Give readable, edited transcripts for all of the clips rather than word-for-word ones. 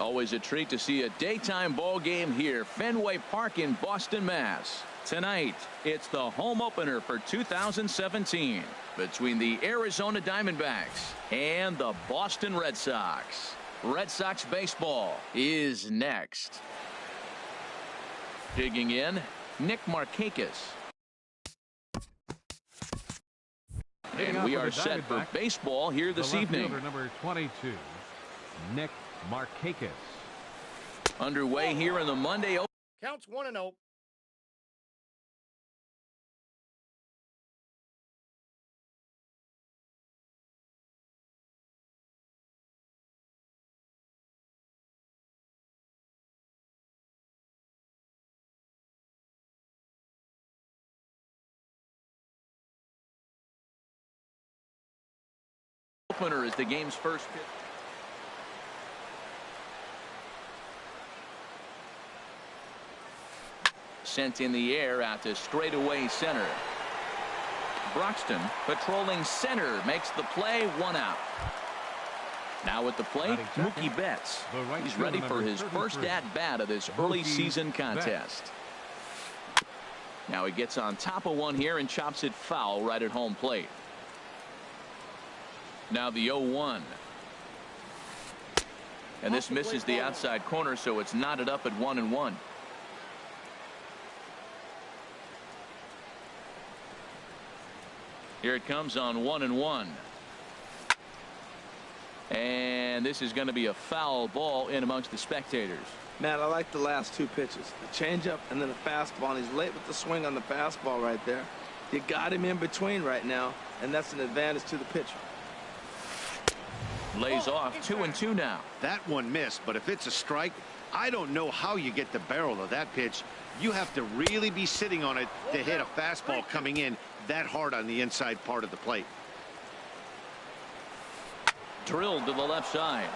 Always a treat to see a daytime ball game here, Fenway Park in Boston, Mass. Tonight, it's the home opener for 2017 between the Arizona Diamondbacks and the Boston Red Sox. Red Sox baseball is next. Digging in, Nick Markakis. And we are set for baseball here this evening. Number 22, Nick Markakis. Underway here in the Monday. Counts 1-0. Opener is the game's first pitch. Sent in the air out to straightaway center. Broxton patrolling center makes the play, 1 out. Now at the plate, Mookie Betts. He's ready for his first at-bat of this early season contest. Now he gets on top of one here and chops it foul right at home plate. Now the 0-1. And this misses the outside corner, so it's knotted up at 1-1. Here it comes on 1-1. And this is going to be a foul ball in amongst the spectators. Matt, I like the last 2 pitches. The changeup and then the fastball. And he's late with the swing on the fastball right there. You got him in between right now, and that's an advantage to the pitcher. Lays off 2-2 now. That one missed, but if it's a strike, I don't know how you get the barrel of that pitch. You have to really be sitting on it to hit a fastball coming in that hard on the inside part of the plate. Drilled to the left side.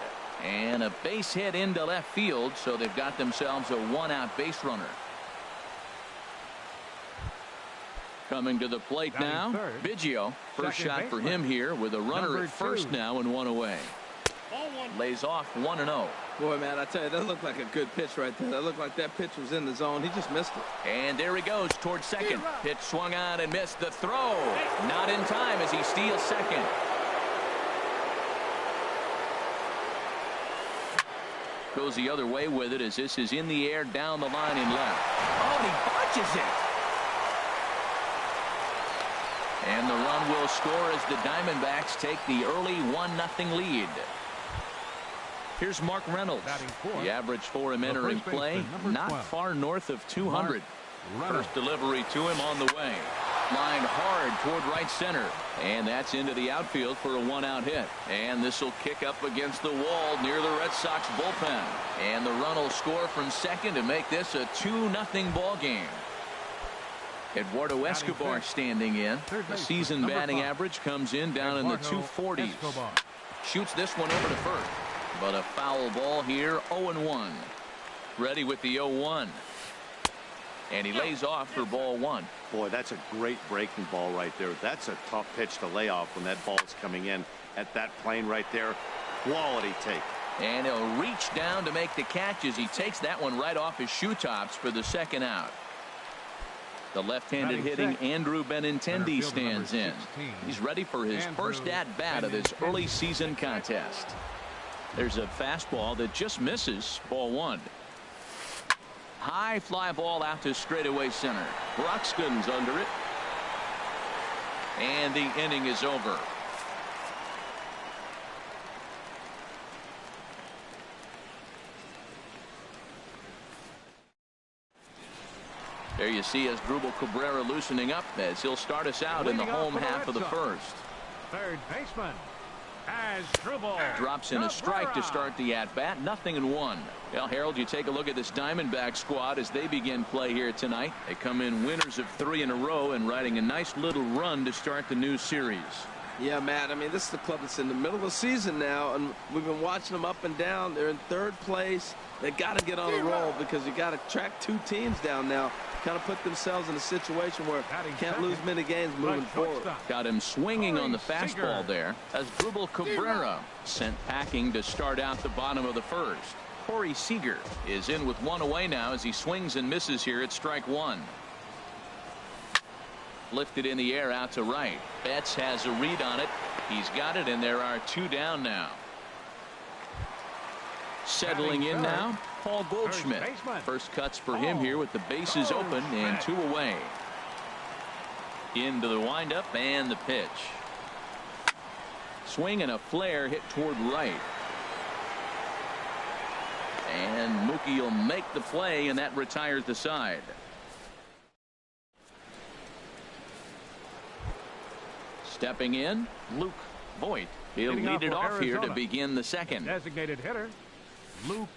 And a base hit into left field, so they've got themselves a 1-out base runner. Coming to the plate now, Biggio. First shot for him here with a runner at first now and 1 away. Lays off 1-0. Boy, man, I tell you, that looked like a good pitch right there. That looked like that pitch was in the zone. He just missed it. And there he goes towards second. Pitch swung on and missed. The throw. Not in time as he steals second. Goes the other way with it as this is in the air down the line and left. Oh, and he botches it. And the run will score as the Diamondbacks take the early 1-0 lead. Here's Mark Reynolds. The average for him entering play, not far north of 200. First delivery to him on the way. Lined hard toward right center. And that's into the outfield for a 1-out hit. And this will kick up against the wall near the Red Sox bullpen. And the run will score from second to make this a 2-0 ball game. Eduardo Escobar standing in. The season batting average comes in down in the 240s. Shoots this one over to first. But a foul ball here, 0-1. Ready with the 0-1. And he lays off for ball 1. Boy, that's a great breaking ball right there. That's a tough pitch to lay off when that ball's coming in at that plane right there. Quality take. And he'll reach down to make the catch as he takes that one right off his shoe tops for the 2nd out. The left-handed hitting Andrew Benintendi stands in. He's ready for his first at-bat of this early season contest. There's a fastball that just misses, ball 1. High fly ball out to straightaway center. Broxton's under it. And the inning is over. There you see Asdrubal Cabrera loosening up as he'll start us out in the home half of the first. Third baseman, Asdrubal. Drops in a strike to start the at-bat. 0-1. Well, Harold, you take a look at this Diamondback squad as they begin play here tonight. They come in winners of 3 in a row and riding a nice little run to start the new series. Yeah, Matt, I mean, this is the club that's in the middle of the season now, and we've been watching them up and down. They're in 3rd place. They got to get on a roll because you got to track 2 teams down now. Kind of put themselves in a situation where can't lose many games moving forward. Got him swinging on the fastball there as Asdrubal Cabrera sent packing to start out the bottom of the first. Corey Seager is in with one away now as he swings and misses here at strike one. Lifted in the air out to right. Betts has a read on it. He's got it, and there are two down now. Settling in now, Paul Goldschmidt. First cuts for him here with the bases open and two away. Into the windup and the pitch. Swing and a flare hit toward right. And Mookie will make the play, and that retires the side. Stepping in, Luke Voigt. He'll lead it off here to begin the second. Designated hitter, Luke.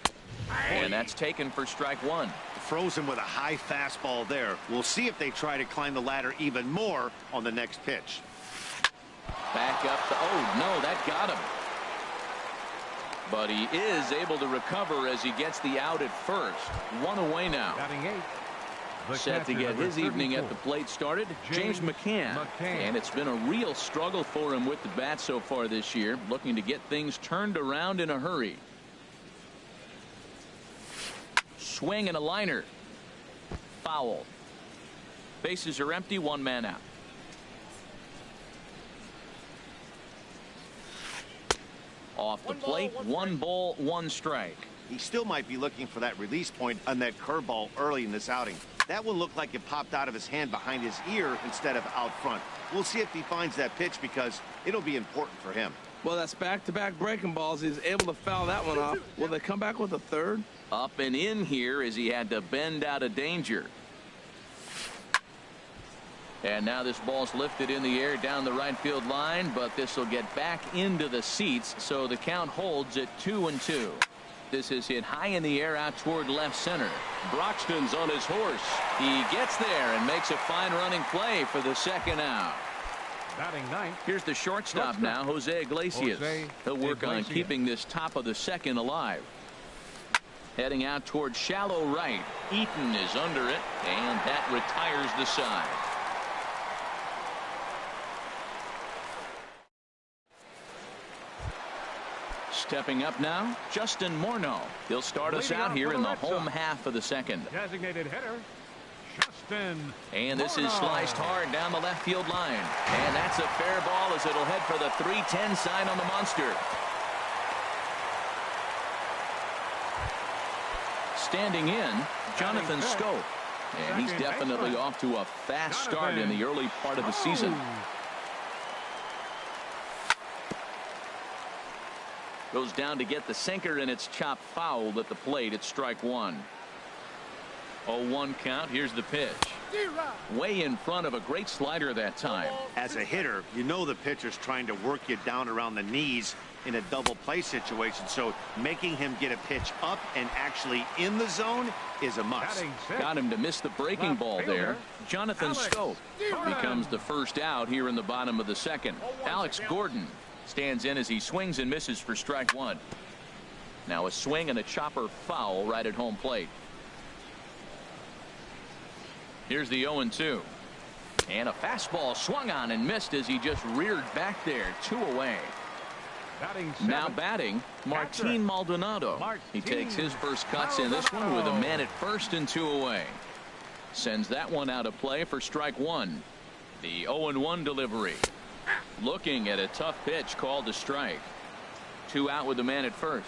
And that's taken for strike one. Frozen with a high fastball there. We'll see if they try to climb the ladder even more on the next pitch. Back up. Oh, no, that got him. But he is able to recover as he gets the out at first. One away now. Batting eight. Set to get his evening at the plate started, James McCann. And it's been a real struggle for him with the bat so far this year, looking to get things turned around in a hurry. Swing and a liner. Foul. Bases are empty, one man out. Off the plate, one ball, one strike. He still might be looking for that release point on that curveball early in this outing. That one looked like it popped out of his hand behind his ear instead of out front. We'll see if he finds that pitch because it'll be important for him. Well, that's back-to-back breaking balls. He's able to foul that one off. Will they come back with a third? Up and in here as he had to bend out of danger. And now this ball's lifted in the air down the right field line, but this will get back into the seats, so the count holds at 2-2. This is hit high in the air out toward left center. Broxton's on his horse. He gets there and makes a fine running play for the second out. Batting ninth. Here's the shortstop now, Jose Iglesias. He'll work on keeping this top of the second alive. Heading out toward shallow right. Eaton is under it, and that retires the side. Stepping up now, Justin Morneau. He'll start us out here in the home half of the second. Designated hitter, Justin. And this is sliced hard down the left field line. And that's a fair ball as it'll head for the 3-10 sign on the monster. Standing in, Jonathan Scope. And he's definitely off to a fast start in the early part of the season. Goes down to get the sinker, and it's chopped foul at the plate at strike one. 0-1 count. Here's the pitch. Way in front of a great slider that time. As a hitter, you know the pitcher's trying to work you down around the knees in a double play situation, so making him get a pitch up and actually in the zone is a must. Got him to miss the breaking ball there. Jonathan Scope becomes the first out here in the bottom of the second. Alex Gordon stands in as he swings and misses for strike one. Now a swing and a chopper foul right at home plate. Here's the 0-2. And a fastball swung on and missed as he just reared back there. Two away. Now batting, Martin Maldonado. He takes his first cuts in this one with a man at first and two away. Sends that one out of play for strike one. The 0-1 delivery. Looking at a tough pitch called a strike. Two out with the man at first.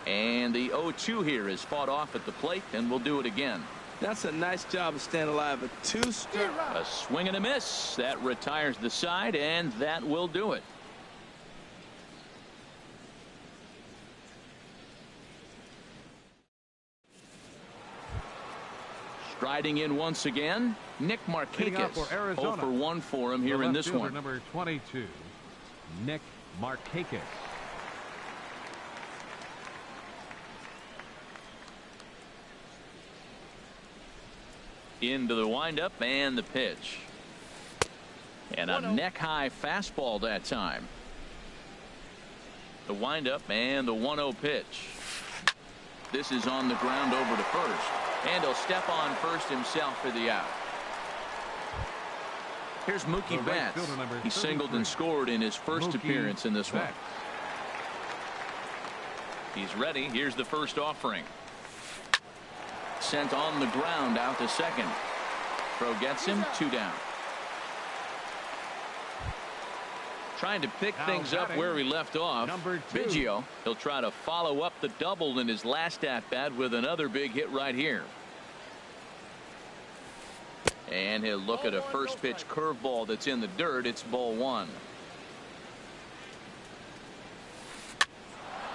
And the 0-2 here is fought off at the plate, and we'll do it again. That's a nice job of staying alive. A two-strike. A swing and a miss. That retires the side, and that will do it. Striding in once again, Nick Markakis. 0 for 1 for him here in this one. Number 22, Nick Markakis. Into the windup and the pitch. And a neck-high fastball that time. The windup and the 1-0 pitch. This is on the ground over to first. And he'll step on first himself for the out. Here's Mookie Betts. He singled and scored in his first appearance in this one. He's ready. Here's the first offering. Sent on the ground out to second. Throw gets him. 2 down. Trying to pick things up where he left off. Biggio, he'll try to follow up the double in his last at-bat with another big hit right here. And he'll look at a first pitch curveball that's in the dirt. It's ball 1.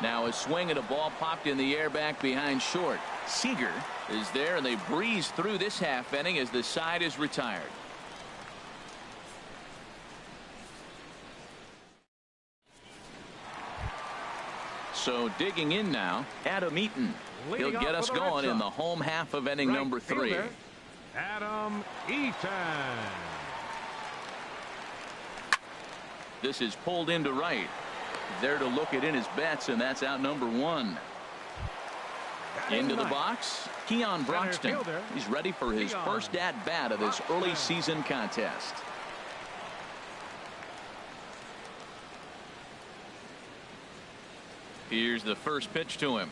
Now a swing and a ball popped in the air back behind short. Seager is there, and they breeze through this half inning as the side is retired. So digging in now, Adam Eaton. He'll get us going in the home half of inning number 3. Adam Eaton. This is pulled into right. There to look it in his bets, and that's out number 1. Into the box, Keon Broxton. He's ready for his first at-bat of this early season contest. Here's the first pitch to him.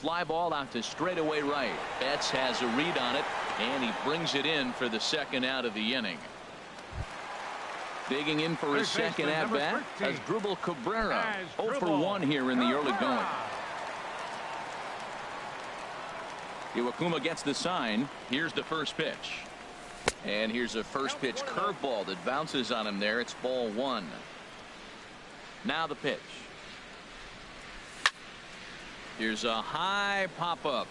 Fly ball out to straightaway right. Betts has a read on it, and he brings it in for the second out of the inning. Digging in for his second at-bat as Drupal Cabrera. 0 for 1 here in the early going. Iwakuma gets the sign. Here's the first pitch. And here's a first pitch curveball that bounces on him there. It's ball 1. Now the pitch. Here's a high pop-up.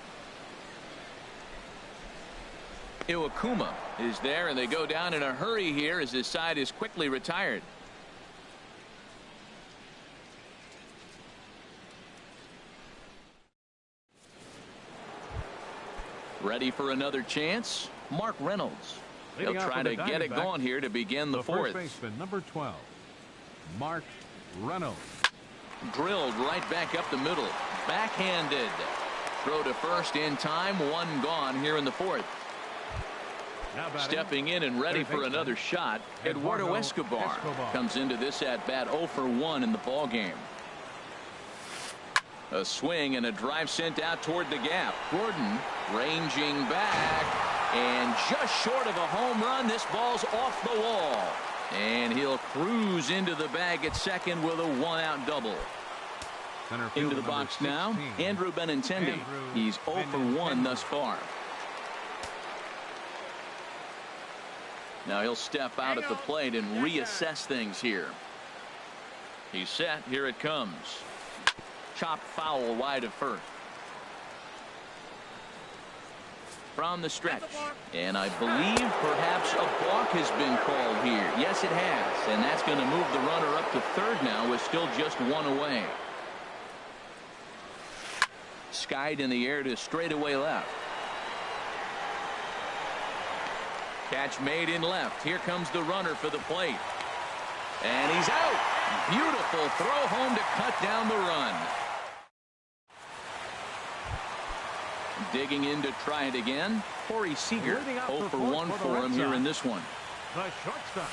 Iwakuma is there, and they go down in a hurry here as his side is quickly retired. Ready for another chance? Mark Reynolds. He'll try to get it going here to begin the 4th. First baseman, number 12, Mark Reynolds. Drilled right back up the middle. Backhanded. Throw to first in time. 1 gone here in the 4th. Stepping in and ready for another shot, Eduardo Escobar comes into this at-bat 0 for 1 in the ball game. A swing and a drive sent out toward the gap. Gordon ranging back, and just short of a home run. This ball's off the wall, and he'll cruise into the bag at second with a 1-out double. Into the box now, Andrew Benintendi. He's 0 for 1 thus far. Now he'll step out at the plate and reassess things here. He's set. Here it comes. Chopped foul wide of first. From the stretch. And I believe perhaps a balk has been called here. Yes, it has. And that's going to move the runner up to third now with still just 1 away. Skied in the air to straightaway left. Catch made in left. Here comes the runner for the plate. And he's out. Beautiful throw home to cut down the run. Digging in to try it again. Corey Seager. 0 for 1 for him here in this one. The shortstop.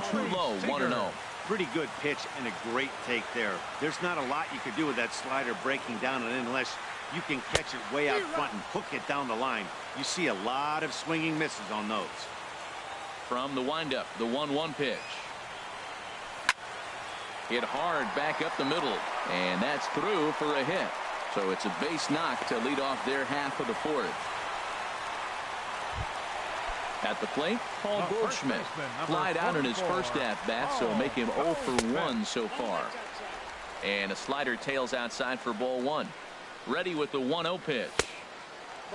Too low. 1-0. Pretty good pitch and a great take there. There's not a lot you could do with that slider breaking down and in unless you can catch it way out front and hook it down the line. You see a lot of swinging misses on those. From the windup, the 1-1 pitch. Hit hard back up the middle, and that's through for a hit. So it's a base knock to lead off their half of the 4th. At the plate, Paul Goldschmidt flied out in his first at-bat, so make him 0 for 1 so far. And a slider tails outside for ball 1. Ready with the 1-0 pitch.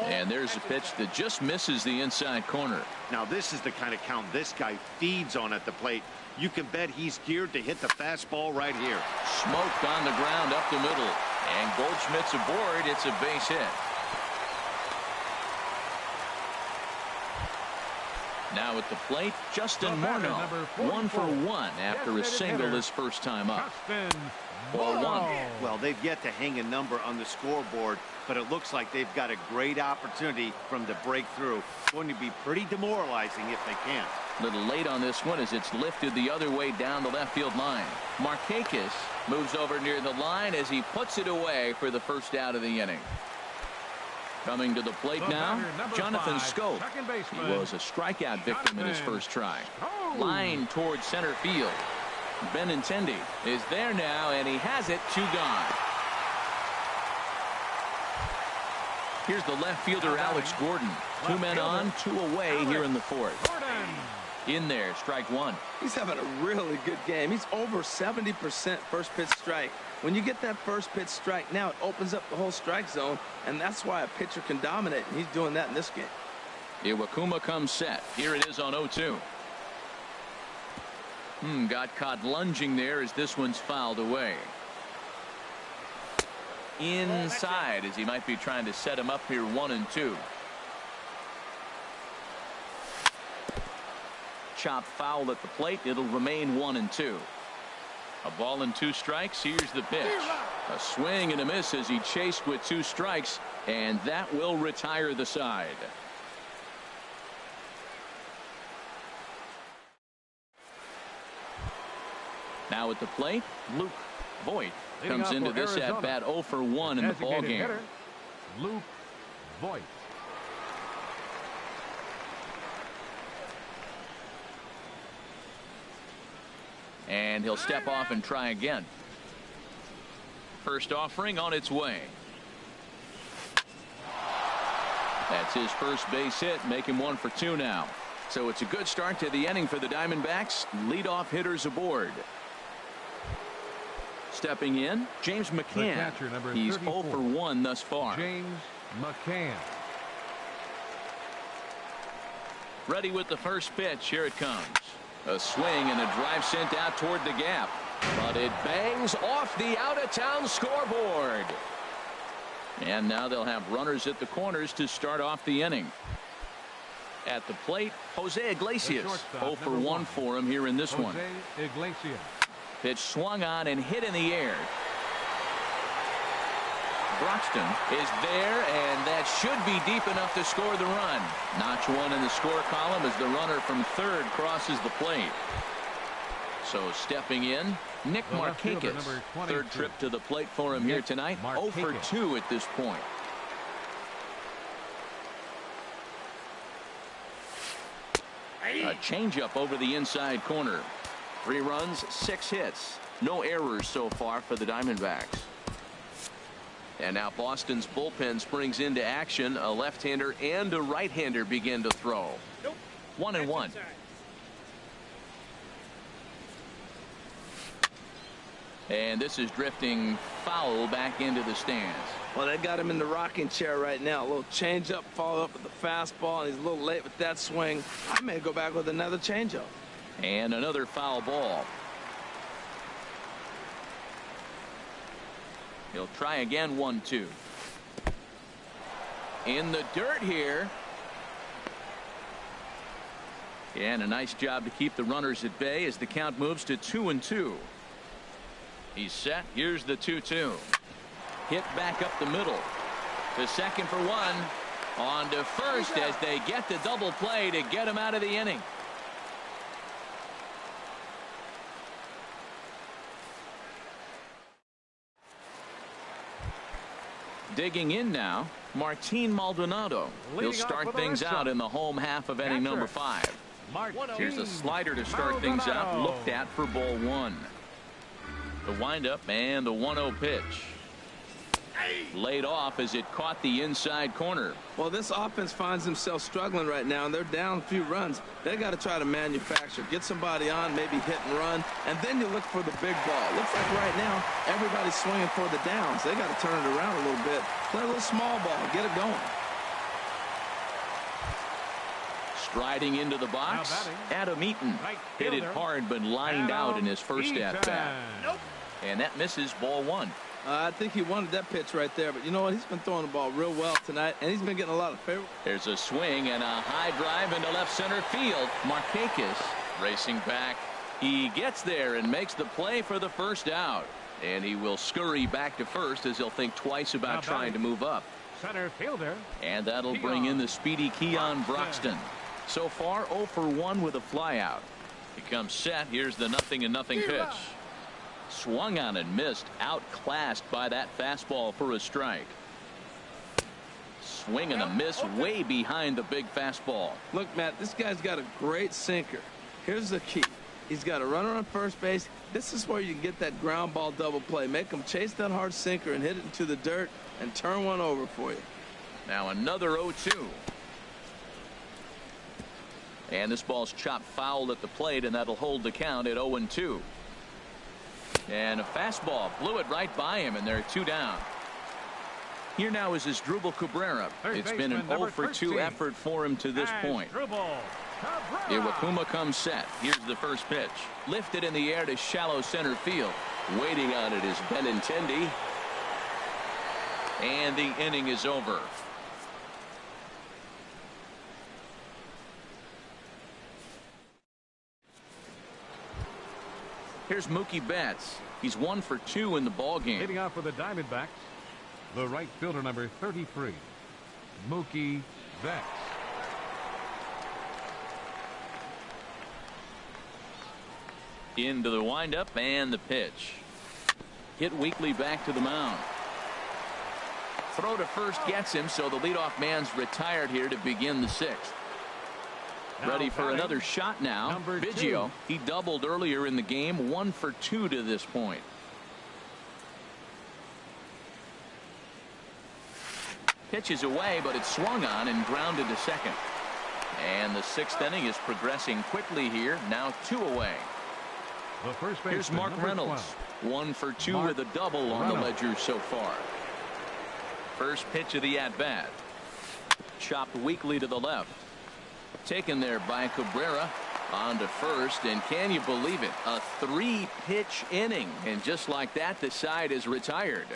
And there's a pitch that just misses the inside corner. Now this is the kind of count this guy feeds on at the plate. You can bet he's geared to hit the fastball right here. Smoked on the ground up the middle. And Goldschmidt's aboard. It's a base hit. Now at the plate, Justin Morneau. 1 for 1 after a single his first time up. Ball 1. Well, they've yet to hang a number on the scoreboard, but it looks like they've got a great opportunity for them to break through. It's going to be pretty demoralizing if they can't. A little late on this one as it's lifted the other way down the left field line. Markakis moves over near the line as he puts it away for the first out of the inning. Coming to the plate now, Jonathan Scope. He was a strikeout victim in his first try. Line towards center field. Benintendi is there now, and he has it. 2 gone. Here's the left fielder, Alex Gordon. 2 men on, 2 away here in the 4th. In there, strike 1. He's having a really good game. He's over 70% first pitch strike. When you get that first pitch strike, now it opens up the whole strike zone, and that's why a pitcher can dominate, and he's doing that in this game. Iwakuma comes set. Here it is on 0-2. Got caught lunging there as this one's fouled away. Inside as he might be trying to set him up here 1-2. Chop foul at the plate. It'll remain 1-2. A ball and 2 strikes. Here's the pitch. A swing and a miss as he chased with 2 strikes, and that will retire the side. Now at the plate, Luke Voigt comes into this at bat 0 for 1 in the ball game. Luke Voigt. And he'll step off and try again. First offering on its way. That's his first base hit, make him 1 for 2 now. So it's a good start to the inning for the Diamondbacks. Leadoff hitters aboard. Stepping in, James McCann. Catcher, He's 34. 0 for 1 thus far. James McCann. Ready with the first pitch. Here it comes. A swing and a drive sent out toward the gap. But it bangs off the out-of-town scoreboard. And now they'll have runners at the corners to start off the inning. At the plate, Jose Iglesias. 0 for 1 for him here in this one. Iglesias. Pitch swung on and hit in the air. Broxton is there, and that should be deep enough to score the run. Notch 1 in the score column as the runner from third crosses the plate. So stepping in, Nick Markakis. Third trip to the plate for him here tonight. 0 for 2 at this point. A changeup over the inside corner. 3 runs, 6 hits. No errors so far for the Diamondbacks. And now Boston's bullpen springs into action. A left-hander and a right-hander begin to throw. 1-1. And this is drifting foul back into the stands. Well, they got him in the rocking chair right now. A little changeup, followed up with the fastball, and he's a little late with that swing. I may go back with another changeup. And another foul ball. He'll try again. 1-2. In the dirt here. And a nice job to keep the runners at bay as the count moves to 2-2. He's set. Here's the 2-2. Hit back up the middle. To second for 1. On to first as they get the double play to get him out of the inning. Digging in now, Martin Maldonado. He'll start things out in the home half of inning number 5. Here's a slider to start things out, looked at for ball 1. The windup and the 1-0 pitch. Laid off as it caught the inside corner. Well, this offense finds themselves struggling right now, and they're down a few runs. They got to try to manufacture, get somebody on, maybe hit and run, and then you look for the big ball. Looks like right now everybody's swinging for the downs. They got to turn it around a little bit, play a little small ball, get it going. Striding into the box, Adam Eaton. Hit it hard but lined out in his first at bat. And that misses ball 1. I think he wanted that pitch right there, but you know what? He's been throwing the ball real well tonight, and he's been getting a lot of favor. There's a swing and a high drive into left center field. Markakis racing back. He gets there and makes the play for the first out. And he will scurry back to first as he'll think twice about trying to move up. Center fielder. And that'll bring in the speedy Keon Broxton. So far 0 for 1 with a flyout. He comes set. Here's the 0-0 pitch. Swung on and missed. Outclassed by that fastball for a strike. Swing and a miss way behind the big fastball. Look, Matt, this guy's got a great sinker. Here's the key. He's got a runner on first base. This is where you can get that ground ball double play. Make him chase that hard sinker and hit it into the dirt and turn one over for you. Now another 0-2. And this ball's chopped foul at the plate, and that'll hold the count at 0-2. And a fastball blew it right by him, and they're 2 down. Here now is his Drupal Cabrera. It's been an 0 for 2 effort for him to this point. Iwakuma comes set. Here's the first pitch. Lifted in the air to shallow center field. Waiting on it is Benintendi. And the inning is over. Here's Mookie Betts. He's 1 for 2 in the ball game. Leading off for the Diamondbacks, the right fielder number 33, Mookie Betts. Into the windup and the pitch. Hit weakly back to the mound. Throw to first gets him, so the leadoff man's retired here to begin the 6th. Ready for another shot now. Biggio. He doubled earlier in the game. 1 for 2 to this point. Pitches away, but it's swung on and grounded to second. And the 6th inning is progressing quickly here. Now 2 away. Here's Mark Reynolds. 1 for 2 with a double on the ledger so far. First pitch of the at-bat. Chopped weakly to the left. Taken there by Cabrera. On to first, and can you believe it? A 3-pitch inning, and just like that, the side is retired.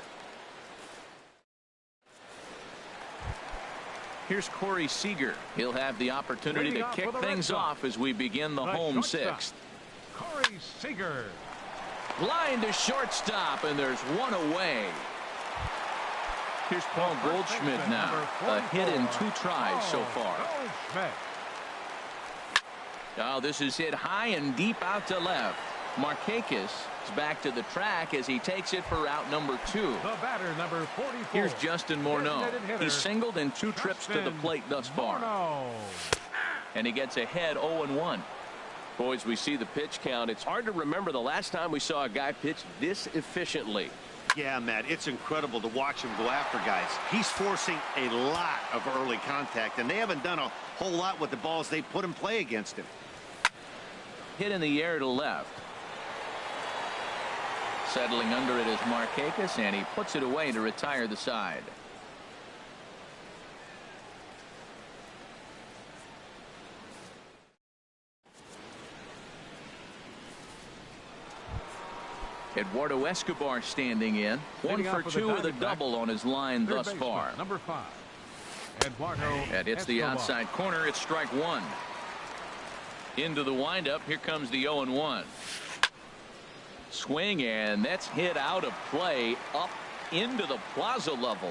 Here's Corey Seager. He'll have the opportunity to kick things off as we begin the home 6th. Corey Seager. Line to shortstop, and there's 1 away. Here's Paul Goldschmidt now. A hit in 2 tries so far. Oh, this is hit high and deep out to left. Markakis is back to the track as he takes it for out number 2. The batter, number 44. Here's Justin Morneau. He's singled in 2 trips to the plate thus far. And he gets ahead 0-1. Boys, we see the pitch count. It's hard to remember the last time we saw a guy pitch this efficiently. Yeah, Matt, it's incredible to watch him go after guys. He's forcing a lot of early contact, and they haven't done a whole lot with the balls they put in play against him. Hit in the air to left. Settling under it is Markakis, and he puts it away to retire the side. Eduardo Escobar standing in. 1 for 2 with a double on his line thus far. Number 5. Eduardo that hits the outside corner. It's strike 1. Into the windup. Here comes the 0-1. Swing, and that's hit out of play up into the plaza level.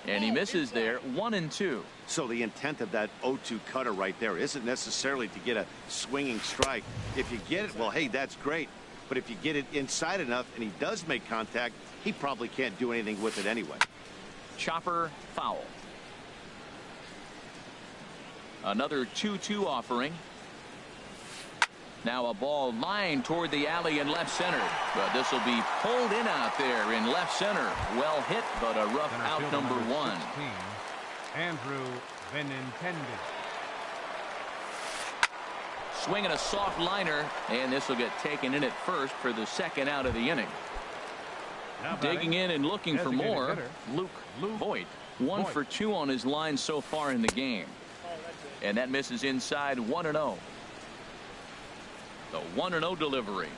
And he misses there. 1-2. So the intent of that 0-2 cutter right there isn't necessarily to get a swinging strike. If you get it, well, hey, that's great. But if you get it inside enough and he does make contact, he probably can't do anything with it anyway. Chopper foul. Another 2-2 offering. Now a ball lined toward the alley in left center. But this will be pulled in out there in left center. Well hit, but a rough out number 1. 16, Andrew Benintendi. Swinging a soft liner, and this will get taken in at first for the 2nd out of the inning. Digging in and looking for more, Luke Voigt. 1 for 2 on his line so far in the game. And that misses inside. 1-0. The 1-0 delivery.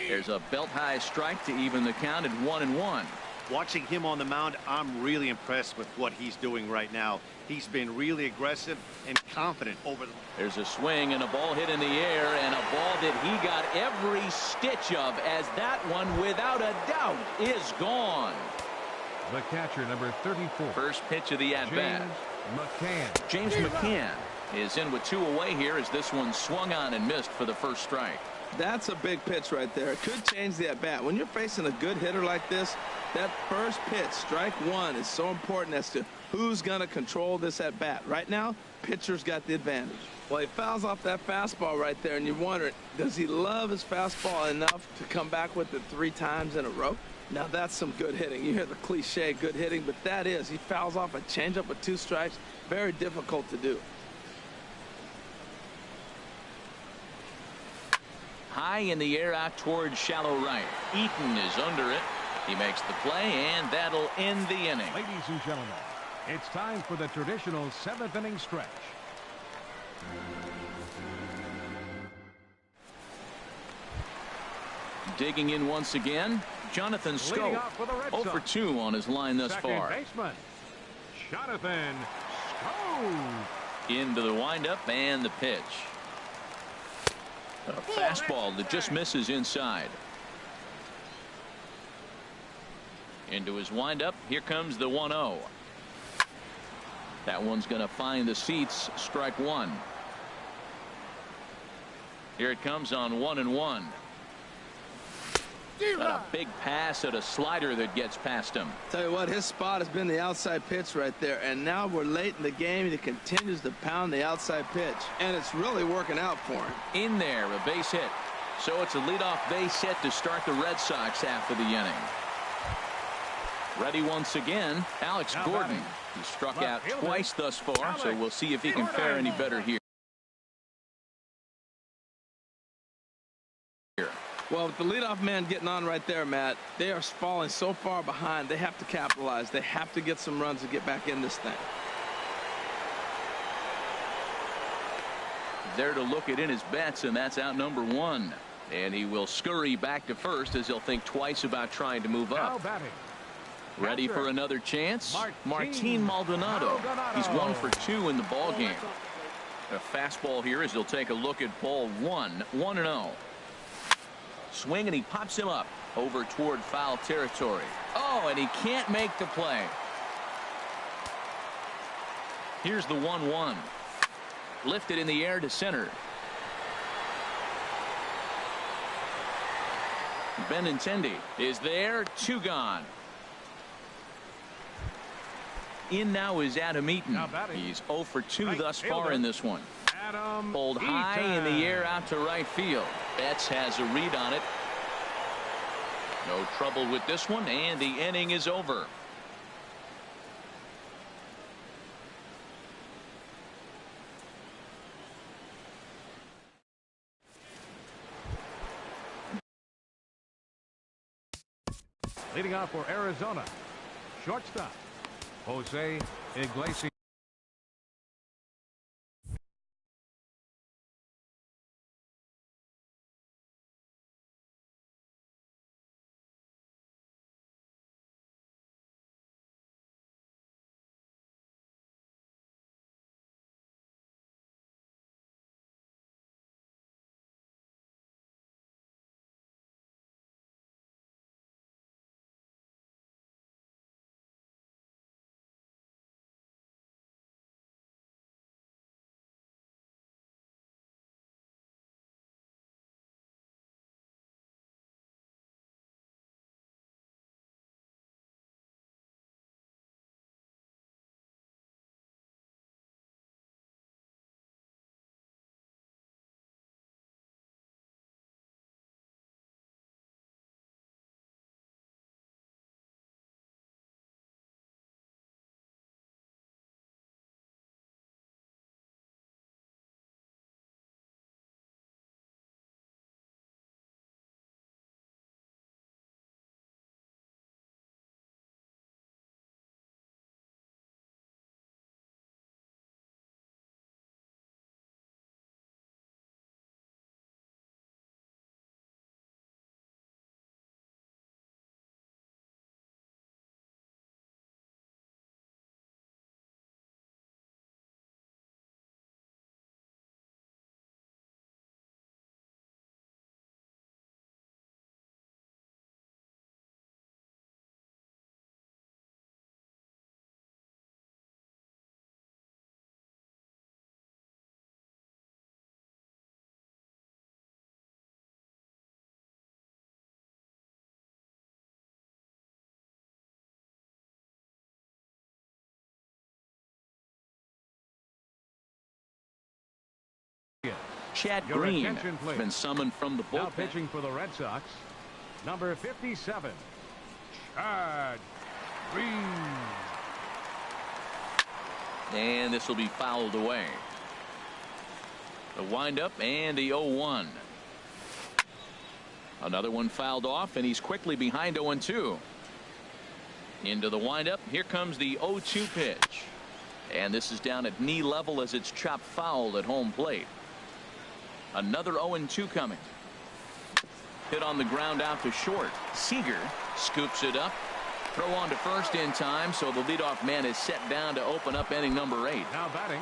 There's a belt-high strike to even the count at 1-1. Watching him on the mound, I'm really impressed with what he's doing right now. He's been really aggressive and confident over the... There's a swing and a ball hit in the air, and a ball that he got every stitch of, as that one, without a doubt, is gone. The catcher, number 34. First pitch of the at-bat. James McCann. McCann is in with 2 away here as this one swung on and missed for the first strike. That's a big pitch right there. It could change the at-bat. When you're facing a good hitter like this, that first pitch, strike 1, is so important as to who's going to control this at-bat. Right now, pitcher's got the advantage. Well, he fouls off that fastball right there, and you wonder, does he love his fastball enough to come back with it 3 times in a row? Now, that's some good hitting. You hear the cliche, good hitting, but that is. He fouls off a changeup with 2 strikes. Very difficult to do. High in the air out towards shallow right. Eaton is under it. He makes the play, and that'll end the inning. Ladies and gentlemen, it's time for the traditional 7th inning stretch. Digging in once again, Jonathan Scope. 0 for 2 on his line thus far. Baseman, Jonathan Scope. Into the windup and the pitch. A fastball that just misses inside. Into his windup. Here comes the 1-0. That one's going to find the seats. Strike 1. Here it comes on 1-1. Got a big pass at a slider that gets past him. Tell you what, his spot has been the outside pitch right there, and now we're late in the game. He continues to pound the outside pitch, and it's really working out for him. In there, a base hit. So it's a leadoff base hit to start the Red Sox half of the inning. Ready once again, Alex Gordon. He struck out twice thus far, so we'll see if he can fare any better here. Well, with the leadoff man getting on right there, Matt, they are falling so far behind. They have to capitalize. They have to get some runs to get back in this thing. There to look it in his bets, and that's out number 1. And he will scurry back to first as he'll think twice about trying to move up. Ready for another chance? Martin Maldonado. He's 1 for 2 in the ball game. A fastball here as he'll take a look at ball 1. 1-0. Swing, and he pops him up over toward foul territory. Oh, and he can't make the play. Here's the 1-1. Lifted in the air to center. Benintendi is there. 2 gone. In now is Adam Eaton. He's 0 for 2 thus far in this one. Pulled high in the air out to right field. Betts has a read on it. No trouble with this one, and the inning is over. Leading off for Arizona, shortstop Jose Iglesias. Chad Your Green attention, has please. been summoned from the Now bullpen. pitching for the Red Sox, number 57, Chad Green. And this will be fouled away. The windup and the 0-1. Another one fouled off, and he's quickly behind 0-2. Into the windup. Here comes the 0-2 pitch. And this is down at knee level as it's chopped foul at home plate. Another 0-2 coming. Hit on the ground out to short. Seager scoops it up. Throw on to first in time, so the leadoff man is set down to open up inning number 8. Now batting.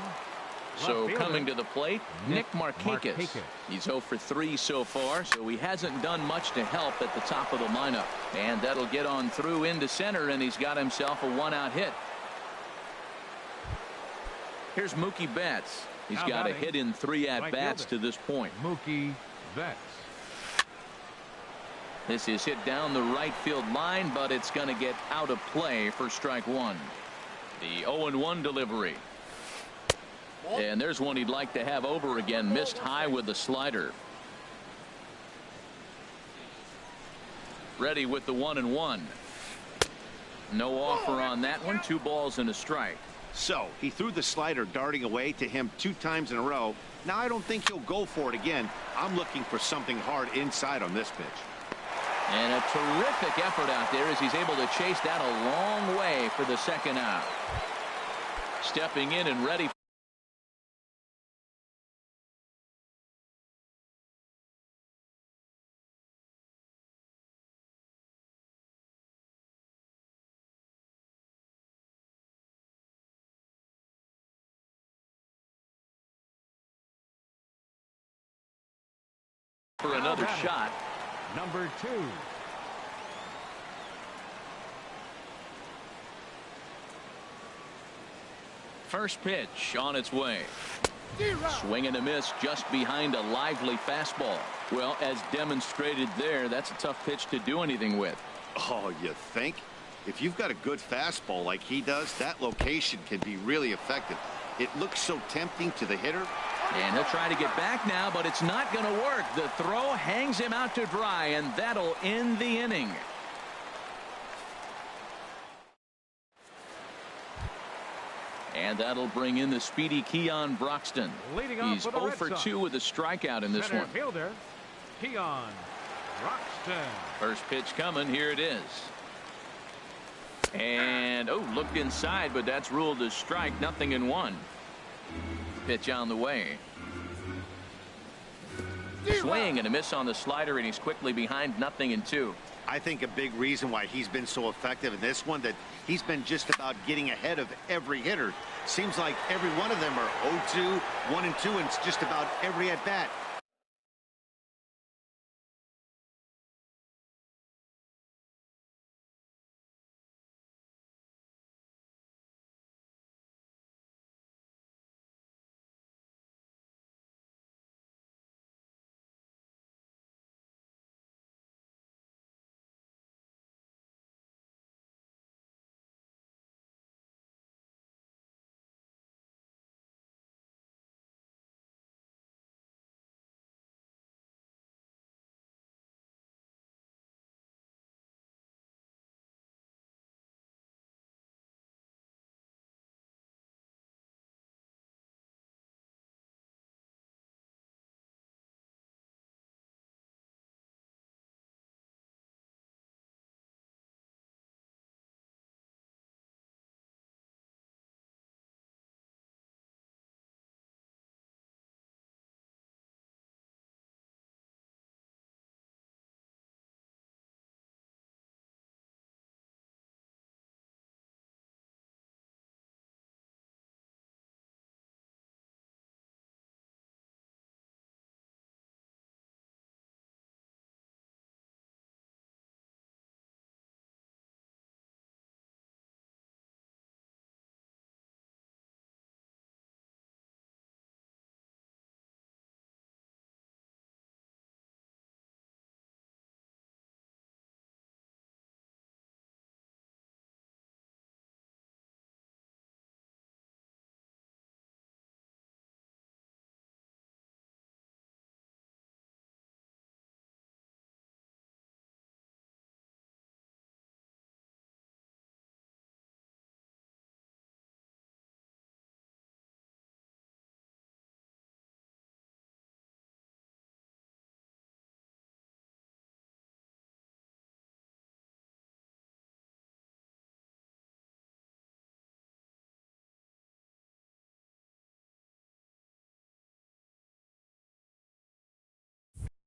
So coming to the plate, Nick Markakis. He's 0 for 3 so far, so he hasn't done much to help at the top of the lineup. And that'll get on through into center, and he's got himself a 1-out hit. Here's Mookie Betts. He's got a hit in 3 at-bats to this point. Mookie Betts. This is hit down the right field line, but it's going to get out of play for strike 1. The 0-1 delivery. And there's one he'd like to have over again. Missed high with the slider. Ready with the 1-1. No offer on that one. 2 balls and a strike. So he threw the slider darting away to him 2 times in a row. Now I don't think he'll go for it again. I'm looking for something hard inside on this pitch. And a terrific effort out there as he's able to chase that a long way for the 2nd out. Stepping in and ready for another shot. Number 2. First pitch on its way. Swing and a miss just behind a lively fastball. Well, as demonstrated there, that's a tough pitch to do anything with. Oh, you think? If you've got a good fastball like he does, that location can be really effective. It looks so tempting to the hitter. And he'll try to get back now, but it's not going to work. The throw hangs him out to dry, and that'll end the inning. And that'll bring in the speedy Keon Broxton. He's 0 for 2 with a strikeout in this one. Fielder, Keon Broxton. First pitch coming. Here it is. And, looked inside, but that's ruled as strike. 0-1. Pitch on the way. Swing and a miss on the slider, and he's quickly behind 0-2. I think a big reason why he's been so effective in this one, that he's been just about getting ahead of every hitter. Seems like every one of them are 0-2, 1-2, and it's just about every at bat.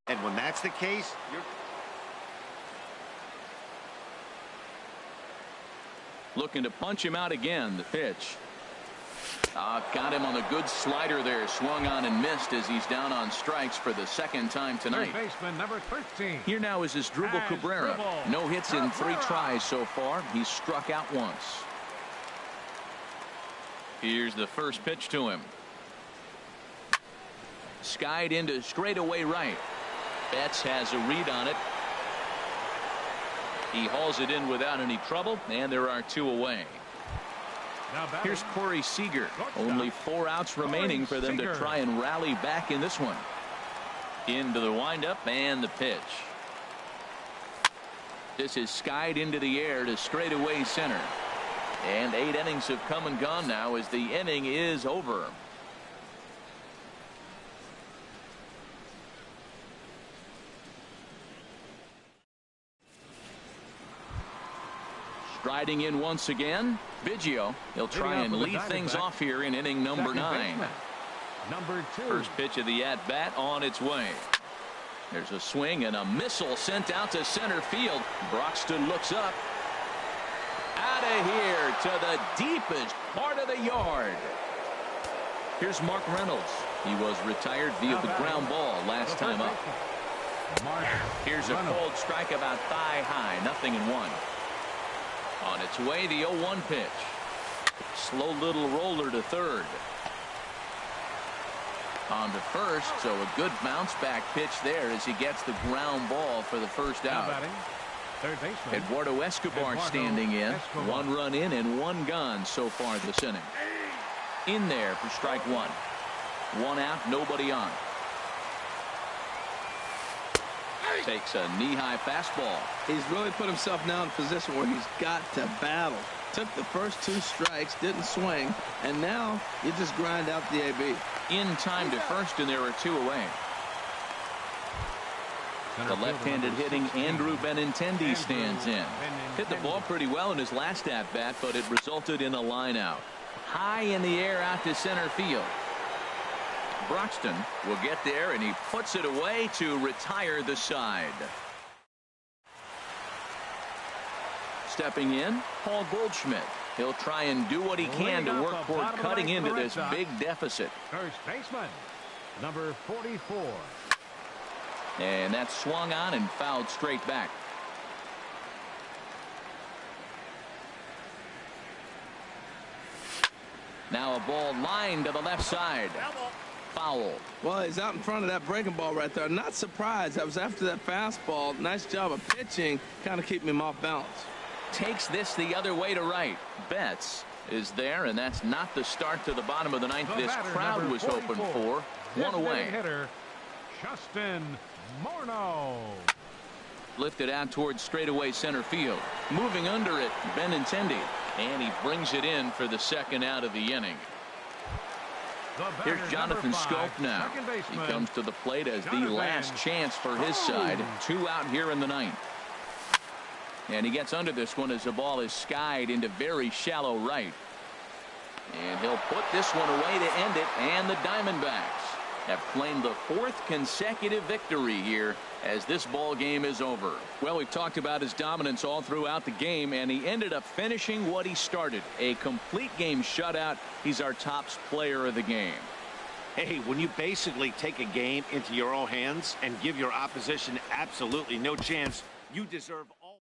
And when that's the case, you're... Looking to punch him out again. The pitch. Got him on a good slider there. Swung on and missed as he's down on strikes for the second time tonight. Third baseman number 13. Here now is Asdrubal Cabrera. No hits in 3 tries so far. He's struck out once. Here's the first pitch to him. Skied into straightaway right. Betts has a read on it. He hauls it in without any trouble, and there are 2 away. Here's Corey Seager. Only 4 outs remaining for them to try and rally back in this one. Into the windup and the pitch. This is skied into the air to straightaway center. And 8 innings have come and gone now as the inning is over. Striding in once again, Biggio. He'll try and lead things off here in inning number 9. Number 2. First pitch of the at-bat on its way. There's a swing and a missile sent out to center field. Broxton looks up. Out of here to the deepest part of the yard. Here's Mark Reynolds. He was retired via the ground ball last time up. Here's a cold strike about thigh high. 0-1. On its way, the 0-1 pitch. Slow little roller to third. On to first, so a good bounce back pitch there as he gets the ground ball for the first out. Third baseman Eduardo Escobar standing in. 1 run in and 1 gone so far this inning. In there for strike 1. 1 out, nobody on. Takes a knee-high fastball. He's really put himself now in a position where he's got to battle. Took the first 2 strikes, didn't swing, and now you just grind out the AB. In time to first, and there are 2 away. The left-handed hitting Andrew Benintendi stands in. Hit the ball pretty well in his last at-bat, but it resulted in a line out. High in the air out to center field. Broxton will get there, and he puts it away to retire the side. Stepping in, Paul Goldschmidt. He'll try and do what he can to work toward cutting into this big deficit. First baseman number 44. And that's swung on and fouled straight back. Now a ball lined to the left side. Foul. Well, he's out in front of that breaking ball right there. Not surprised. That was after that fastball. Nice job of pitching, kind of keeping him off balance. Takes this the other way to right. Betts is there, and that's not the start to the bottom of the 9th this crowd was hoping for. 1 away. Hitter Justin Morneau. Lifted out towards straightaway center field. Moving under it, Benintendi. And he brings it in for the 2nd out of the inning. Here's Jonathan Scope now. He comes to the plate as the last chance for his side. 2 out here in the 9th. And he gets under this one as the ball is skied into very shallow right. And he'll put this one away to end it. And the Diamondbacks have claimed the 4th consecutive victory here as this ball game is over. Well, we've talked about his dominance all throughout the game, and he ended up finishing what he started. A complete game shutout. He's our top player of the game. Hey, when you basically take a game into your own hands and give your opposition absolutely no chance, you deserve all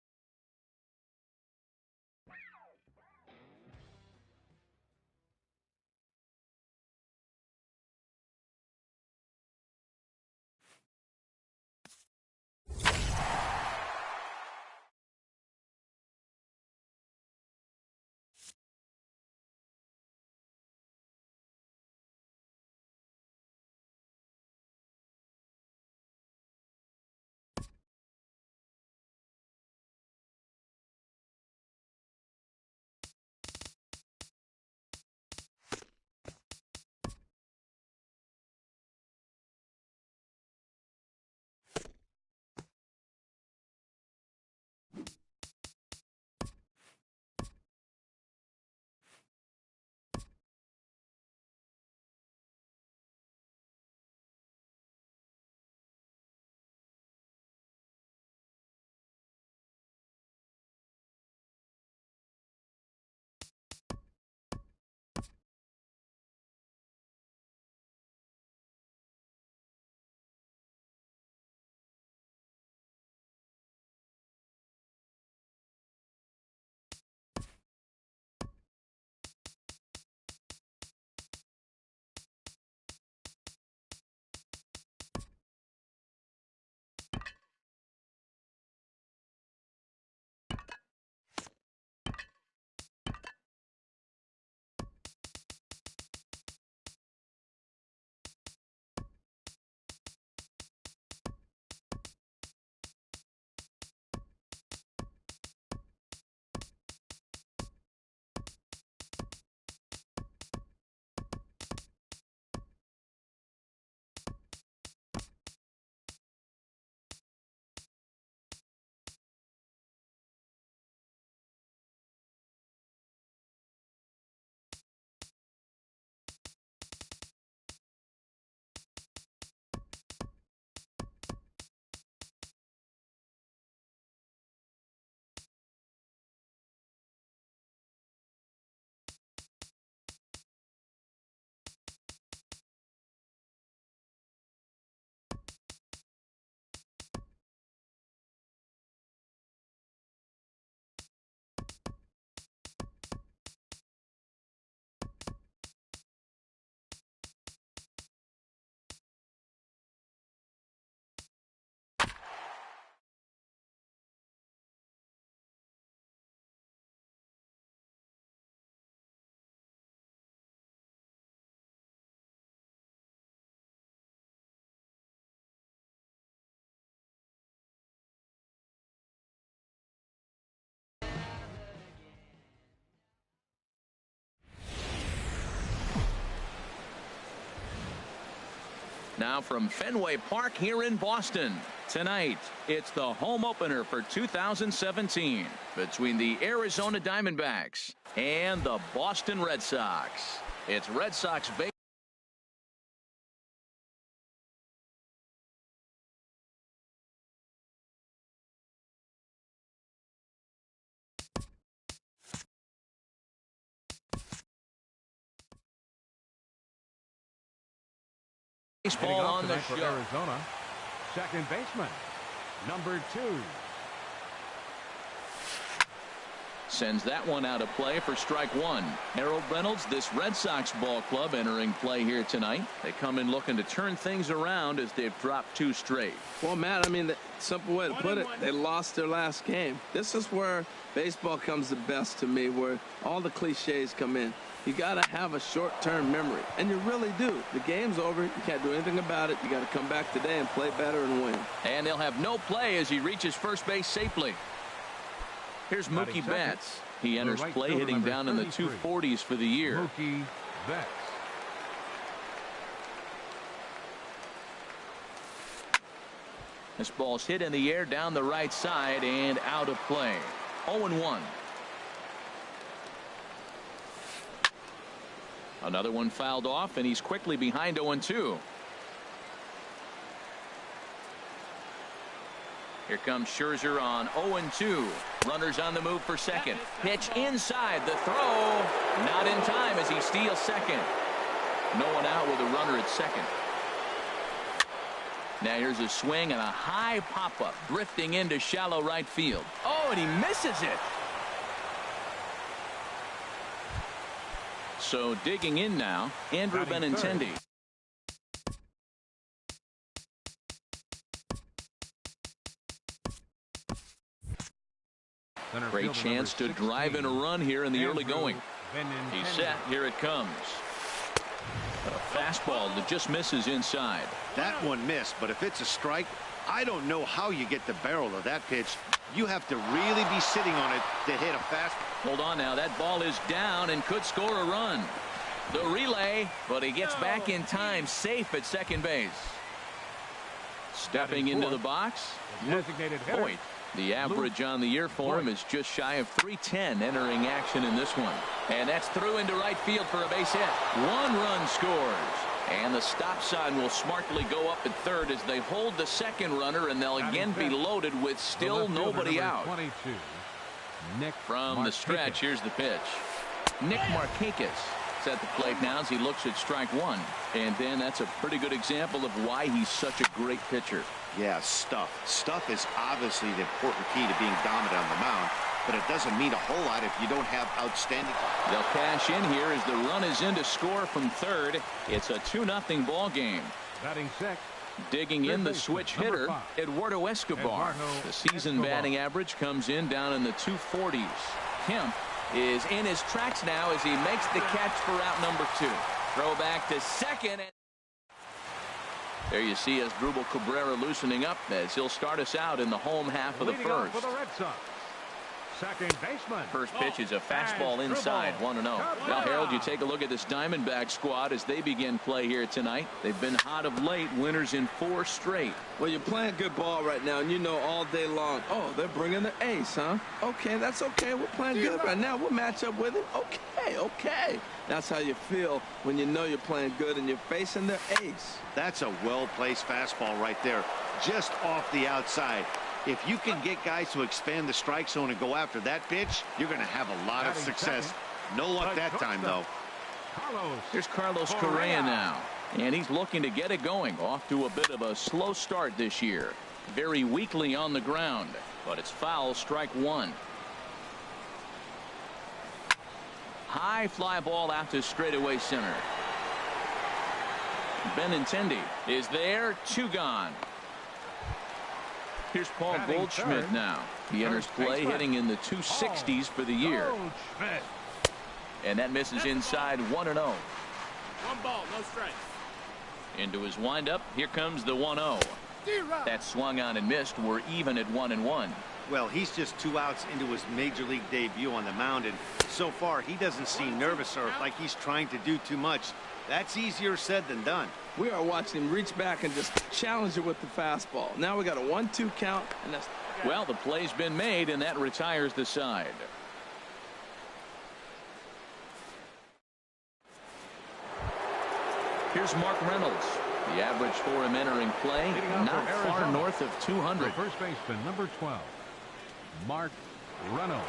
Now from Fenway Park here in Boston. Tonight, it's the home opener for 2017 between the Arizona Diamondbacks and the Boston Red Sox. It's Red Sox baseball on the show. Arizona, second baseman, number 2. Sends that one out of play for strike one. Harold Reynolds, this Red Sox ball club entering play here tonight. They come in looking to turn things around as they've dropped 2 straight. Well, Matt, I mean, the simple way to put it, they lost their last game. This is where baseball comes the best to me, where all the cliches come in. You got to have a short-term memory, and you really do. The game's over. You can't do anything about it. You got to come back today and play better and win. And they'll have no play as he reaches first base safely. Here's Mookie Betts. He enters play hitting down in the 240s for the year. Mookie Betts. This ball's hit in the air down the right side and out of play. 0-1. Another one fouled off, and he's quickly behind 0-2. Here comes Scherzer on 0-2. Runners on the move for second. Pitch inside. The throw. Not in time as he steals second. No one out with a runner at second. Now here's a swing and a high pop-up. Drifting into shallow right field. Oh, and he misses it. So digging in now, Andrew Benintendi. Great chance to drive in a run here in the early going. He's set. Here it comes. A fastball that just misses inside. That one missed, but if it's a strike, I don't know how you get the barrel of that pitch. You have to really be sitting on it to hit a fastball. Hold on now. That ball is down and could score a run. The relay, but he gets back in time, safe at second base. Stepping into the box, Designated hitter. Boyd. The average on the year for him is just shy of 310 entering action in this one. And that's through into right field for a base hit. 1 run scores. And the stop sign will smartly go up at third as they hold the second runner, and they'll again be loaded with still nobody out. 22. Nick From the stretch, here's the pitch. Nick Markakis is at the plate now as he looks at strike one. And then that's a pretty good example of why he's such a great pitcher. Yeah, stuff. Stuff is obviously the important key to being dominant on the mound, but it doesn't mean a whole lot if you don't have outstanding. They'll cash in here as the run is in to score from third. It's a 2-0 ball game. Batting sixth. Digging in the switch hitter, 5. Eduardo Escobar. The season batting average comes in down in the 240s. Kemp is in his tracks now as he makes the catch for out number 2. Throw back to second. There you see Asdrubal Cabrera loosening up as he'll start us out in the home half of the first. For the Red Sox, second baseman. First pitch is a fastball inside, 1-0. Now, Harold, you take a look at this Diamondback squad as they begin play here tonight. They've been hot of late, winners in 4 straight. Well, you're playing good ball right now, and you know all day long, oh, they're bringing the ace, huh? Okay, that's okay. We're playing good right now. We'll match up with him. Okay. That's how you feel when you know you're playing good and you're facing their ace. That's a well-placed fastball right there, just off the outside. If you can get guys to expand the strike zone and go after that pitch, you're going to have a lot of success. No luck that time, though. Here's Carlos Correa now, and he's looking to get it going. Off to a bit of a slow start this year. Very weakly on the ground, but it's foul, strike one. High fly ball out to straightaway center. Benintendi is there, 2 gone. Here's Paul Goldschmidt now. He enters play hitting in the 260s for the year. And that misses inside, 1-0. 1 ball, no strikes. Into his windup, here comes the 1-0. That swung on and missed. We're even at 1-1. Well, he's just 2 outs into his major league debut on the mound, and so far he doesn't seem nervous or like he's trying to do too much. That's easier said than done. We are watching him reach back and just challenge it with the fastball. Now we got a 1-2 count, and that's... Well, the play's been made, and that retires the side. Here's Mark Reynolds. The average for him entering play, not far north of 200. The first baseman, number 12, Mark Reynolds.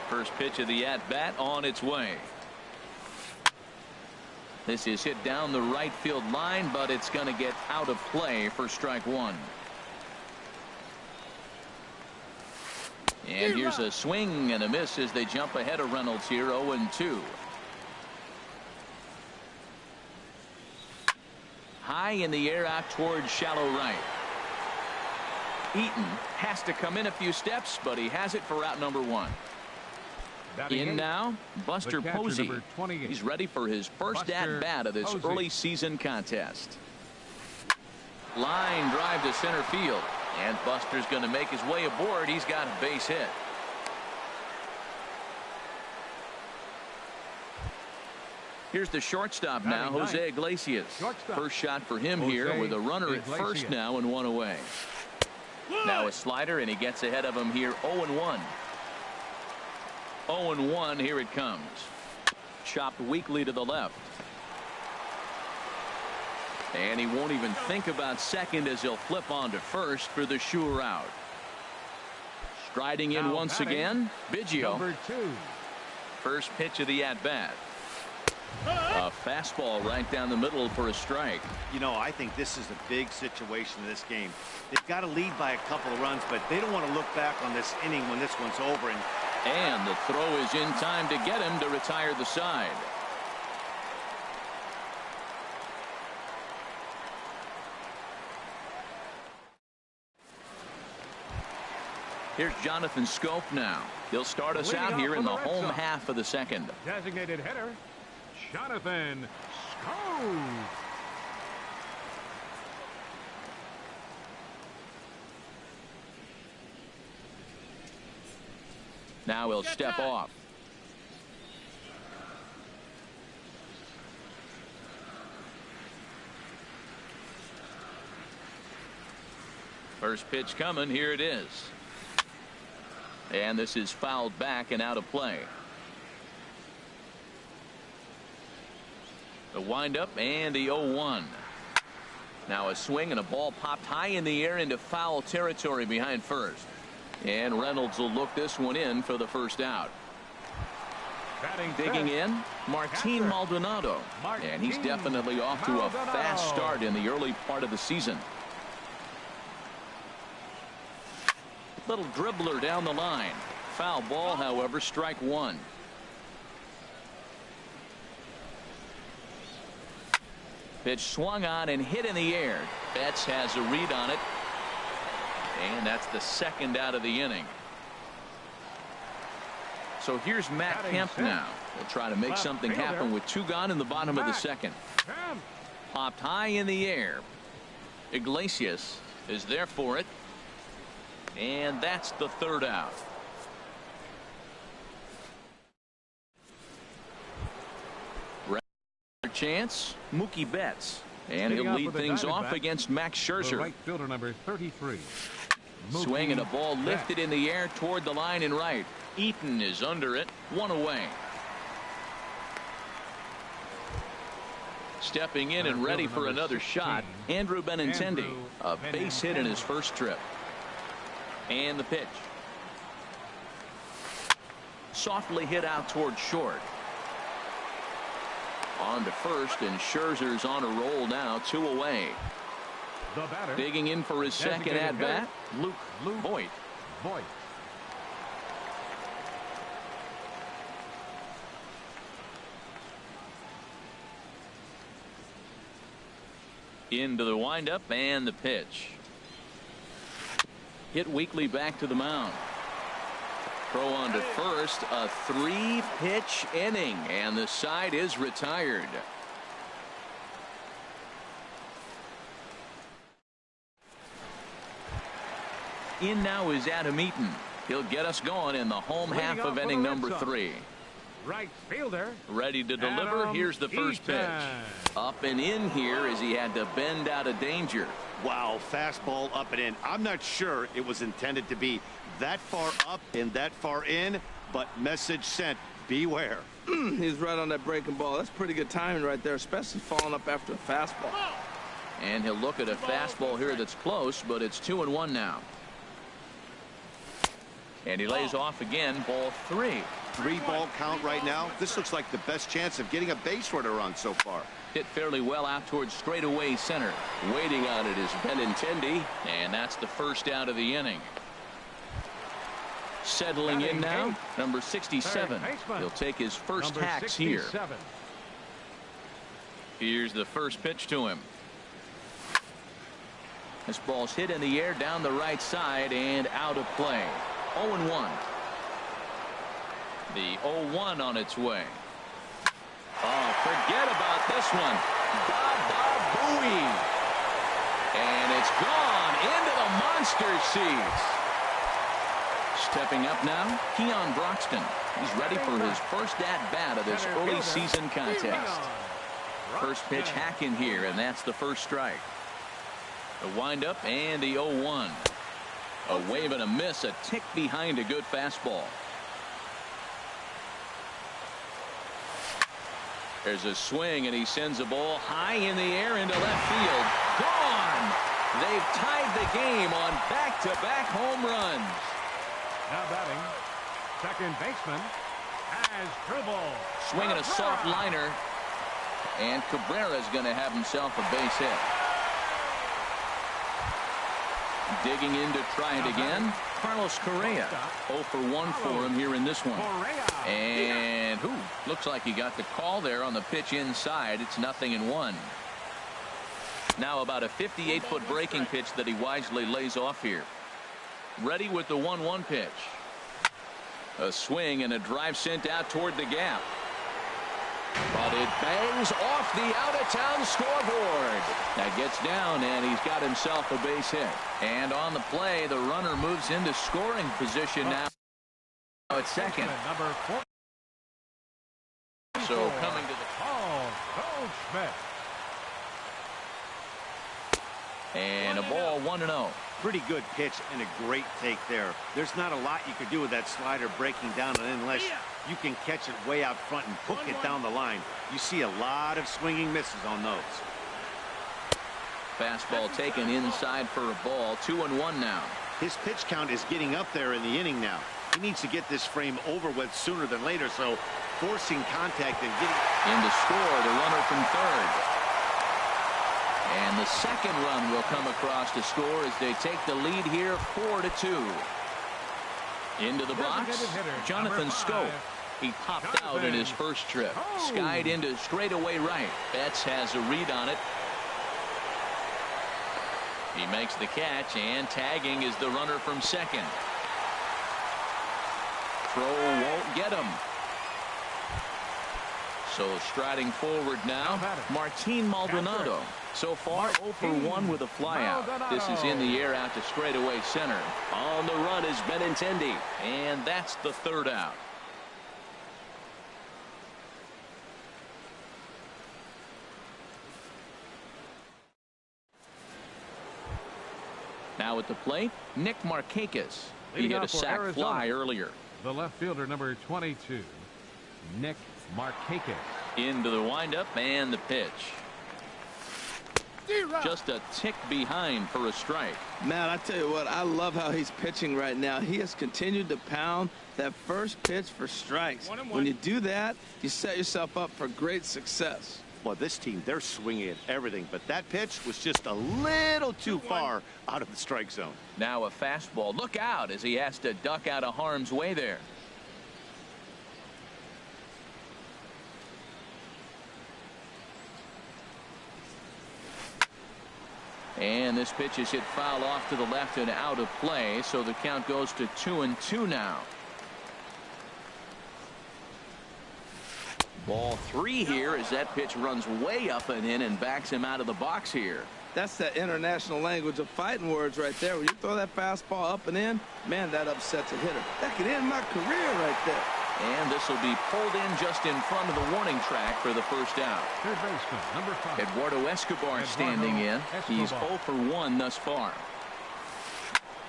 First pitch of the at-bat on its way. This is hit down the right field line, but it's going to get out of play for strike one. And here's a swing and a miss as they jump ahead of Reynolds here, 0-2. High in the air out towards shallow right. Eaton has to come in a few steps, but he has it for out number one. In now, Buster Posey. He's ready for his first at-bat of this early season contest. Line drive to center field. And Buster's going to make his way aboard. He's got a base hit. Here's the shortstop now, Jose Iglesias. First shot for him here with a runner at first now and one away. Now a slider, and he gets ahead of him here, 0-1. 0-1, here it comes. Chopped weakly to the left. And he won't even think about second as he'll flip on to first for the sure out. Striding in once again, Biggio. First pitch of the at-bat. A fastball right down the middle for a strike. You know, I think this is a big situation in this game. They've got to lead by a couple of runs, but they don't want to look back on this inning when this one's over. And the throw is in time to get him to retire the side. Here's Jonathan Scope now. He'll start us out here in the home half of the second. Designated hitter, Jonathan Scope. Now he'll step off. First pitch coming. Here it is. And this is fouled back and out of play. The windup and the 0-1. Now a swing and a ball popped high in the air into foul territory behind first. And Reynolds will look this one in for the first out. Digging in, Martin Maldonado. And he's definitely off to a fast start in the early part of the season. Little dribbler down the line. Foul ball, however, strike one. Pitch swung on and hit in the air. Betts has a read on it. And that's the second out of the inning. So here's Matt Kemp now. He'll try to make something happen with two gone in the bottom of the second. Popped high in the air. Iglesias is there for it. And that's the third out. Chance, Mookie Betts. And he'll lead things off against Max Scherzer. Right fielder number 33. Swing and a ball lifted in the air toward the line and right. Eaton is under it, one away. Stepping in and ready for another shot, Andrew Benintendi. A base hit in his first trip. And the pitch. Softly hit out toward short. On to first, and Scherzer's on a roll now, two away. Digging in for his second at-bat, Luke Voit. Into the windup and the pitch. Hit weakly back to the mound. Throw on to first, a three-pitch inning, and the side is retired. In now is Adam Eaton. He'll get us going in the home half of inning number 3. Right fielder. Ready to deliver. Here's the first pitch. Up and in here as he had to bend out of danger. Wow, fastball up and in. I'm not sure it was intended to be that far up and that far in, but message sent. Beware. He's right on that breaking ball. That's pretty good timing right there, especially falling up after a fastball. And he'll look at a fastball here that's close, but it's 2-1 now. And he lays off again, ball 3. 3-ball count right now. This looks like the best chance of getting a base runner run so far. Hit fairly well out towards straightaway center. Waiting on it is Benintendi, and that's the first out of the inning. Settling in now, number 67. He'll take his first hacks here. Here's the first pitch to him. This ball's hit in the air down the right side and out of play. 0-1. The 0-1 on its way. Oh, forget about this one. Booey. And it's gone into the monster seats. Stepping up now, Keon Broxton. He's ready for his first at-bat of this early season contest. First pitch hack in here, and that's the first strike. The windup and the 0-1. A wave and a miss, a tick behind a good fastball. There's a swing, and he sends a ball high in the air into left field. Gone! They've tied the game on back-to-back home runs. Now batting, second baseman, Asdrubal. Swinging a soft liner, and Cabrera's going to have himself a base hit. Digging in to try it again, Carlos Correa. 0 for 1 for him here in this one. And looks like he got the call there on the pitch inside. It's 0-1. Now about a 58-foot breaking pitch that he wisely lays off here. Ready with the 1-1 pitch. A swing and a drive sent out toward the gap. But it bangs off the out-of-town scoreboard. That gets down, and he's got himself a base hit. And on the play, the runner moves into scoring position now at second. Number 4. So coming to the Goldschmidt. And a ball 1-0. Pretty good pitch and a great take there. There's not a lot you could do with that slider breaking down and in unless you can catch it way out front and hook it down the line. You see a lot of swinging misses on those. Fastball taken inside for a ball. 2-1 now. His pitch count is getting up there in the inning now. He needs to get this frame over with sooner than later, so forcing contact and getting in to score the runner from third. And the second run will come across to score as they take the lead here 4-2. Into the box, Jonathan Scope. He popped out in his first trip. Skied into straightaway right. Betts has a read on it. He makes the catch, and tagging is the runner from second. Throw won't get him. So striding forward now, Martin Maldonado. So far 0 for 1 with a flyout. This is in the air out to straightaway center. On the run is Benintendi, and that's the third out. Now at the plate, Nick Markakis. He hit a sac fly earlier. The left fielder, number 22, Nick Markakis. Into the windup and the pitch. Just a tick behind for a strike. Man, I tell you what, I love how he's pitching right now. He has continued to pound that first pitch for strikes. When you do that, you set yourself up for great success. Well, this team, they're swinging at everything, but that pitch was just a little too far out of the strike zone. Now a fastball. Look out as he has to duck out of harm's way there. And this pitch is hit foul off to the left and out of play, so the count goes to 2-2 now. Ball 3 here as that pitch runs way up and in and backs him out of the box here. That's that international language of fighting words right there. When you throw that fastball up and in, man, that upsets a hitter. That could end my career right there. And this will be pulled in just in front of the warning track for the first out. Third baseman, number 5. Eduardo Escobar standing in. He's 0 for 1 thus far.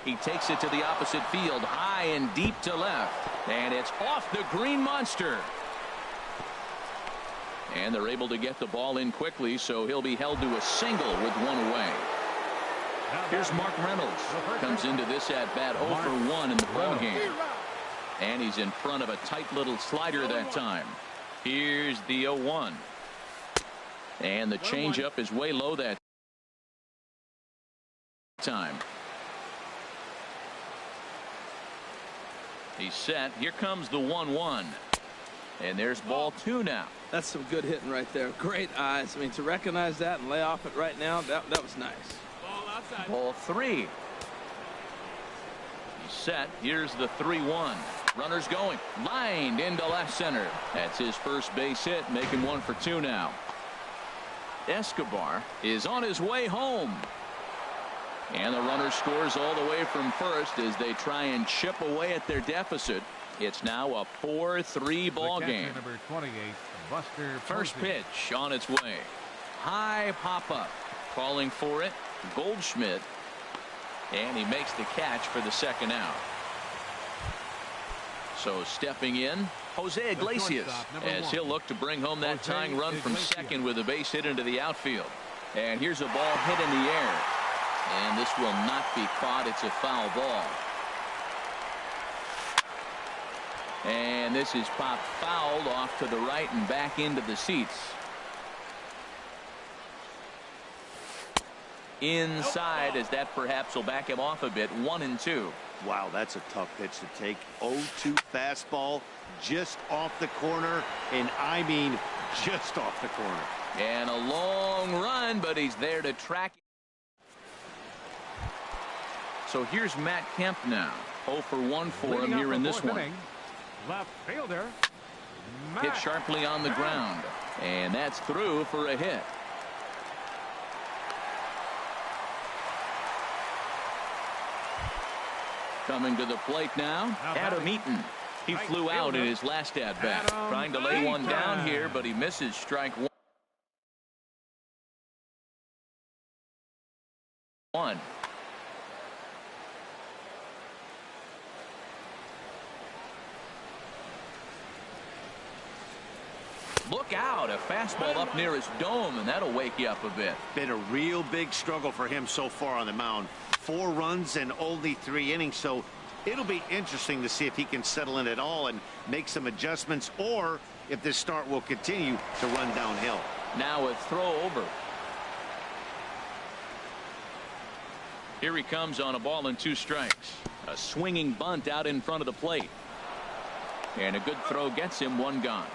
He takes it to the opposite field, high and deep to left. And it's off the green monster. And they're able to get the ball in quickly, so he'll be held to a single with 1 away. Here's Mark Reynolds. Comes into this at-bat 0 for 1 in the ballgame. And he's in front of a tight little slider that time. Here's the 0-1. And the changeup is way low that time. He's set. Here comes the 1-1. And there's ball 2 now. That's some good hitting right there. Great eyes. I mean, to recognize that and lay off it right now, that was nice. Ball outside. Ball 3. He's set. Here's the 3-1. Runners going. Lined into left center. That's his first base hit, making 1 for 2 now. Escobar is on his way home. And the runner scores all the way from first as they try and chip away at their deficit. It's now a 4-3 ball game. Number 28, Buster First Posey. pitch on its way. High pop up. Calling for it. Goldschmidt. And he makes the catch for the second out. So stepping in, Jose Iglesias, as he'll look to bring home that tying run from second with a base hit into the outfield. And here's a ball hit in the air. And this will not be caught. It's a foul ball. And this is popped fouled off to the right and back into the seats. Inside, as that perhaps will back him off a bit. 1-2. Wow, that's a tough pitch to take. 0-2 fastball just off the corner, and I mean just off the corner. And a long run, but he's there to track. So here's Matt Kemp now. 0 for 1 for him here in this one. Inning, left fielder. Hit sharply on the ground. And that's through for a hit. Coming to the plate now, Adam Eaton. He flew out in his last at-bat. Trying to lay one down here, but he misses strike 1. Look out, a fastball up near his dome, and that'll wake you up a bit. Been a real big struggle for him so far on the mound. 4 runs and only 3 innings, so it'll be interesting to see if he can settle in at all and make some adjustments, or if this start will continue to run downhill. Now a throw over. Here he comes on a ball and 2 strikes. A swinging bunt out in front of the plate. And a good throw gets him 1 gone.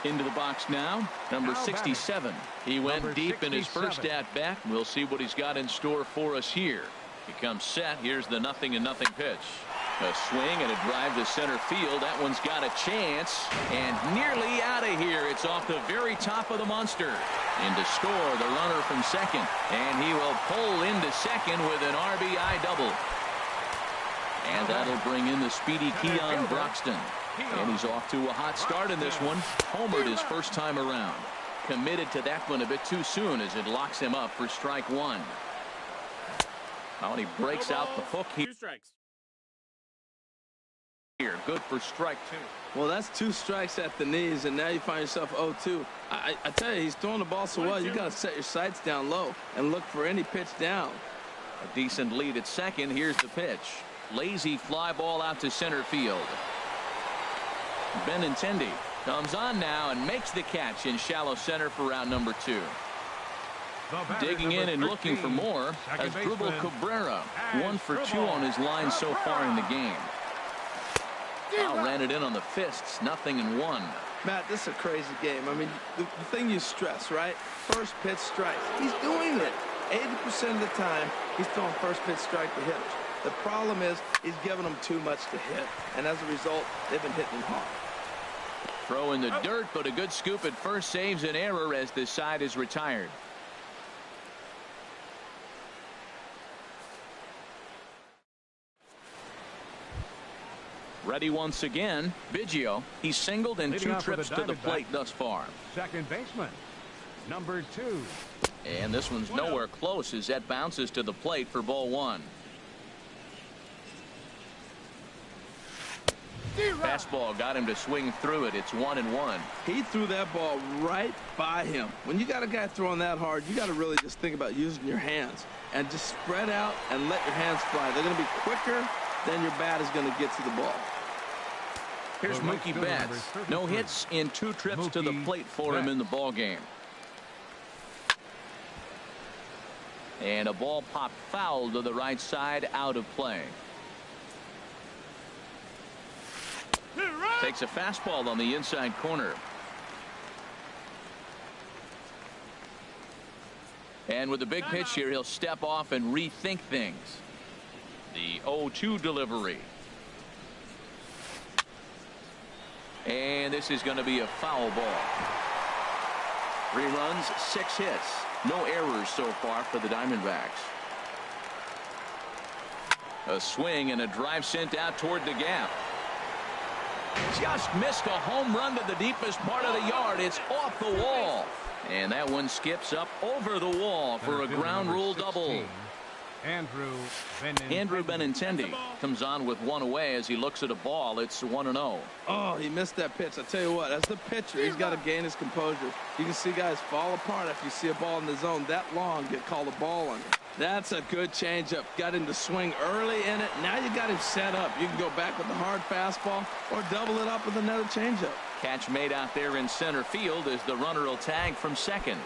Into the box now, number 67. He went deep in his first at-bat. We'll see what he's got in store for us here. He comes set. Here's the 0-0 pitch. A swing and a drive to center field. That one's got a chance. And nearly out of here. It's off the very top of the monster. In to score the runner from second. And he will pull into second with an RBI double. And that'll bring in the speedy Keon Broxton. And he's off to a hot start in this one. Homered his first time around. Committed to that one a bit too soon as it locks him up for strike 1. Now he breaks out the hook here. 2 strikes. Good for strike 2. Well, that's 2 strikes at the knees, and now you find yourself 0-2. I tell you, he's throwing the ball so well, you got to set your sights down low and look for any pitch down. A decent lead at second. Here's the pitch. Lazy fly ball out to center field. Benintendi comes on now and makes the catch in shallow center for out number 2. Digging in and looking for more as Dribble Cabrera. 1 for 2 on his line so far in the game. Now ran it in on the fists. 0-1. Matt, this is a crazy game. I mean, the thing you stress, right? First pitch strikes. He's doing it. 80% of the time, he's throwing first pitch strike to hitters. The problem is he's giving them too much to hit, and as a result, they've been hitting him hard. Throw in the dirt, but a good scoop at first saves an error as this side is retired. Ready once again. Biggio. He's singled in 2 trips to the plate thus far. Second baseman, number 2. And this one's nowhere close as that bounces to the plate for ball 1. Fastball got him to swing through it. It's 1-1. He threw that ball right by him. When you got a guy throwing that hard, you got to really just think about using your hands and just spread out and let your hands fly. They're going to be quicker than your bat is going to get to the ball. Here's Mookie Betts. No hits in 2 trips to the plate for him in the ball game. And a ball popped foul to the right side, out of play. Takes a fastball on the inside corner. And with the big pitch here, he'll step off and rethink things. The 0-2 delivery. And this is going to be a foul ball. 3 runs, 6 hits. No errors so far for the Diamondbacks. A swing and a drive sent out toward the gap. Just missed a home run to the deepest part of the yard. It's off the wall. And that one skips up over the wall for a ground rule double. Andrew Benintendi comes on with 1 away as he looks at a ball. It's 1-0. Oh, he missed that pitch. I tell you what, as the pitcher, he's got to gain his composure. You can see guys fall apart if you see a ball in the zone that long, get called a ball on it. That's a good changeup. Got him to swing early in it. Now you got him set up. You can go back with the hard fastball or double it up with another changeup. Catch made out there in center field as the runner will tag from second.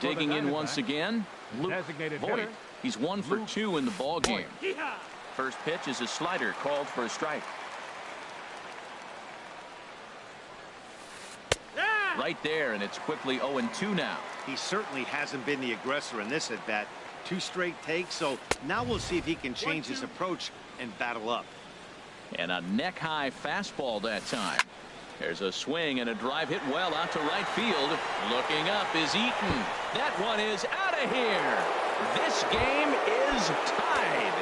Digging in once again, Luke Voigt. He's 1 for 2 in the ball game. First pitch is a slider called for a strike. Right there, and it's quickly 0-2 now. He certainly hasn't been the aggressor in this at bat. 2 straight takes, so now we'll see if he can change his approach and battle up. And a neck-high fastball that time. There's a swing and a drive hit well out to right field. Looking up is Eaton. That one is out of here. This game is tied.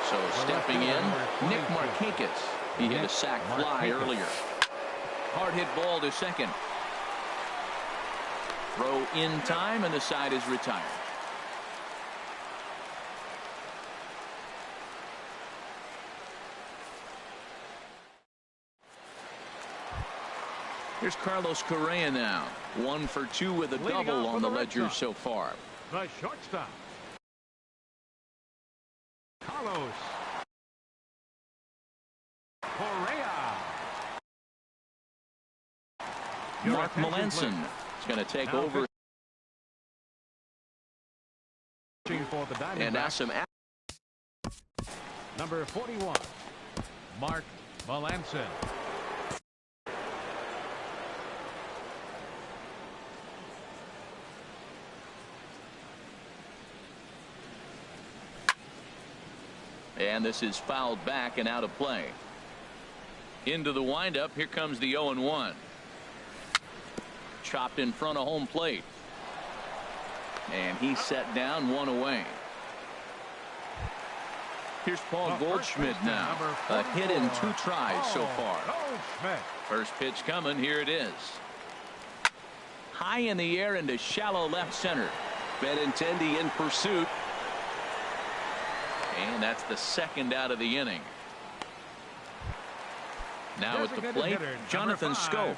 So stepping in, Nick Markakis. He hit a sac fly earlier. Hard hit ball to second. Throw in time, and the side is retired. Here's Carlos Correa now. 1 for 2 with a double on the ledger so far. The shortstop, Carlos Correa. Mark Melanson is going to take over. For the and now some. Number 41, Mark Melanson. And this is fouled back and out of play. Into the windup. Here comes the 0-1. Chopped in front of home plate. And he's set down, 1 away. Here's Paul Goldschmidt now. A hit in 2 tries so far. First pitch coming. Here it is. High in the air into shallow left center. Benintendi in pursuit. And that's the second out of the inning. Now at the plate, Jonathan Schoop.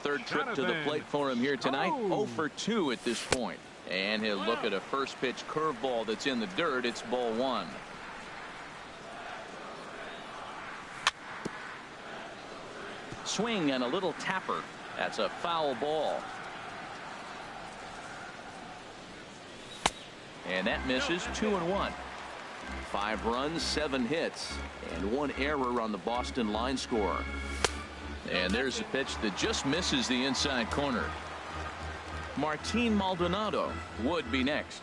Third trip to the plate for him here tonight. 0 for 2 at this point. And he'll look at a first pitch curveball that's in the dirt. It's ball 1. Swing and a little tapper. That's a foul ball. And that misses. 2-1. 5 runs, 7 hits, and 1 error on the Boston line score. And there's a pitch that just misses the inside corner. Martin Maldonado would be next.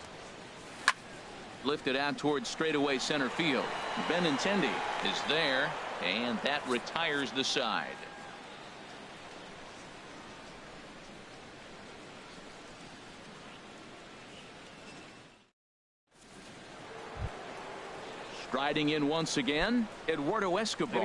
Lifted out towards straightaway center field. Benintendi is there, and that retires the side. Riding in once again, Eduardo Escobar.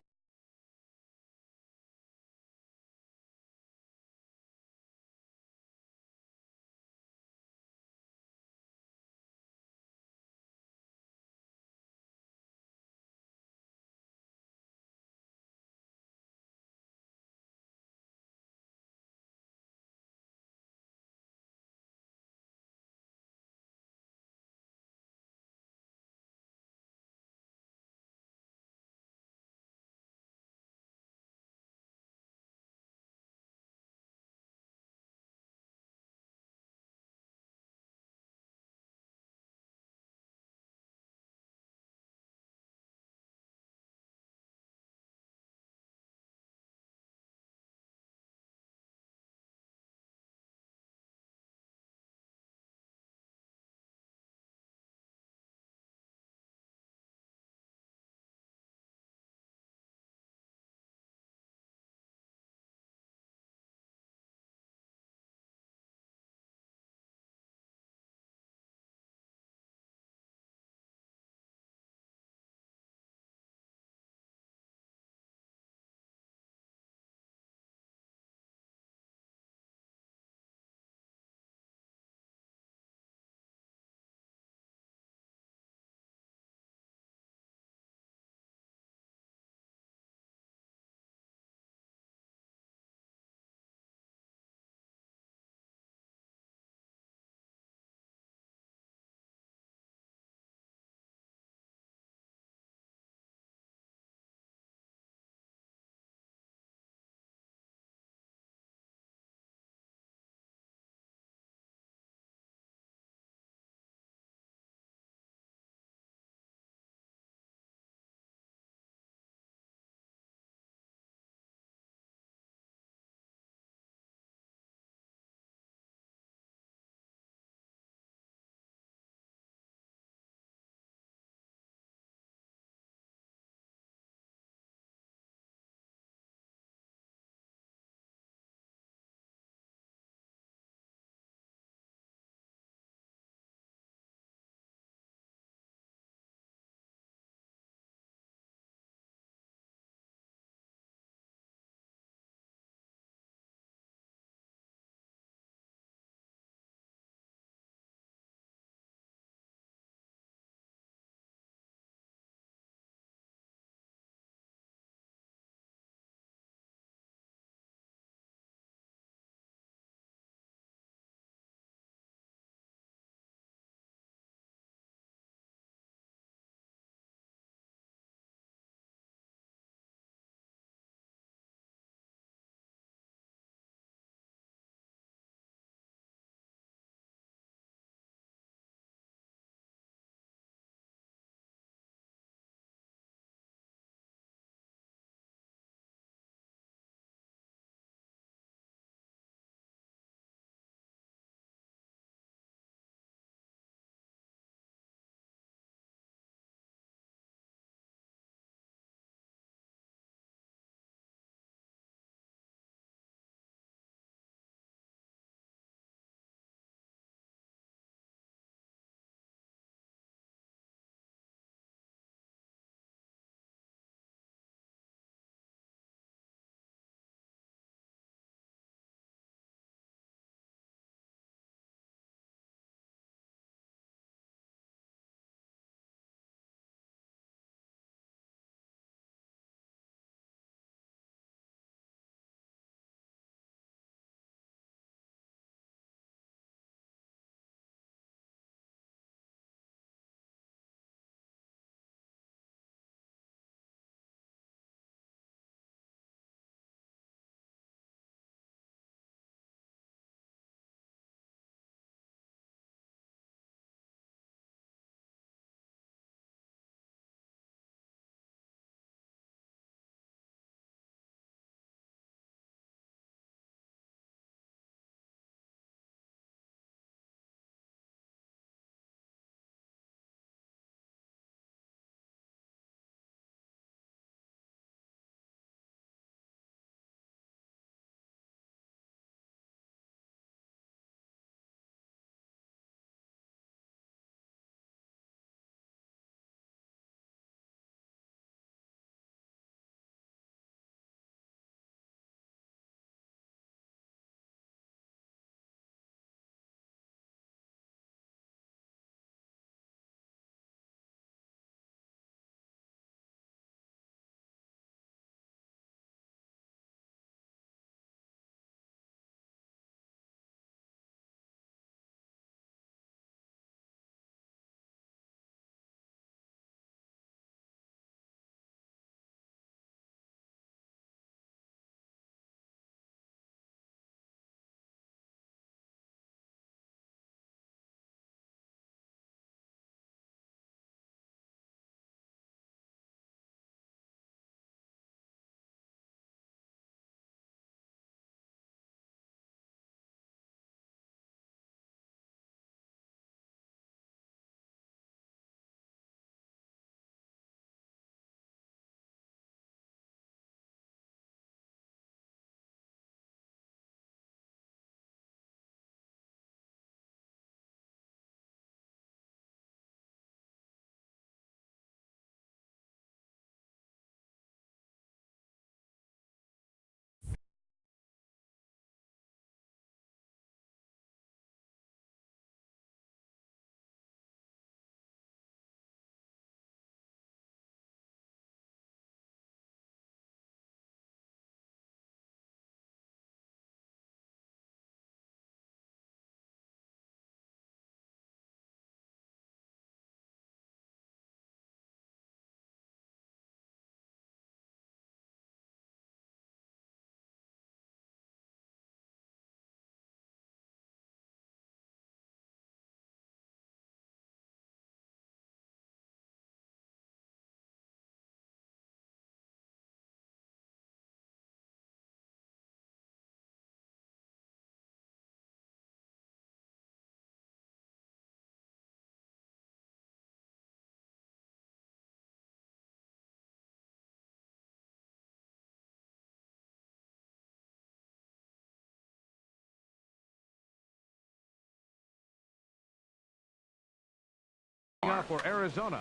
For Arizona,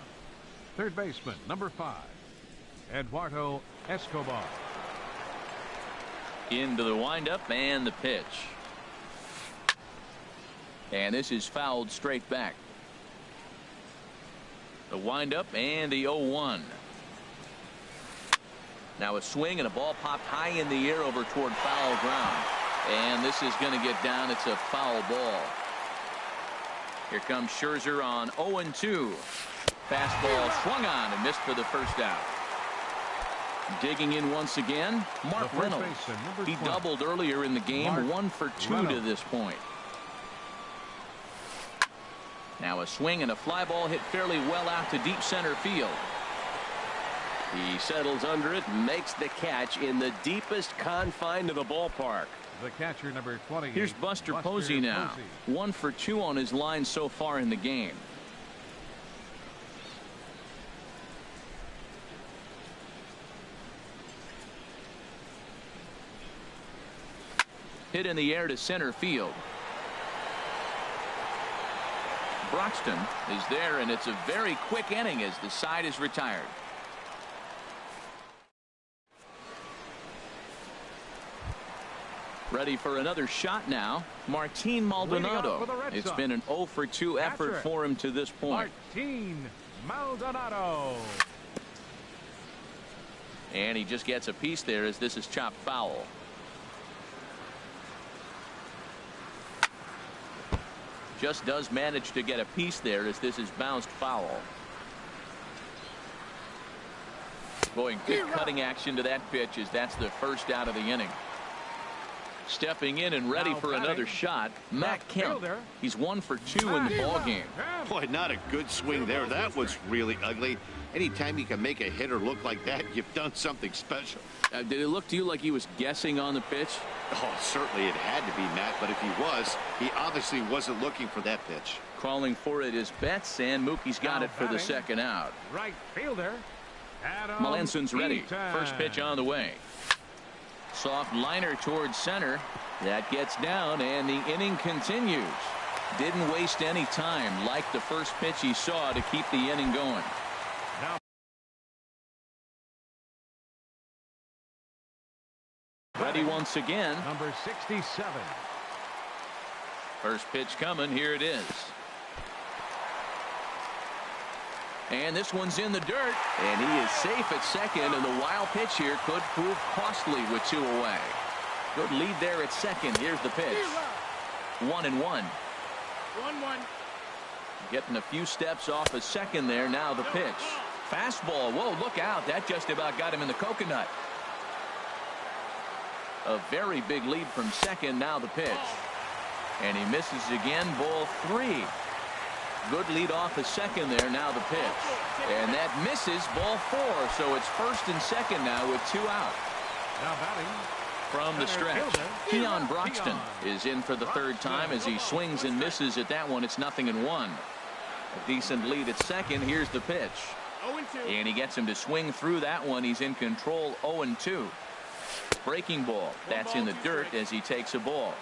third baseman, number 5, Eduardo Escobar. Into the windup and the pitch. And this is fouled straight back. The windup and the 0-1. Now a swing and a ball popped high in the air over toward foul ground. And this is going to get down. It's a foul ball. Here comes Scherzer on 0-2. Fastball swung on and missed for the first out. Digging in once again, Mark Reynolds. He doubled earlier in the game, 1 for 2 to this point. Now a swing and a fly ball hit fairly well out to deep center field. He settles under it and makes the catch in the deepest confine of the ballpark. The catcher, number 20. Here's Buster Posey now. 1 for 2 on his line so far in the game. Hit in the air to center field. Broxton is there, and it's a very quick inning as the side is retired. Ready for another shot now. Martin Maldonado. It's been an 0 for 2 effort for him to this point. Martin Maldonado. And he just gets a piece there as this is chopped foul. Just does manage to get a piece there as this is bounced foul. Going good cutting action to that pitch as that's the first out of the inning. Stepping in and ready for another shot, Matt Kemp. He's 1 for 2 in the ball game. Boy, not a good swing there. That was really ugly. Anytime you can make a hitter look like that, you've done something special. Did it look to you like he was guessing on the pitch? Oh, certainly it had to be, Matt, but if he was, he obviously wasn't looking for that pitch. Calling for it is Betts, and Mookie's got it for the second out. Right fielder, Melanson's ready. First pitch on the way. Soft liner towards center. That gets down, and the inning continues. Didn't waste any time, like the first pitch he saw, to keep the inning going. Ready once again. Number 67. First pitch coming. Here it is. And this one's in the dirt. And he is safe at second. And the wild pitch here could prove costly with 2 away. Good lead there at second. Here's the pitch. 1-1. 1-1. Getting a few steps off of second there. Now the pitch. Fastball. Whoa, look out. That just about got him in the coconut. A very big lead from second. Now the pitch. And he misses again. Ball 3. Good lead off of second there. Now the pitch. And that misses. Ball 4. So it's first and second now with 2 out. Now batting from the stretch. Keon Broxton is in for the third time as he swings and misses at that one. It's 0-1. A decent lead at second. Here's the pitch. 0-2. And he gets him to swing through that one. He's in control. 0-2. Breaking ball. That's in the dirt as he takes a ball.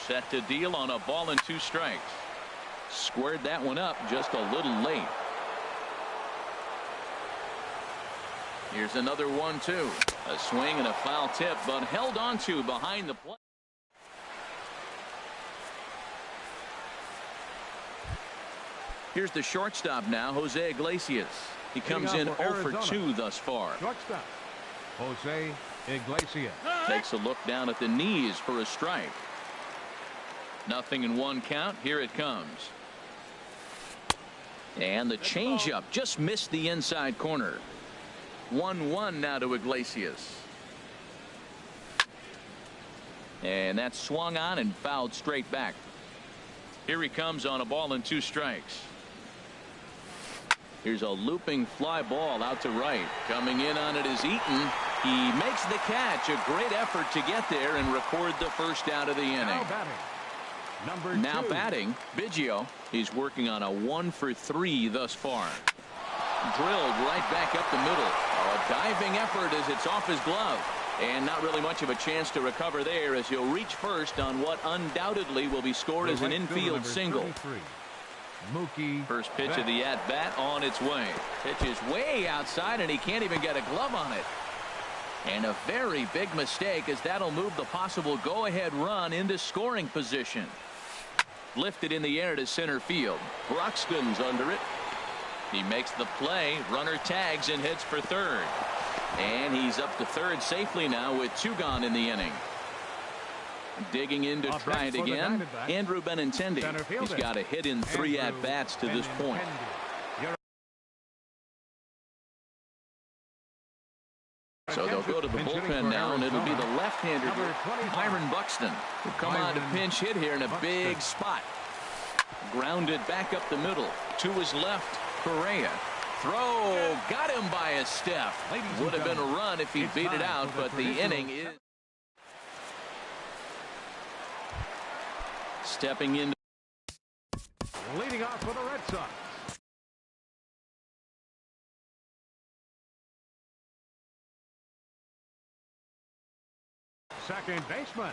Set to deal on a ball and 2 strikes. Squared that one up just a little late. Here's another 1-2. A swing and a foul tip, but held on to behind the plate. Here's the shortstop now, Jose Iglesias. He comes in 0 for 2 thus far. Shortstop, Jose Iglesias. Takes a look down at the knees for a strike. 0-1 count. Here it comes. And the changeup just missed the inside corner. 1-1 now to Iglesias. And that's swung on and fouled straight back. Here he comes on a ball and 2 strikes. Here's a looping fly ball out to right. Coming in on it is Eaton. He makes the catch. A great effort to get there and record the first out of the inning. Now batting, Biggio. He's working on a 1 for 3 thus far. Drilled right back up the middle. A diving effort as it's off his glove. And not really much of a chance to recover there, as he'll reach first on what undoubtedly will be scored as an infield single. First pitch of the at-bat on its way. Pitch is way outside, and he can't even get a glove on it. And a very big mistake, as that'll move the possible go-ahead run into scoring position. Lifted in the air to center field. Broxton's under it. He makes the play. Runner tags and hits for third. And he's up to third safely now with 2 gone in the inning. Digging in to try it again, Andrew Benintendi. He's got a hit in 3 at-bats to this point. So they'll go to the bullpen now, and it'll be the left-hander, Byron Buxton, who come on to pinch hit here in a big spot. Grounded back up the middle. To his left, Correa. Throw, got him by a step. Would have been a run if he beat it out, but the inning is. Stepping in. Leading off for the Red Sox. Second baseman,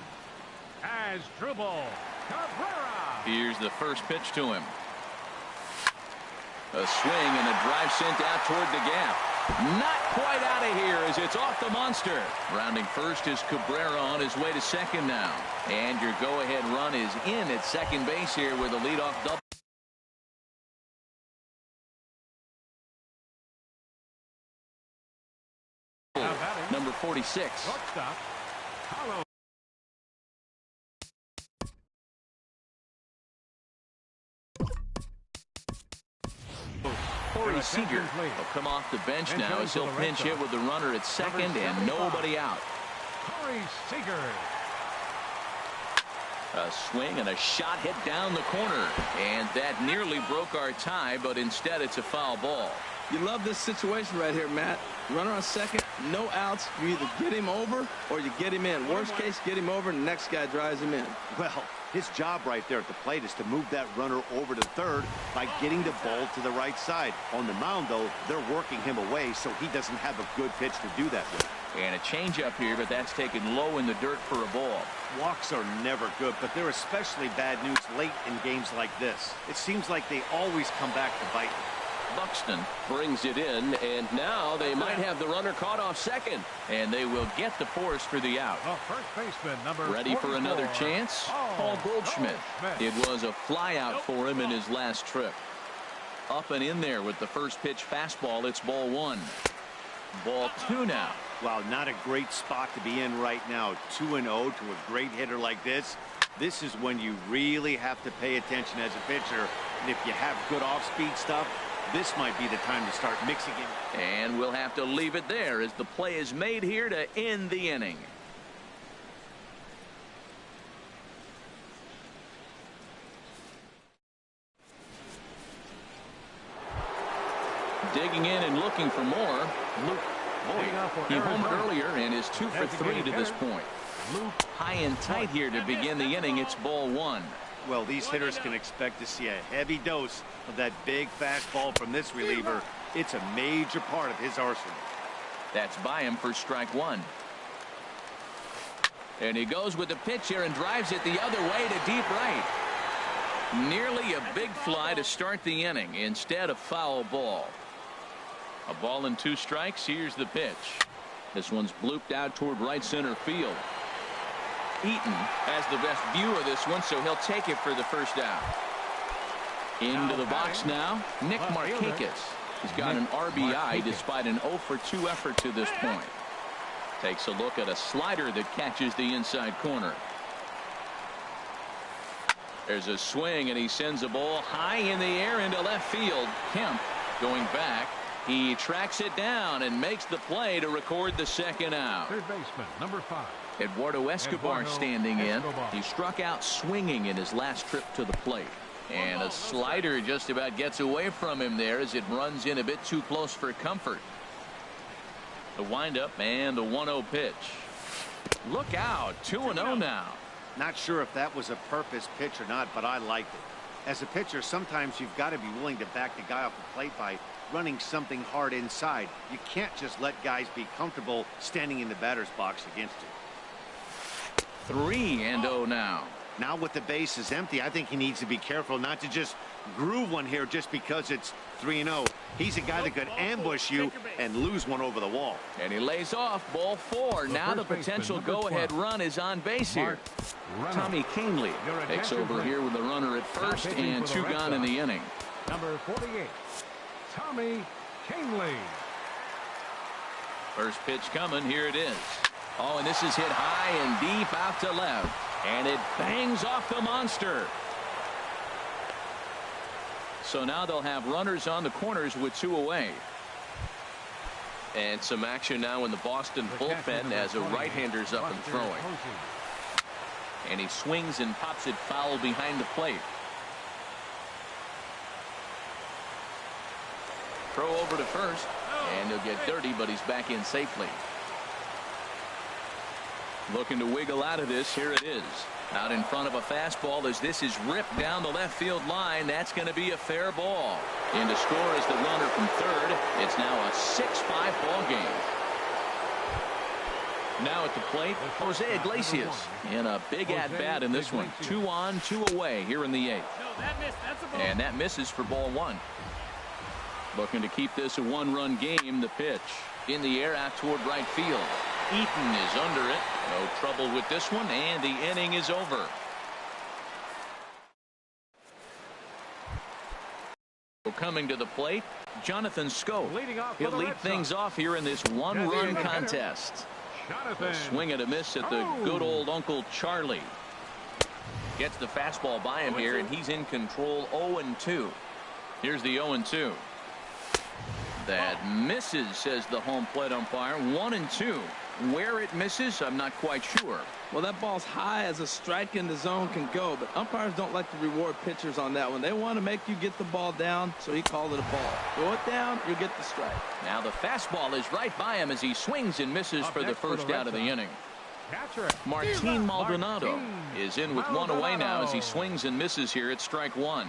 Asdrubal Cabrera. Here's the first pitch to him. A swing and a drive sent out toward the gap. Not quite out of here as it's off the monster. Rounding first is Cabrera on his way to second now. And your go-ahead run is in at second base here with a leadoff double. Number 46. Shortstop, Carlos. Corey Seager will come off the bench now as he'll pinch hit with the runner at second and nobody out. Corey Seager. A swing and a shot hit down the corner, and that nearly broke our tie, but instead it's a foul ball. You love this situation right here, Matt. Runner on second, no outs. You either get him over or you get him in. Worst case, get him over, and the next guy drives him in. Well, his job right there at the plate is to move that runner over to third by getting the ball to the right side. On the mound, though, they're working him away, so he doesn't have a good pitch to do that with. And a changeup here, but that's taken low in the dirt for a ball. Walks are never good, but they're especially bad news late in games like this. It seems like they always come back to bite. Buxton brings it in, and now they might have the runner caught off second. And they will get the force for the out. First baseman, number Ready 44. for another chance? Paul Goldschmidt. It was a flyout for him in his last trip. Up and in there with the first pitch fastball. It's ball 1. Ball 2 now. Wow, not a great spot to be in right now. 2-0 to a great hitter like this. This is when you really have to pay attention as a pitcher. And if you have good off-speed stuff, this might be the time to start mixing it. And we'll have to leave it there as the play is made here to end the inning. Digging in and looking for more. Luke Voigt. He homered earlier and is 2 for 3 to this point. High and tight here to begin the inning. It's ball 1. Well, these hitters can expect to see a heavy dose of that big fastball from this reliever. It's a major part of his arsenal. That's by him for strike 1. And he goes with the pitch here and drives it the other way to deep right. Nearly a big fly to start the inning. Instead, a foul ball. A ball and 2 strikes. Here's the pitch. This one's blooped out toward right center field. Eaton has the best view of this one, so he'll take it for the first out. Into the box now, Nick Markakis. He's got an RBI despite an 0 for 2 effort to this point. Takes a look at a slider that catches the inside corner. There's a swing, and he sends a ball high in the air into left field. Kemp going back. He tracks it down and makes the play to record the second out. Third baseman, number 5. Eduardo Escobar standing in. He struck out swinging in his last trip to the plate. And a slider just about gets away from him there as it runs in a bit too close for comfort. The windup and the 1-0 pitch. Look out, 2-0 now. Not sure if that was a purpose pitch or not, but I liked it. As a pitcher, sometimes you've got to be willing to back the guy off the plate by running something hard inside. You can't just let guys be comfortable standing in the batter's box against you. 3-0 now. Now with the bases empty, I think he needs to be careful not to just groove one here just because it's 3-0. He's a guy that could ambush you and lose one over the wall. And he lays off ball 4. Now the potential go-ahead run is on base here. Tommy Canely takes over here with a runner at first and 2 gone in the inning. Number 48, Tommy Canely. First pitch coming. Here it is. Oh, and this is hit high and deep out to left. And it bangs off the monster. So now they'll have runners on the corners with 2 away. And some action now in the Boston bullpen as a right-hander's up and throwing. And he swings and pops it foul behind the plate. Throw over to first. And he'll get dirty, but he's back in safely. Looking to wiggle out of this. Here it is. Out in front of a fastball as this is ripped down the left field line. That's going to be a fair ball. In to score is the runner from third. It's now a 6-5 ball game. Now at the plate, Jose Iglesias in a big at-bat in this one. 2 on, 2 away here in the 8th. And that misses for ball 1. Looking to keep this a 1-run game. The pitch in the air out toward right field. Eaton is under it. No trouble with this one, and the inning is over. Coming to the plate, Jonathan Scope. He'll lead things off here in this 1-run contest. A swing and a miss at the good old Uncle Charlie. Gets the fastball by him here, and he's in control. 0-2. Here's the 0-2. That misses, says the home plate umpire. 1-2. Where it misses, I'm not quite sure. Well, that ball's high as a strike in the zone can go, but umpires don't like to reward pitchers on that one. They want to make you get the ball down, so he called it a ball. Throw it down, you get the strike. Now the fastball is right by him as he swings and misses for the first out of the inning. Martin Maldonado is in with 1 away now as he swings and misses here at strike 1.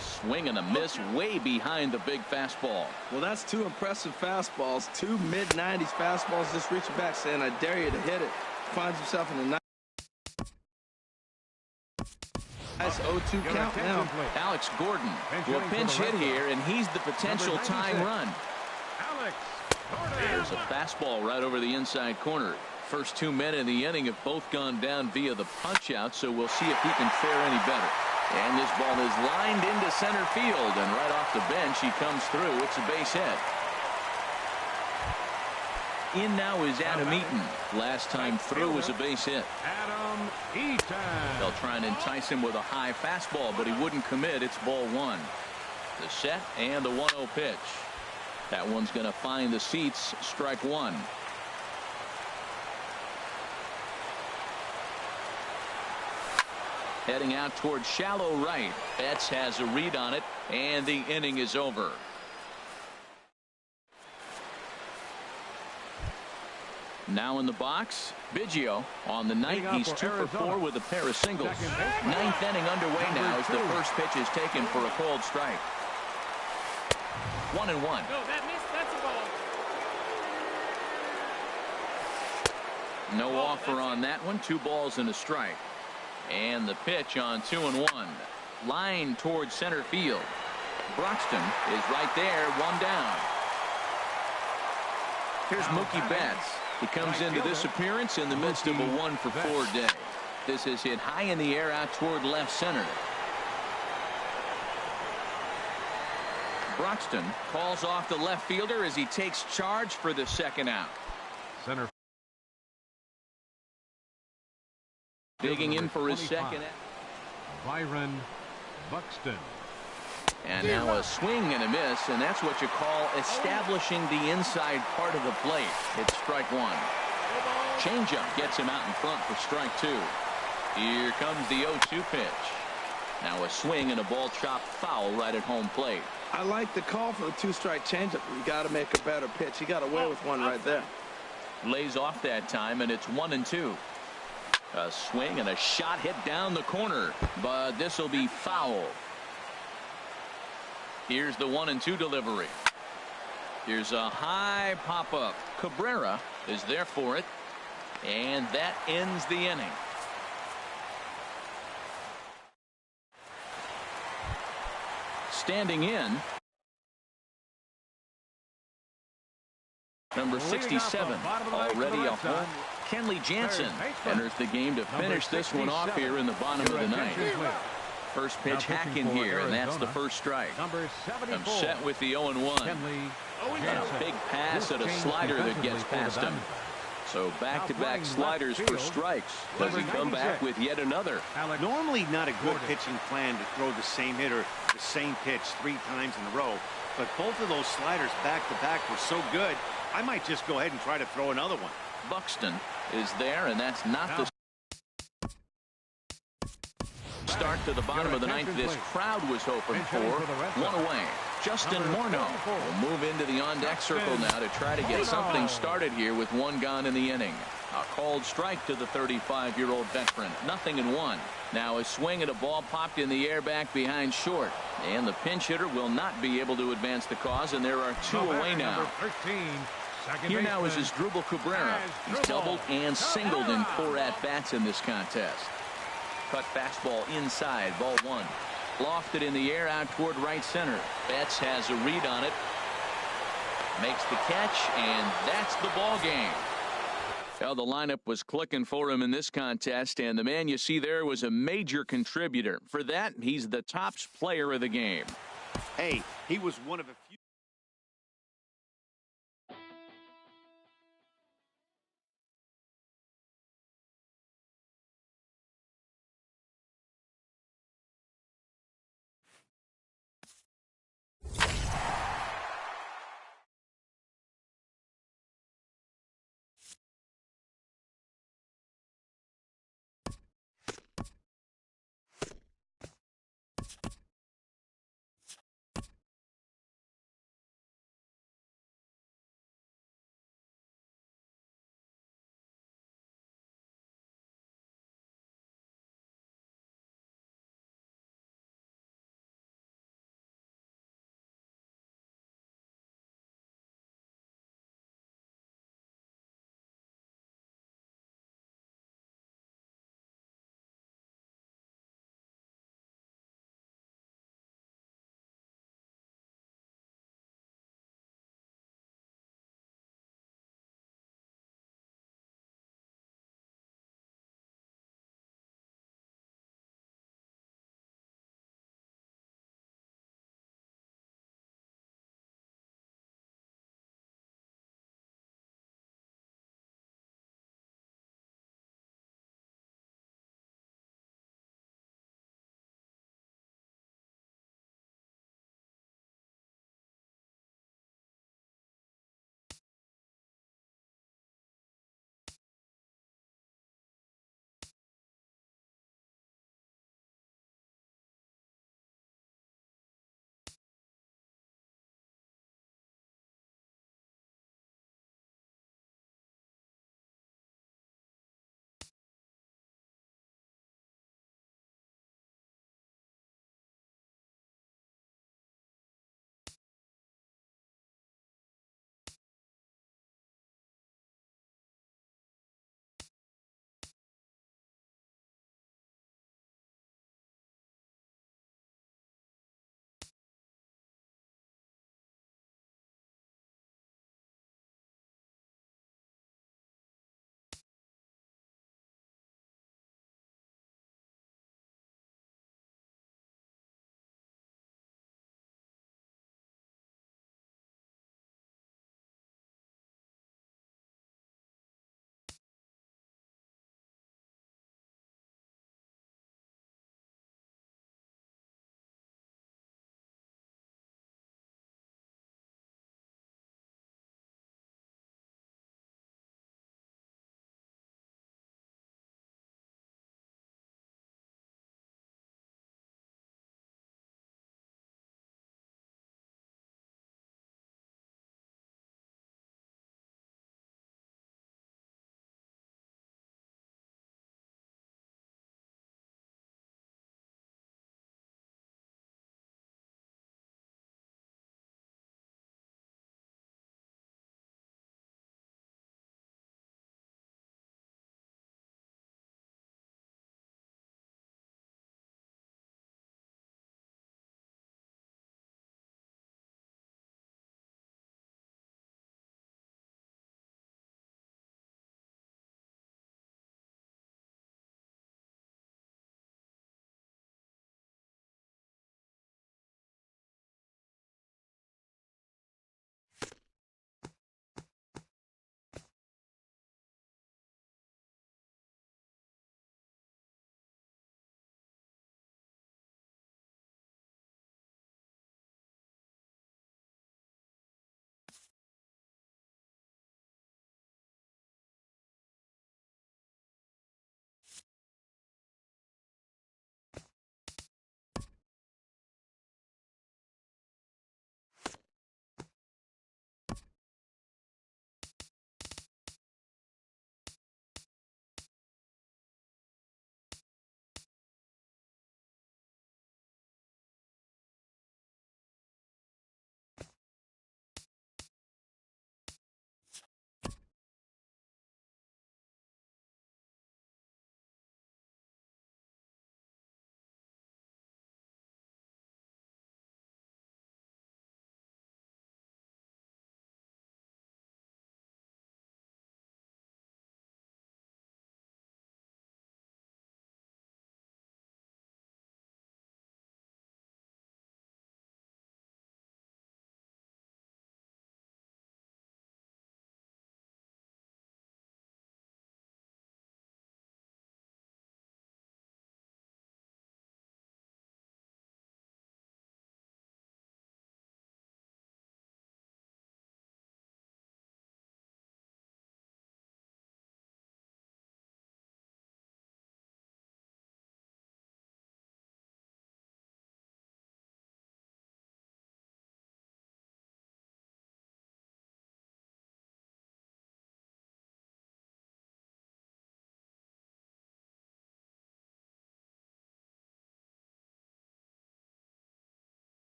Swing and a miss way behind the big fastball. Well, that's 2 impressive fastballs. 2 mid-90s fastballs just reaching back saying, I dare you to hit it. Finds himself in a nice 0-2 count now. Alex Gordon will pinch hit here, and he's the potential tying run. There's a fastball right over the inside corner. First 2 men in the inning have both gone down via the punch-out, so we'll see if he can fare any better. And this ball is lined into center field, and right off the bench he comes through. It's a base hit. In now is Adam Eaton. Last time through was a base hit. Adam Eaton. They'll try and entice him with a high fastball, but he wouldn't commit. It's ball 1. The set and the 1-0 pitch. That one's going to find the seats. Strike 1. Heading out towards shallow right. Betts has a read on it, and the inning is over. Now in the box, Biggio. On the night, he's 2 for 4 with a pair of singles. 9th inning underway now as the first pitch is taken for a called strike. 1-1. No, that missed. That's a ball. No offer on that one. 2 balls and a strike. And the pitch on 2-1. Line towards center field. Broxton is right there. 1 down. Here's Mookie Betts. He comes into this appearance in the midst of a 1 for 4 day. This is hit high in the air out toward left center. Broxton calls off the left fielder as he takes charge for the second out. Center. Digging in for his second. Byron Buxton. And now a swing and a miss, and that's what you call establishing the inside part of the plate. It's strike 1. Changeup gets him out in front for strike 2. Here comes the 0-2 pitch. Now a swing and a ball chopped foul right at home plate. I like the call for the 2-strike changeup. You got to make a better pitch. He got away with one right there. Lays off that time, and it's 1-2. A swing and a shot hit down the corner, but this will be foul. Here's the 1-2 delivery. Here's a high pop-up. Cabrera is there for it, and that ends the inning. Standing in, number 67, already a home. Kenley Jansen enters the game to finish this one off here in the bottom of the ninth. First pitch hack in here, and that's the first strike. I'm set with the 0-1. And a big pass at a slider that gets past him. So back-to-back sliders for strikes. Does he come back with yet another? Normally not a good pitching plan to throw the same hitter the same pitch 3 times in a row, but both of those sliders back-to-back were so good, I might just go ahead and try to throw another one. Buxton is there, and that's not the start to the bottom of the ninth this crowd was hoping for. One away. Justin Morneau will move into the on-deck circle now to try to get something started here with 1 gone in the inning. A called strike to the 35-year-old veteran. 0-1. Now a swing at a ball popped in the air back behind short. And the pinch hitter will not be able to advance the cause, and there are 2 away now. Here now is Asdrubal Cabrera. He's doubled and singled in 4 at-bats in this contest. Cut fastball inside, ball 1. Lofted in the air out toward right center. Betts has a read on it. Makes the catch, and that's the ball game. Well, the lineup was clicking for him in this contest, and the man you see there was a major contributor. For that, he's the top player of the game. Hey, he was one of a few.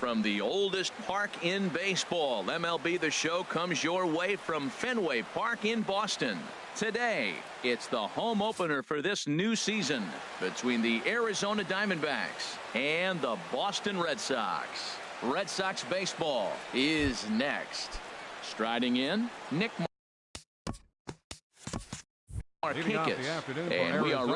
from the oldest park in baseball. MLB The Show comes your way from Fenway Park in Boston. Today, it's the home opener for this new season between the Arizona Diamondbacks and the Boston Red Sox. Red Sox baseball is next. Striding in, Nick Markakis. And we are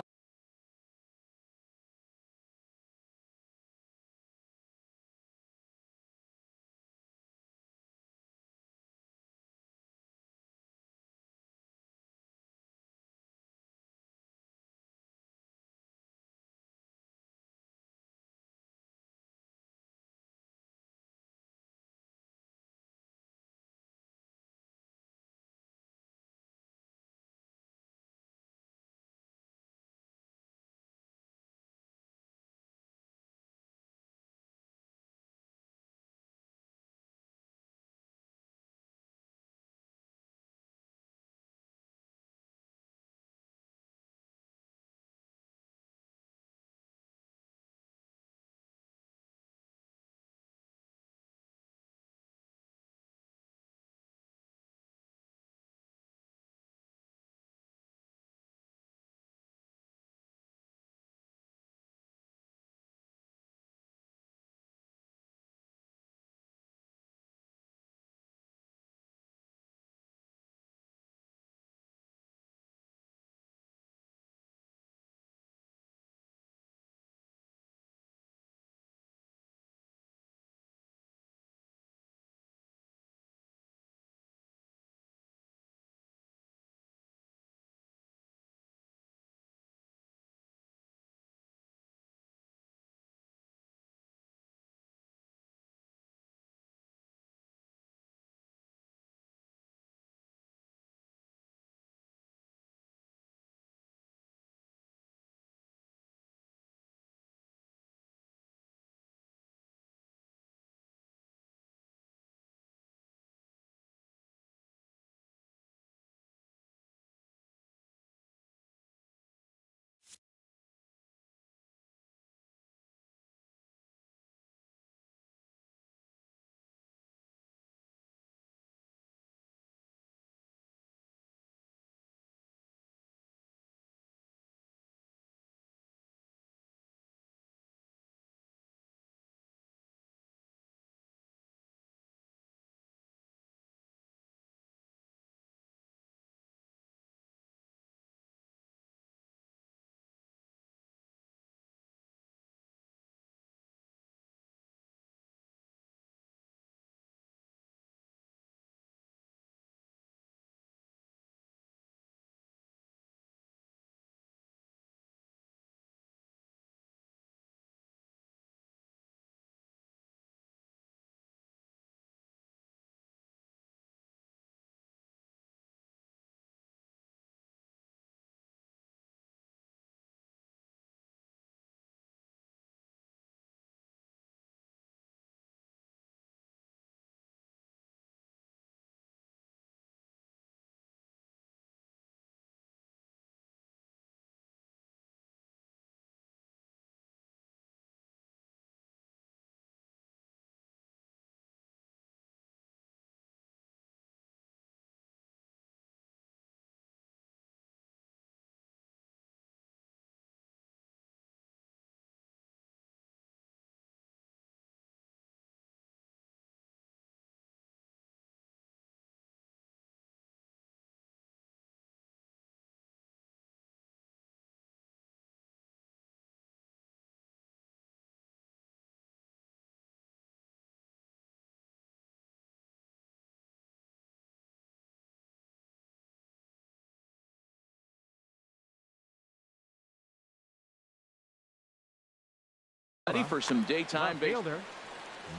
ready for some daytime baseball.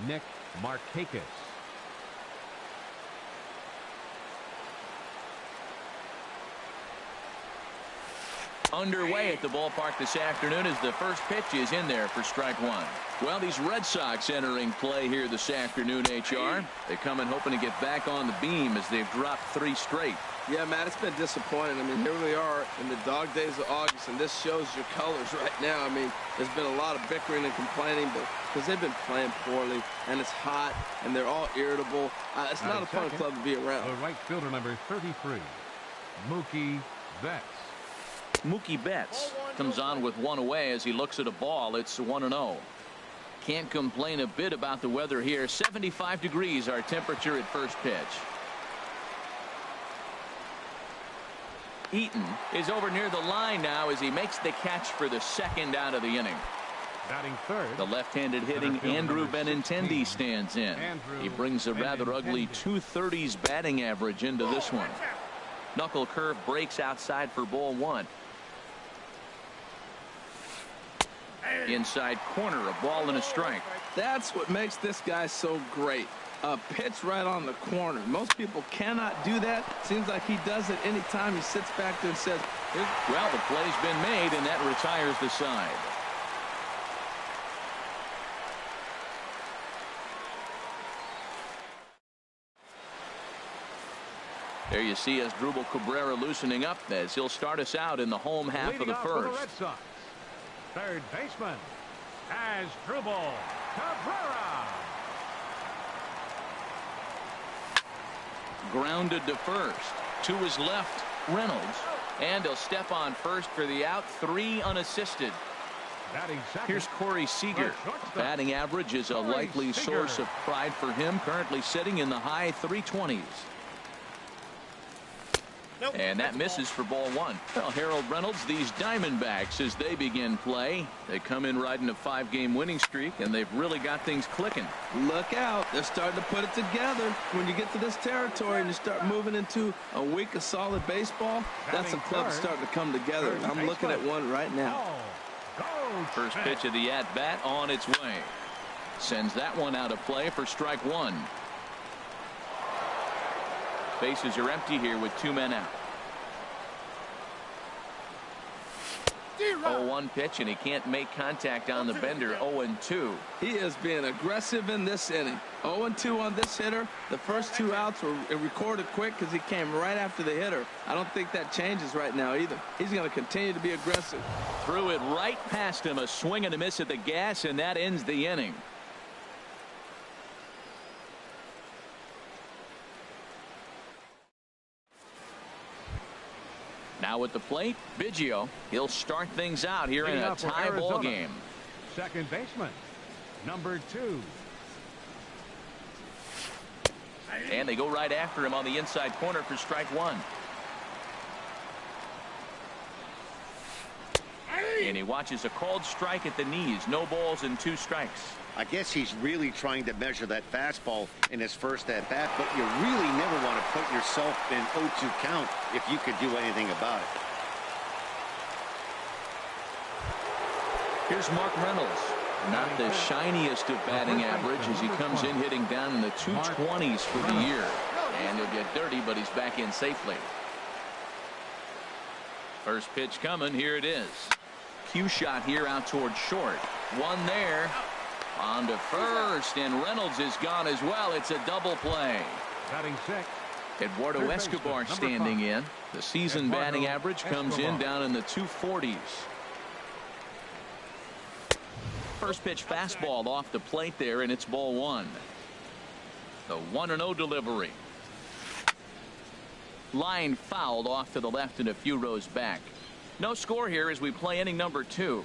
Nick Markakis. underway at the ballpark this afternoon as the first pitch is in there for strike one. Well, these Red Sox entering play here this afternoon, HR. They come in hoping to get back on the beam as they've dropped 3 straight. Yeah, Matt, it's been disappointing. I mean, here we are in the dog days of August, and this shows your colors right now. I mean, there's been a lot of bickering and complaining, but because they've been playing poorly, and it's hot, and they're all irritable. It's not a fun club to be around. The right fielder, number 33, Mookie Betts. Mookie Betts comes on with 1 away as he looks at a ball. It's 1-0. Can't complain a bit about the weather here. 75 degrees our temperature at first pitch. Eaton is over near the line now as he makes the catch for the second out of the inning. Batting third, the left-handed hitting Andrew Benintendi stands in. He brings a rather ugly 230s batting average into this one. Knuckle curve breaks outside for ball 1. Inside corner, a ball and a strike. That's what makes this guy so great. A pitch right on the corner. Most people cannot do that. Seems like he does it anytime he sits back there and says, well, the play's been made, and that retires the side. There you see Asdrubal Cabrera loosening up as he'll start us out in the home half of the first. The Red Sox, third baseman, Asdrubal Cabrera. Grounded to first. To his left, Reynolds. And he'll step on first for the out. 3 unassisted. Here's Corey Seager. Batting average is a likely source of pride for him. Currently sitting in the high 320s. And that misses for ball 1. Well, Harold Reynolds, these Diamondbacks, as they begin play, they come in riding a 5-game winning streak, and they've really got things clicking. Look out. They're starting to put it together. When you get to this territory and you start moving into a week of solid baseball, that's a club starting to come together. I'm looking at one right now. First pitch of the at-bat on its way. Sends that one out of play for strike 1. Bases are empty here with 2 men out. 0-1 pitch, and he can't make contact on the bender. 0-2. He is being aggressive in this inning. 0-2 on this hitter. The first 2 outs were recorded quick because he came right after the hitter. I don't think that changes right now either. He's going to continue to be aggressive. Threw it right past him. A swing and a miss at the gas, and that ends the inning. Now at the plate, Biggio. He'll start things out here in a tie ball game. Second baseman, number 2. And they go right after him on the inside corner for strike 1. And he watches a called strike at the knees. No balls and 2 strikes. I guess he's really trying to measure that fastball in his first at bat, but you really never want to put yourself in 0-2 count if you could do anything about it. Here's Mark Reynolds. Not the shiniest of batting average as he comes in hitting down in the 220s for the year. And he'll get dirty, but he's back in safely. First pitch coming. Here it is. Cue shot here out towards short. One there. On to first, and Reynolds is gone as well. It's a double play. Batting 6. Eduardo Escobar standing in. The season batting average comes in down in the 240s. First pitch fastball off the plate there, and it's ball 1. The 1-0 delivery. Line fouled off to the left and a few rows back. No score here as we play inning number 2.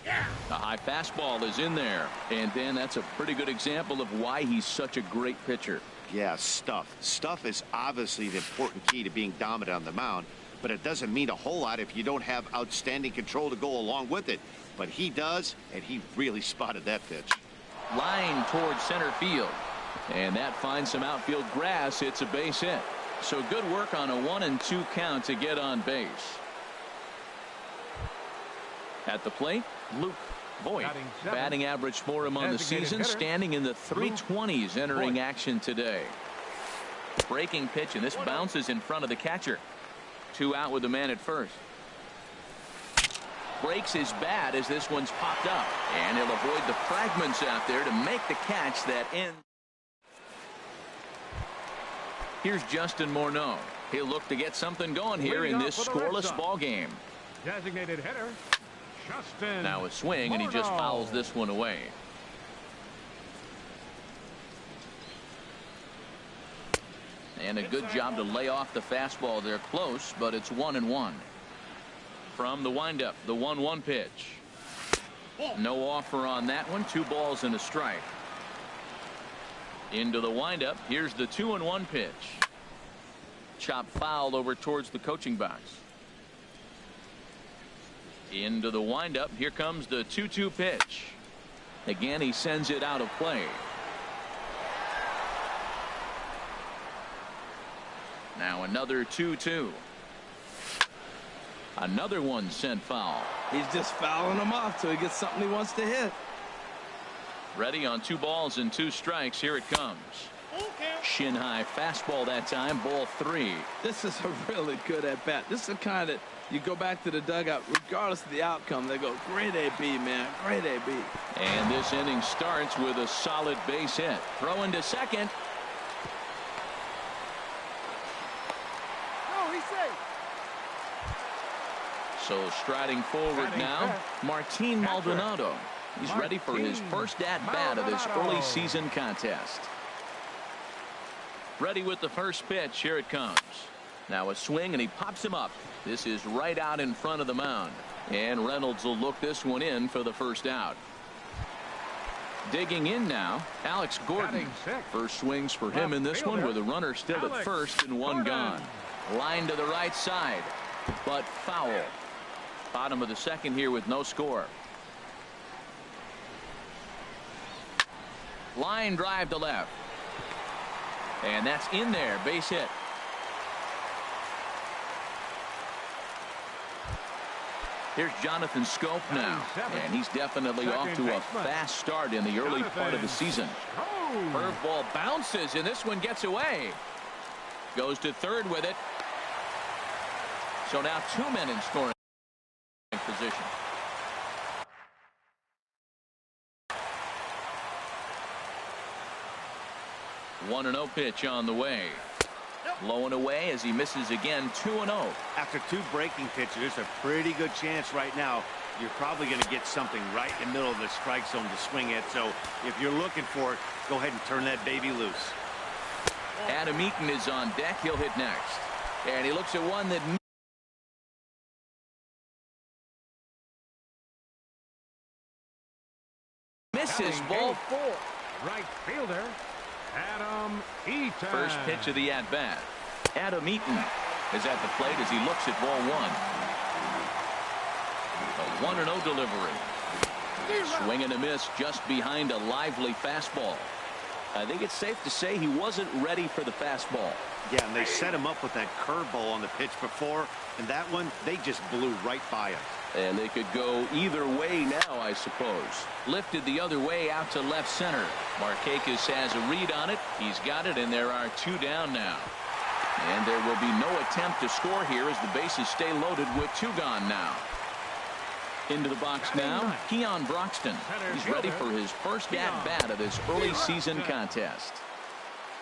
A high fastball is in there, and Dan, that's a pretty good example of why he's such a great pitcher. Yeah, stuff is obviously the important key to being dominant on the mound, but it doesn't mean a whole lot if you don't have outstanding control to go along with it. But he does, and he really spotted that pitch. Line towards center field, and that finds some outfield grass. It's a base hit. So good work on a 1-2 count to get on base. At the plate, Luke Voigt. Batting average for him on the season, standing in the 320s, entering action today. Breaking pitch, and this bounces in front of the catcher. 2 out with the man at first. Breaks his bat as this one's popped up, and he'll avoid the fragments out there to make the catch that ends. Here's Justin Morneau. He'll look to get something going here in this scoreless ball game. Designated hitter, Justin. Now a swing, and he just fouls this one away. And a good job to lay off the fastball there close, but it's 1-1. From the windup, the 1-1 pitch. No offer on that one. 2 balls and a strike. Into the windup. Here's the 2-1 pitch. Chop foul over towards the coaching box. Into the windup. Here comes the 2-2 pitch. Again, he sends it out of play. Now another 2-2. Another one sent foul. He's just fouling them off till he gets something he wants to hit. Ready on 2 balls and 2 strikes. Here it comes. Shin high fastball that time. Ball 3. This is a really good at bat. This is the kind that you go back to the dugout regardless of the outcome. They go, great AB, man, great AB. And this inning starts with a solid base hit. Throw into second. Oh, he's safe. So striding forward now, Martin Maldonado. He's ready for his first at-bat of this early season contest. Ready with the first pitch. Here it comes. Now a swing, and he pops him up. This is right out in front of the mound. And Reynolds will look this one in for the first out. Digging in now, Alex Gordon. First swings for him in this one with a runner still at first and 1 gone. Line to the right side, but foul. Bottom of the second here with no score. Line drive to left. And that's in there. Base hit. Here's Jonathan Scope now. And he's definitely off to a fast start in the early part of the season. Curveball bounces, and this one gets away. Goes to third with it. So now 2 men in scoring position. One 1-0 pitch on the way. Low and away as he misses again. 2-0. After 2 breaking pitches, there's a pretty good chance right now you're probably going to get something right in the middle of the strike zone to swing at. So if you're looking for it, go ahead and turn that baby loose. Adam Eaton is on deck. He'll hit next. And he looks at one that misses. Ball 4. Right fielder, Adam Eaton. First pitch of the at-bat. Adam Eaton is at the plate as he looks at ball 1. A 1-0 delivery. Swing and a miss just behind a lively fastball. I think it's safe to say he wasn't ready for the fastball. Yeah, and they set him up with that curveball on the pitch before, and that one, they just blew right by him. And they could go either way now, I suppose. Lifted the other way out to left center. Markakis has a read on it. He's got it, and there are 2 down now. And there will be no attempt to score here as the bases stay loaded with 2 gone now. Into the box now, Keon Broxton. He's ready for his first at-bat of this early season contest.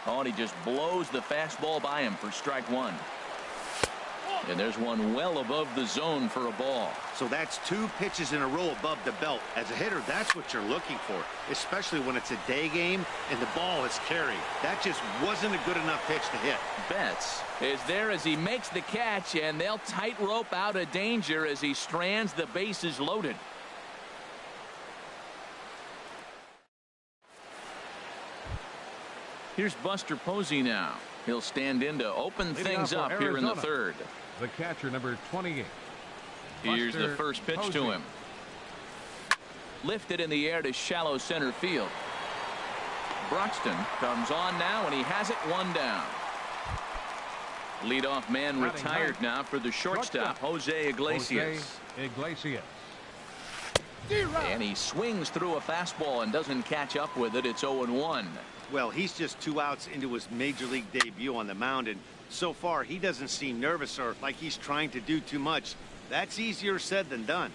Oh, and he just blows the fastball by him for strike 1. And there's one well above the zone for a ball. So that's 2 pitches in a row above the belt. As a hitter, that's what you're looking for, especially when it's a day game and the ball is carried. That just wasn't a good enough pitch to hit. Betts is there as he makes the catch, and they'll tightrope out of danger as he strands the bases loaded. Here's Buster Posey now. He'll stand in to open things up here in the third. The catcher, number 28. Here's the first pitch to him. Lifted in the air to shallow center field. Broxton comes on now, and he has it 1 down. Leadoff man retired now for the shortstop, Jose Iglesias. And he swings through a fastball and doesn't catch up with it. It's 0-1. Well, he's just 2 outs into his major league debut on the mound, and so far he doesn't seem nervous or like he's trying to do too much. That's easier said than done.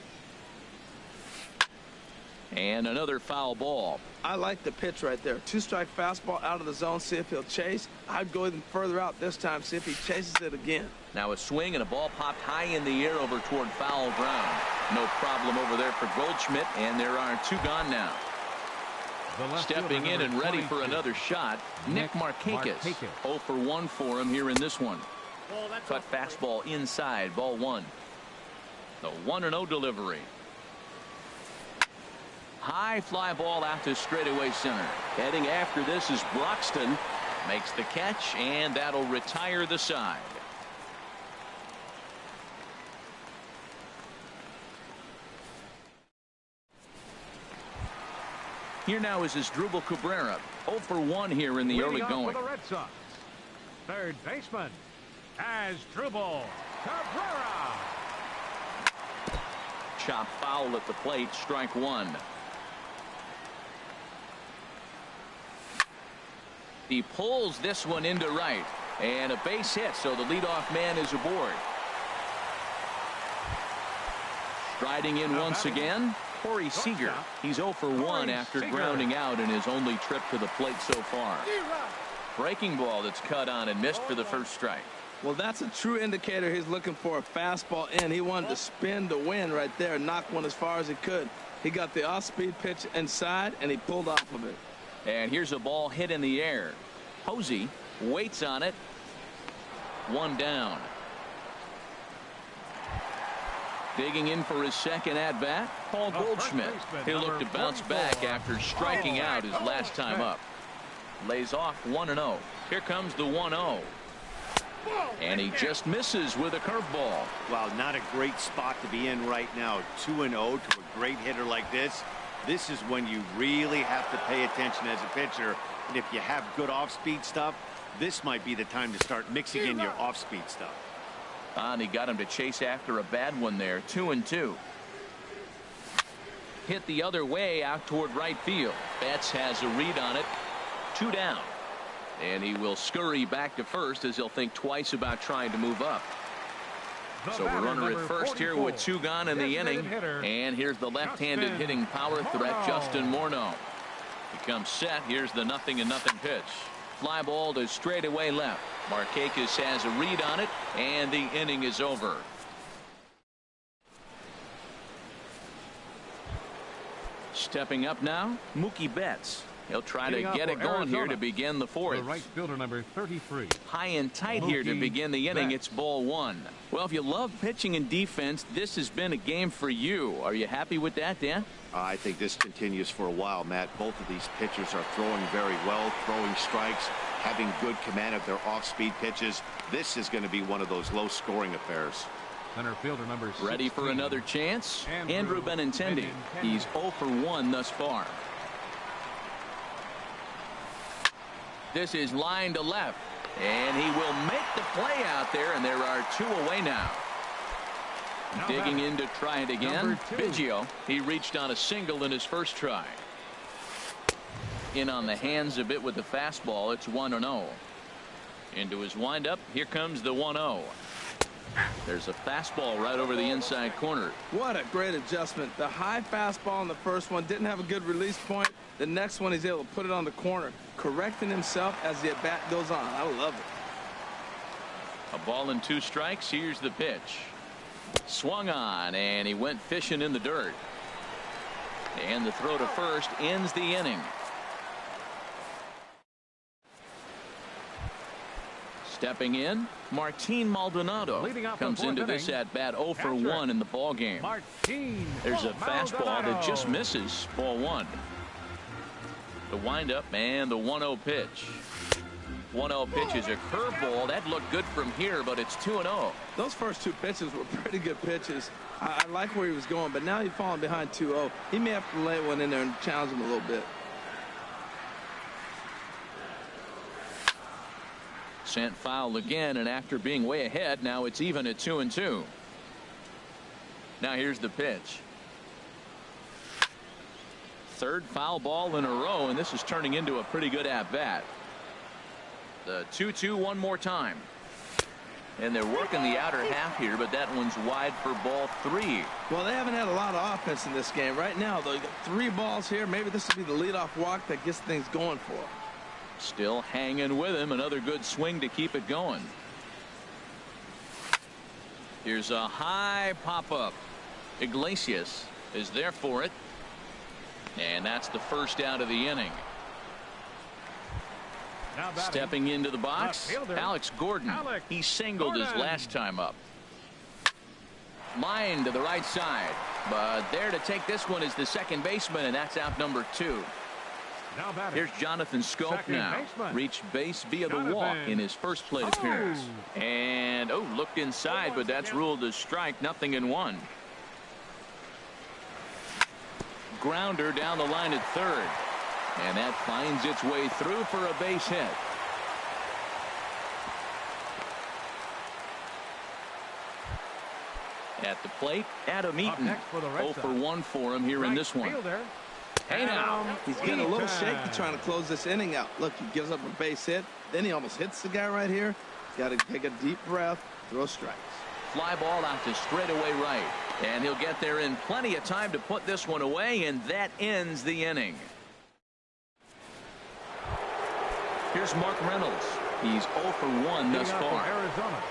And another foul ball. I like the pitch right there. 2-strike fastball out of the zone. See if he'll chase. I'd go even further out this time. See if he chases it again. Now a swing and a ball popped high in the air over toward foul ground. No problem over there for Goldschmidt, and there are 2 gone now. Stepping in and ready for another shot, Nick Markakis. 0 for 1 for him here in this one. Cut fastball inside, ball 1. The 1-0 delivery. High fly ball out to straightaway center. Heading after this is Broxton. Makes the catch, and that'll retire the side. Here now is Asdrubal Cabrera. 0 for 1 here in the early going. For the Red Sox, third baseman, Asdrubal Cabrera. Chop foul at the plate, strike 1. He pulls this one into right, and a base hit, so the leadoff man is aboard. Striding in once again, Corey Seager. He's 0 for 1 after grounding out in his only trip to the plate so far. Breaking ball that's cut on and missed for the first strike. Well, that's a true indicator he's looking for a fastball in. He wanted to spin to win right there, knock one as far as he could. He got the off-speed pitch inside, and he pulled off of it. And here's a ball hit in the air. Posey waits on it. 1 down. Digging in for his second at-bat, Paul Goldschmidt. He'll look to bounce back after striking out his last time up. Lays off 1-0. Here comes the 1-0. And he just misses with a curveball. Wow, not a great spot to be in right now. 2-0 to a great hitter like this. This is when you really have to pay attention as a pitcher. And if you have good off-speed stuff, this might be the time to start mixing in your off-speed stuff. And he got him to chase after a bad one there. 2-2. Hit the other way out toward right field. Betts has a read on it. 2 down. And he will scurry back to first as he'll think twice about trying to move up. So we're runner at first here with 2 gone in the inning. And here's the left-handed hitting power threat, Justin Morneau. He comes set. Here's the 0-0 pitch. Fly ball to straightaway left. Markakis has a read on it, and the inning is over. Stepping up now, Mookie Betts. He'll try to get it going here to begin the 4th. The right fielder, number 33. High and tight here to begin the inning. It's ball 1. Well, if you love pitching and defense, this has been a game for you. Are you happy with that, Dan? I think this continues for a while, Matt. Both of these pitchers are throwing very well, throwing strikes, having good command of their off-speed pitches. This is going to be one of those low-scoring affairs. Center fielder number 16. Ready for another chance? Andrew Benintendi. He's 0 for 1 thus far. This is line to left, and he will make the play out there, and there are 2 away now. Digging in to try it again. Biggio. He reached on a single in his first try. In on the hands a bit with the fastball. It's 1-0. Into his windup. Here comes the 1-0. There's a fastball right over the inside corner. What a great adjustment. The high fastball in the first one didn't have a good release point. The next one he's able to put it on the corner, correcting himself as the at-bat goes on. I love it. A ball and 2 strikes. Here's the pitch. Swung on, and he went fishing in the dirt. And the throw to first ends the inning. Stepping in, Martin Maldonado comes into this at-bat 0 for 1 in the ball game. There's a fastball that just misses. Ball 1. The windup and the 1-0 pitch. 1-0 pitch is a curveball. That looked good from here, but it's 2-0. Those first 2 pitches were pretty good pitches. I like where he was going, but now he's falling behind 2-0. He may have to lay one in there and challenge him a little bit. Sent foul again, and after being way ahead, now it's even at 2-2. Now here's the pitch. Third foul ball in a row, and this is turning into a pretty good at-bat. The 2-2 one more time. And they're working the outer half here, but that one's wide for ball 3. Well, they haven't had a lot of offense in this game. Right now, though, you got 3 balls here. Maybe this will be the leadoff walk that gets things going for them. Still hanging with him. Another good swing to keep it going. Here's a high pop-up. Iglesias is there for it. And that's the first out of the inning. Stepping into the box, Alex Gordon. He singled his last time up. Line to the right side. But there to take this one is the second baseman, and that's out number 2. Here's Jonathan Scope now. Reached base via the walk in his first plate appearance. And, looked inside, but that's ruled a strike. 0-1. Grounder down the line at third. And that finds its way through for a base hit. At the plate, Adam Eaton. 0 for 1 for him here in this one. Hey now. He's getting a little shaky trying to close this inning out. Look, he gives up a base hit. Then he almost hits the guy right here. Got to take a deep breath, throw strikes. Fly ball out to straightaway right. And he'll get there in plenty of time to put this one away, and that ends the inning. Here's Mark Reynolds. He's 0 for 1 thus far. Arizona,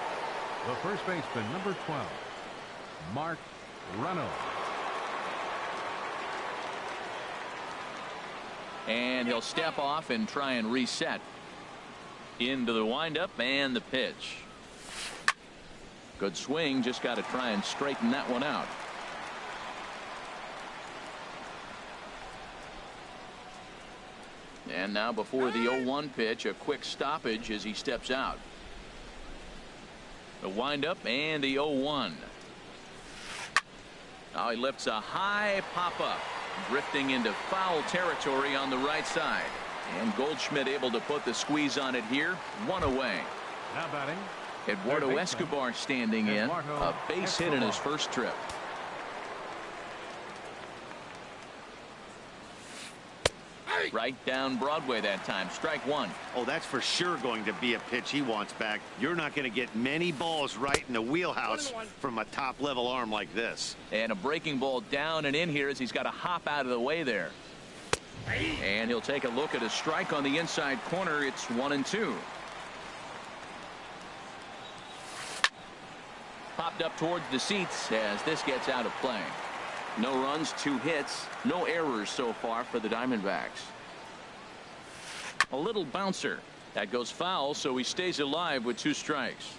the first baseman, number 12, Mark Reynolds. And he'll step off and try and reset. Into the windup and the pitch. Good swing. Just got to try and straighten that one out. And now before the 0-1 pitch, a quick stoppage as he steps out. The windup and the 0-1. Now he lifts a high pop-up, drifting into foul territory on the right side. And Goldschmidt able to put the squeeze on it here. 1 away. Now batting, Eduardo Escobar standing in. A base hit in his first trip. Right down Broadway that time. Strike 1. Oh, that's for sure going to be a pitch he wants back. You're not going to get many balls right in the wheelhouse from a top-level arm like this. And a breaking ball down and in here as he's got to hop out of the way there. And he'll take a look at a strike on the inside corner. It's 1-2. Popped up towards the seats as this gets out of play. No runs, 2 hits, no errors so far for the Diamondbacks. A little bouncer. That goes foul, so he stays alive with 2 strikes.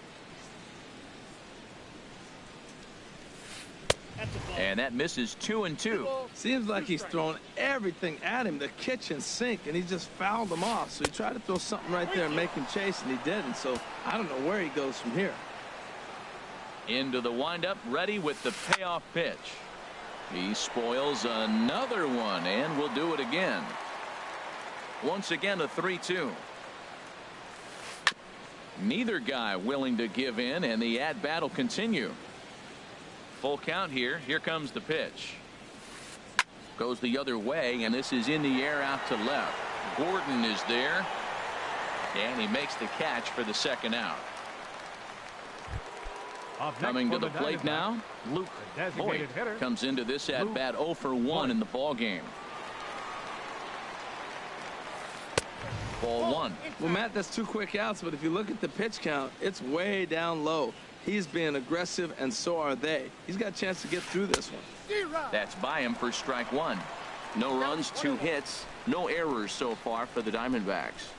And that misses 2-2. Seems like he's thrown everything at him, the kitchen sink, and he just fouled him off. So he tried to throw something right there and make him chase, and he didn't. So I don't know where he goes from here. Into the windup, ready with the payoff pitch. He spoils another one and will do it again. Once again, a 3-2. Neither guy willing to give in, and the at-bat will continue. Full count here. Here comes the pitch. Goes the other way, and this is in the air out to left. Gordon is there, and he makes the catch for the second out. Coming to the plate now, Luke Voigt comes into this at bat 0 for 1 in the ball game. Ball 1. Well, Matt, that's 2 quick outs, but if you look at the pitch count, it's way down low. He's being aggressive, and so are they. He's got a chance to get through this one. That's by him for strike 1. No runs, 2 hits, no errors so far for the Diamondbacks.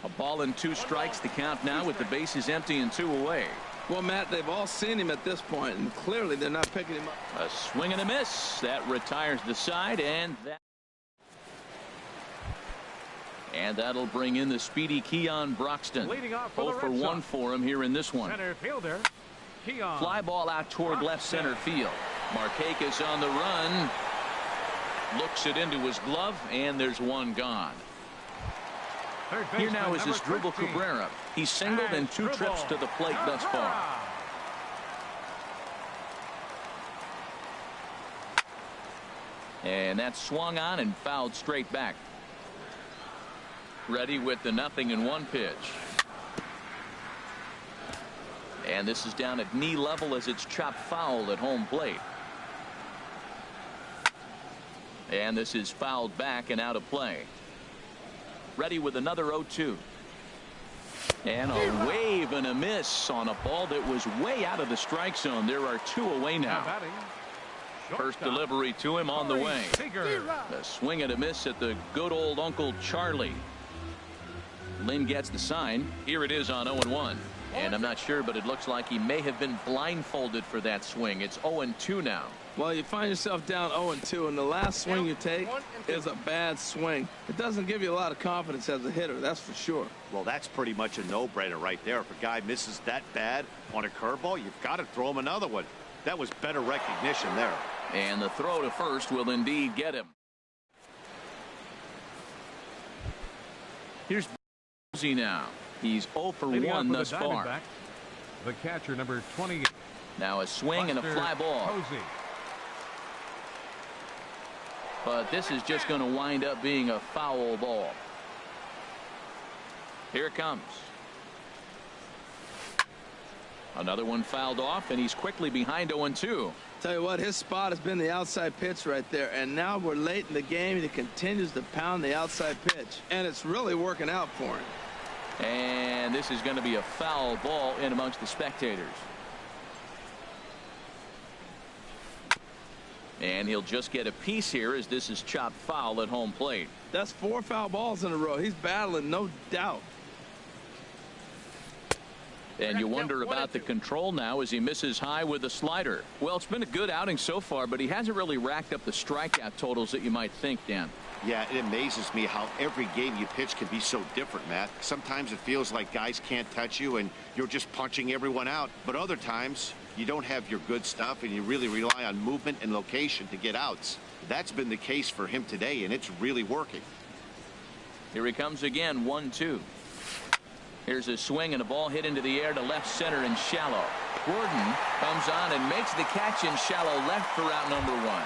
A ball and 2 strikes the count now with the bases empty and 2 away. Well, Matt, they've all seen him at this point, and clearly they're not picking him up. A swing and a miss. That retires the side, and that'll bring in the speedy Keon Broxton. 0 for 1 for him here in this one. Center fielder, Keon. Fly ball out toward left center field. Markakis on the run. Looks it into his glove, and there's one gone. Here now is his Dribble Cabrera. He's singled in 2 trips to the plate thus far. And that's swung on and fouled straight back. Ready with the 0-1 pitch. And this is down at knee level as it's chopped foul at home plate. And this is fouled back and out of play. Ready with another 0-2. And a wave and a miss on a ball that was way out of the strike zone. There are 2 away now. First delivery to him on the way. A swing and a miss at the good old Uncle Charlie. Lynn gets the sign. Here it is on 0-1. And I'm not sure, but it looks like he may have been blindfolded for that swing. It's 0-2 now. Well, you find yourself down 0-2, and the last swing you take is a bad swing. It doesn't give you a lot of confidence as a hitter, that's for sure. Well, that's pretty much a no-brainer right there. If a guy misses that bad on a curveball, you've got to throw him another one. That was better recognition there. And the throw to first will indeed get him. Here's now. He's 0 for 1 thus far. The catcher, number 28. Now a swing and a fly ball. But this is just going to wind up being a foul ball. Here it comes. Another one fouled off, and he's quickly behind 0-2. Tell you what, his spot has been the outside pitch right there, and now we're late in the game, and he continues to pound the outside pitch, and it's really working out for him. And this is going to be a foul ball in amongst the spectators. And he'll just get a piece here as this is chopped foul at home plate. That's 4 foul balls in a row. He's battling, no doubt. And you wonder about the control now as he misses high with a slider. Well, it's been a good outing so far, but he hasn't really racked up the strikeout totals that you might think, Dan. Yeah, it amazes me how every game you pitch can be so different, Matt. Sometimes it feels like guys can't touch you and you're just punching everyone out. But other times you don't have your good stuff and you really rely on movement and location to get outs. That's been the case for him today, and it's really working. Here he comes again, 1-2. Here's a swing and a ball hit into the air to left center and shallow. Gordon comes on and makes the catch in shallow left for out number 1.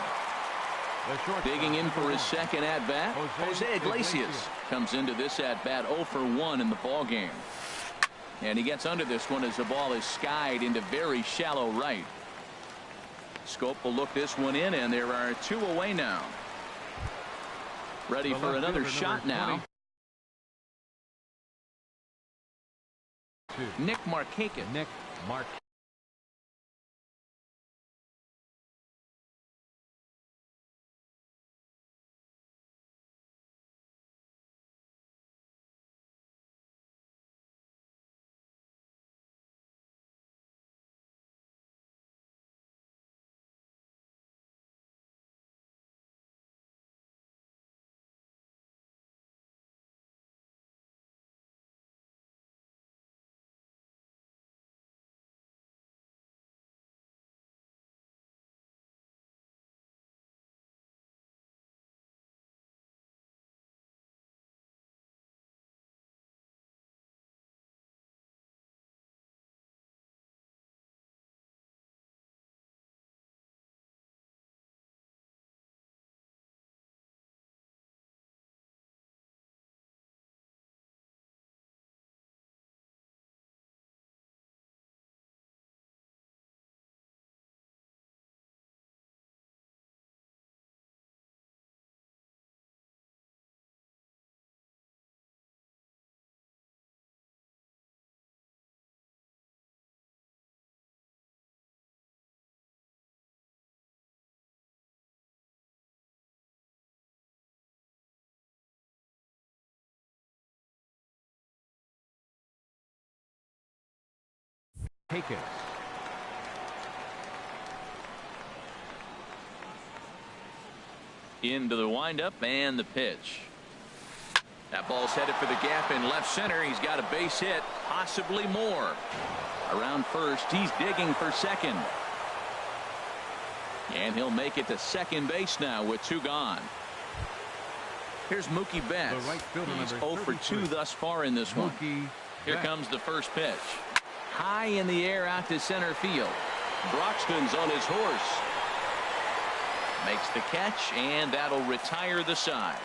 Digging in for his second at-bat, Jose Iglesias comes into this at-bat 0 for 1 in the ball game. And he gets under this one as the ball is skied into very shallow right. Scope will look this one in, and there are 2 away now. Ready for another shot now. Nick Markakis. Nick Mark. Into the windup and the pitch. That ball's headed for the gap in left center. He's got a base hit, possibly more. Around first, he's digging for second. And he'll make it to second base now with 2 gone. Here's Mookie Betts. He's 0 for 2 thus far in this one. Here comes the first pitch. High in the air out to center field. Broxton's on his horse. Makes the catch, and that'll retire the side.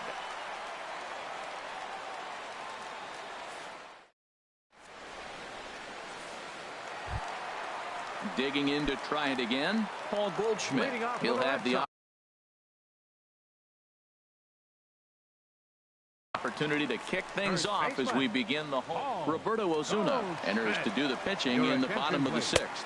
Digging in to try it again, Paul Goldschmidt. He'll have the opportunity to kick things off as we begin the home. Roberto Osuna enters to do the pitching in the bottom of the 6th.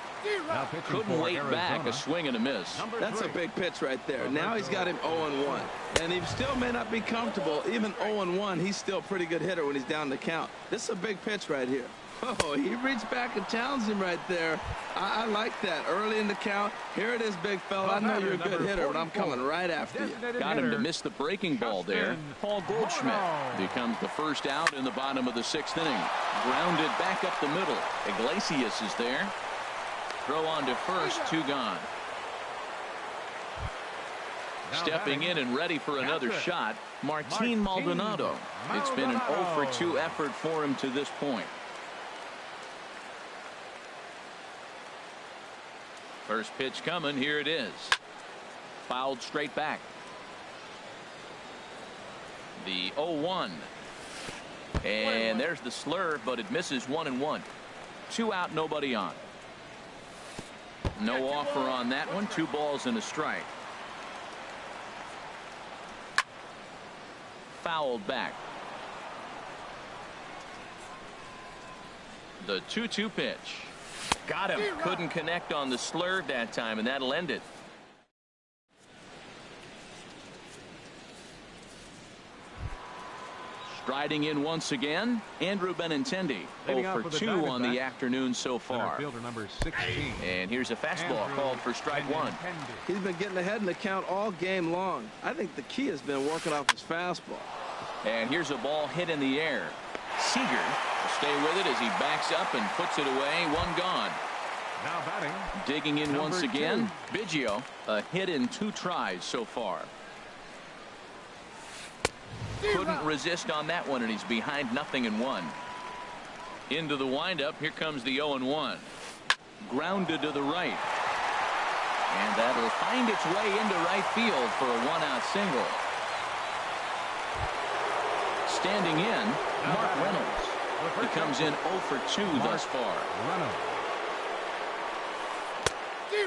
Couldn't wait back, a swing and a miss. That's a big pitch right there. Now he's got him 0-1. And he still may not be comfortable. Even 0-1, he's still a pretty good hitter when he's down the count. This is a big pitch right here. Oh, he reached back and challenged him right there. I like that. Early in the count. Here it is, big fella. I know you're a good hitter, but I'm coming right after you. Got him to miss the breaking ball there. Paul Goldschmidt becomes the first out in the bottom of the 6th inning. Grounded back up the middle. Iglesias is there. Throw on to first, 2 gone. Stepping in and ready for another shot, Martin Maldonado. It's been an 0-for-2 effort for him to this point. First pitch coming. Here it is. Fouled straight back. The 0-1. And there's the slurve, but it misses 1-1. 2 out, nobody on. No offer on that one. 2 balls and a strike. Fouled back. The 2-2 pitch. Got him. Couldn't connect on the slurve that time, and that'll end it. Striding in once again, Andrew Benintendi. 0-for-2 on the afternoon so far. Fielder number 16. And here's a fastball called for strike 1. He's been getting ahead in the count all game long. I think the key has been working off his fastball. And here's a ball hit in the air. Seager will stay with it as he backs up and puts it away. 1 gone. Now batting. Digging in once again, Biggio. A hit in 2 tries so far. Couldn't resist on that one, and he's behind 0-1. Into the windup. Here comes the 0-1. Grounded to the right. And that'll find its way into right field for a 1-out single. Standing in, Mark Reynolds. He comes in 0-for-2 thus far.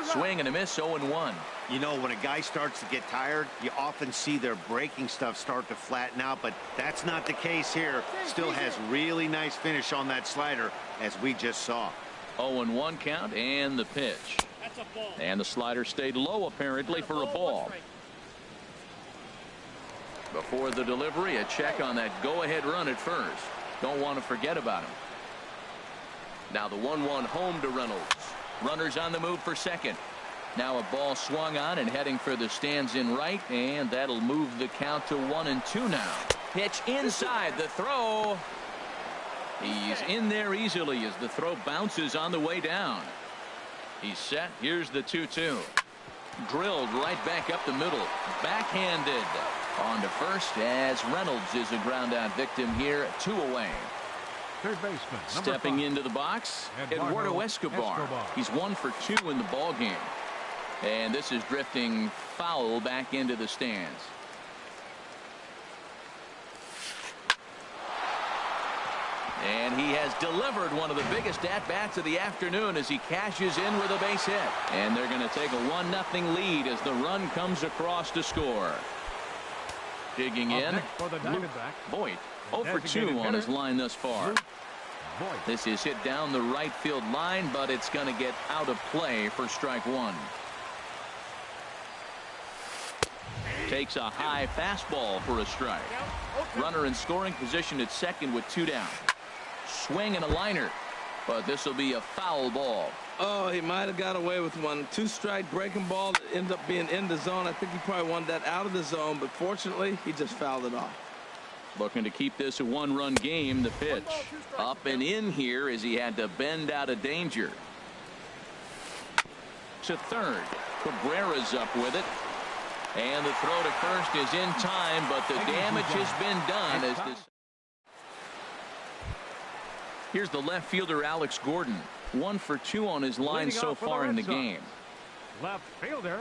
Swing and a miss, 0-1. You know, when a guy starts to get tired, you often see their breaking stuff start to flatten out, but that's not the case here. Still has really nice finish on that slider, as we just saw. 0-1 count, and the pitch. And the slider stayed low, apparently, for a ball. Before the delivery, a check on that go-ahead run at first. Don't want to forget about him. Now the 1-1 home to Reynolds. Runners on the move for second. Now a ball swung on and heading for the stands in right, and that'll move the count to 1-2 now. Pitch inside, the throw. He's in there easily as the throw bounces on the way down. He's set. Here's the 2-2. Drilled right back up the middle. Backhanded. On to first as Reynolds is a ground out victim here. 2 away. Third baseman. Stepping into the box, Eduardo Escobar. He's 1-for-2 in the ball game. And this is drifting foul back into the stands. And he has delivered one of the biggest at-bats of the afternoon as he cashes in with a base hit. And they're going to take a 1-0 lead as the run comes across to score. Digging in, Boyd. 0-for-2 on his line thus far. This is hit down the right field line, but it's going to get out of play for strike 1. Takes a high fastball for a strike. Runner in scoring position at second with 2 down. Swing and a liner, but this will be a foul ball. Oh, he might have got away with one. 2-strike breaking ball that ended up being in the zone. I think he probably wanted that out of the zone, but fortunately, he just fouled it off. Looking to keep this a 1-run game. The pitch up and in here as he had to bend out of danger. To third. Cabrera's up with it. And the throw to first is in time, but the damage has been done. As this. Here's the left fielder, Alex Gordon. 1-for-2 on his line so far in the game. Left fielder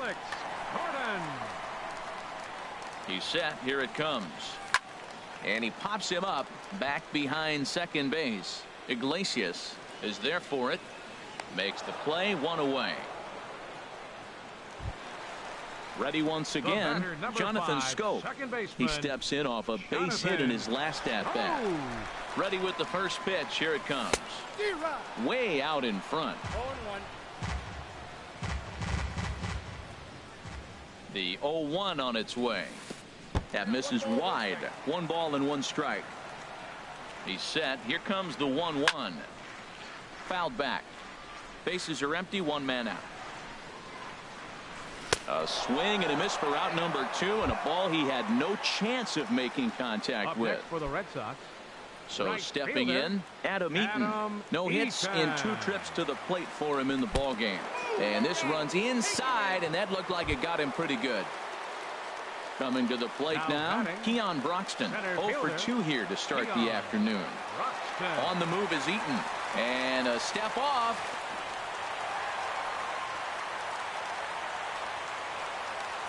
Alex Gordon. He's set. Here it comes. And he pops him up back behind second base. Iglesias is there for it. Makes the play, one away. Ready once again, Jonathan Scope. He steps in off a base hit in his last at-bat. Ready with the first pitch. Here it comes. Way out in front. 0-1. The 0-1 on its way. That misses wide. 1 ball and 1 strike. He's set. Here comes the 1-1. Fouled back. Bases are empty. 1 man out. A swing and a miss for out number 2, and a ball he had no chance of making contact with. For the Red Sox. So Right stepping fielder, in, Adam Eaton. No hits in 2 trips to the plate for him in the ball game. And this runs inside, and that looked like it got him pretty good. Coming to the plate now, Keon Broxton. 0 for 2 here to start the afternoon. On the move is Eaton. And a step off.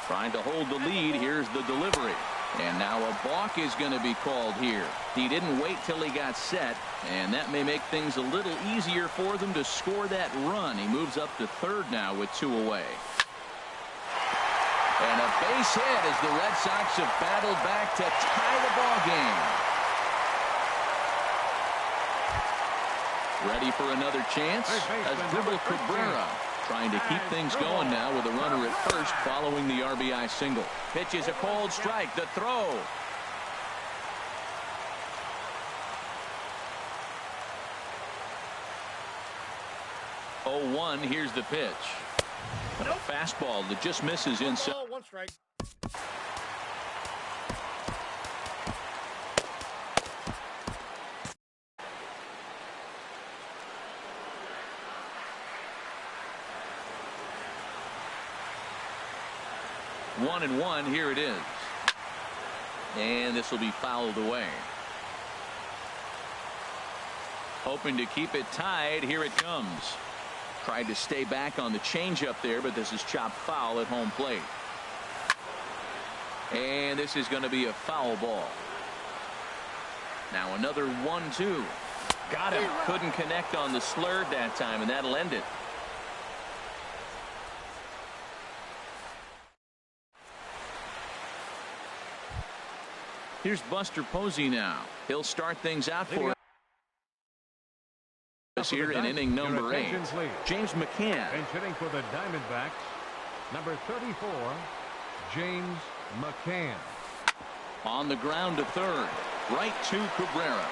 Trying to hold the lead. Here's the delivery. And now a balk is going to be called here. He didn't wait till he got set, and that may make things a little easier for them to score that run. He moves up to third now with 2 away. And a base hit as the Red Sox have battled back to tie the ball game. Ready for another chance? Asdrubal Cabrera trying to keep things going now with a runner at first following the RBI single. Pitch is a cold strike. The throw. Oh, 1. Here's the pitch. A fastball that just misses inside. 1 strike. One and 1. Here it is. And this will be fouled away. Hoping to keep it tied. Here it comes. Tried to stay back on the changeup there, but this is chopped foul at home plate. And this is going to be a foul ball. Now another 1-2. Got him. Couldn't connect on the slurve that time, and that'll end it. Here's Buster Posey now. He'll start things out for us here in inning number 8. James McCann. Bench hitting for the Diamondbacks, number 34, James McCann. On the ground to third. Right to Cabrera.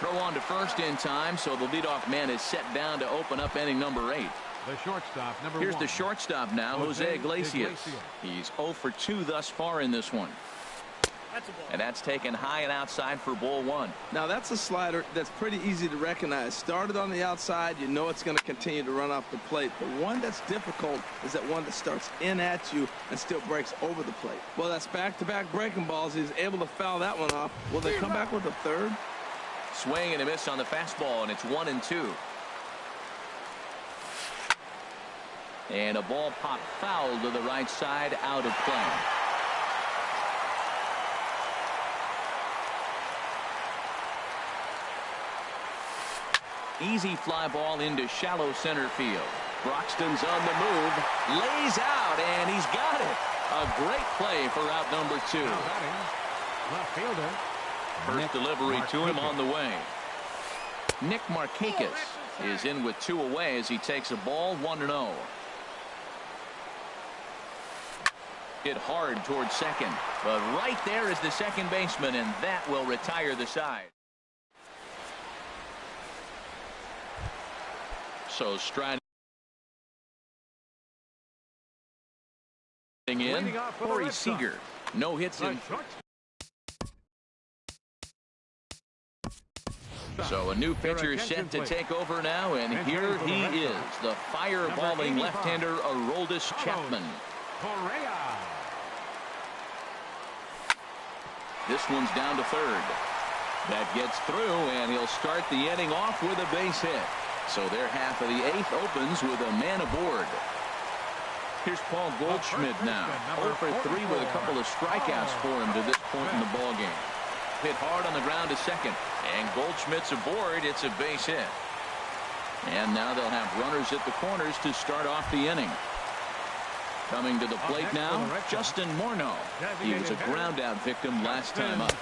Throw on to first in time, so the leadoff man is set down to open up inning number 8. The shortstop, number 1. Here's the shortstop now, Jose Iglesias. He's 0 for 2 thus far in this one. And that's taken high and outside for ball 1. Now that's a slider that's pretty easy to recognize. Started on the outside, you know it's going to continue to run off the plate. The one that's difficult is that one that starts in at you and still breaks over the plate. Well, that's back-to-back breaking balls. He's able to foul that one off. Will they come back with a third? Swing and a miss on the fastball, and it's 1-2. And a ball pop foul to the right side, out of play. Easy fly ball into shallow center field. Broxton's on the move, lays out, and he's got it. A great play for out number 2. Left fielder. First delivery to him on the way. Nick Markakis is in with 2 away as he takes a ball, 1-0. Hit hard towards second, but right there is the second baseman, and that will retire the side. So striding in, Corey Seager. No hits in. So a new pitcher is set to take over now, and here he is, the fireballing left-hander Aroldis Chapman. This one's down to third. That gets through, and he'll start the inning off with a base hit. So their half of the 8th opens with a man aboard. Here's Paul Goldschmidt now. 0 for 3 with a couple of strikeouts for him to this point in the ball game. Hit hard on the ground to second. And Goldschmidt's aboard. It's a base hit. And now they'll have runners at the corners to start off the inning. Coming to the plate now, Justin Morneau. He was a ground-out victim last time up.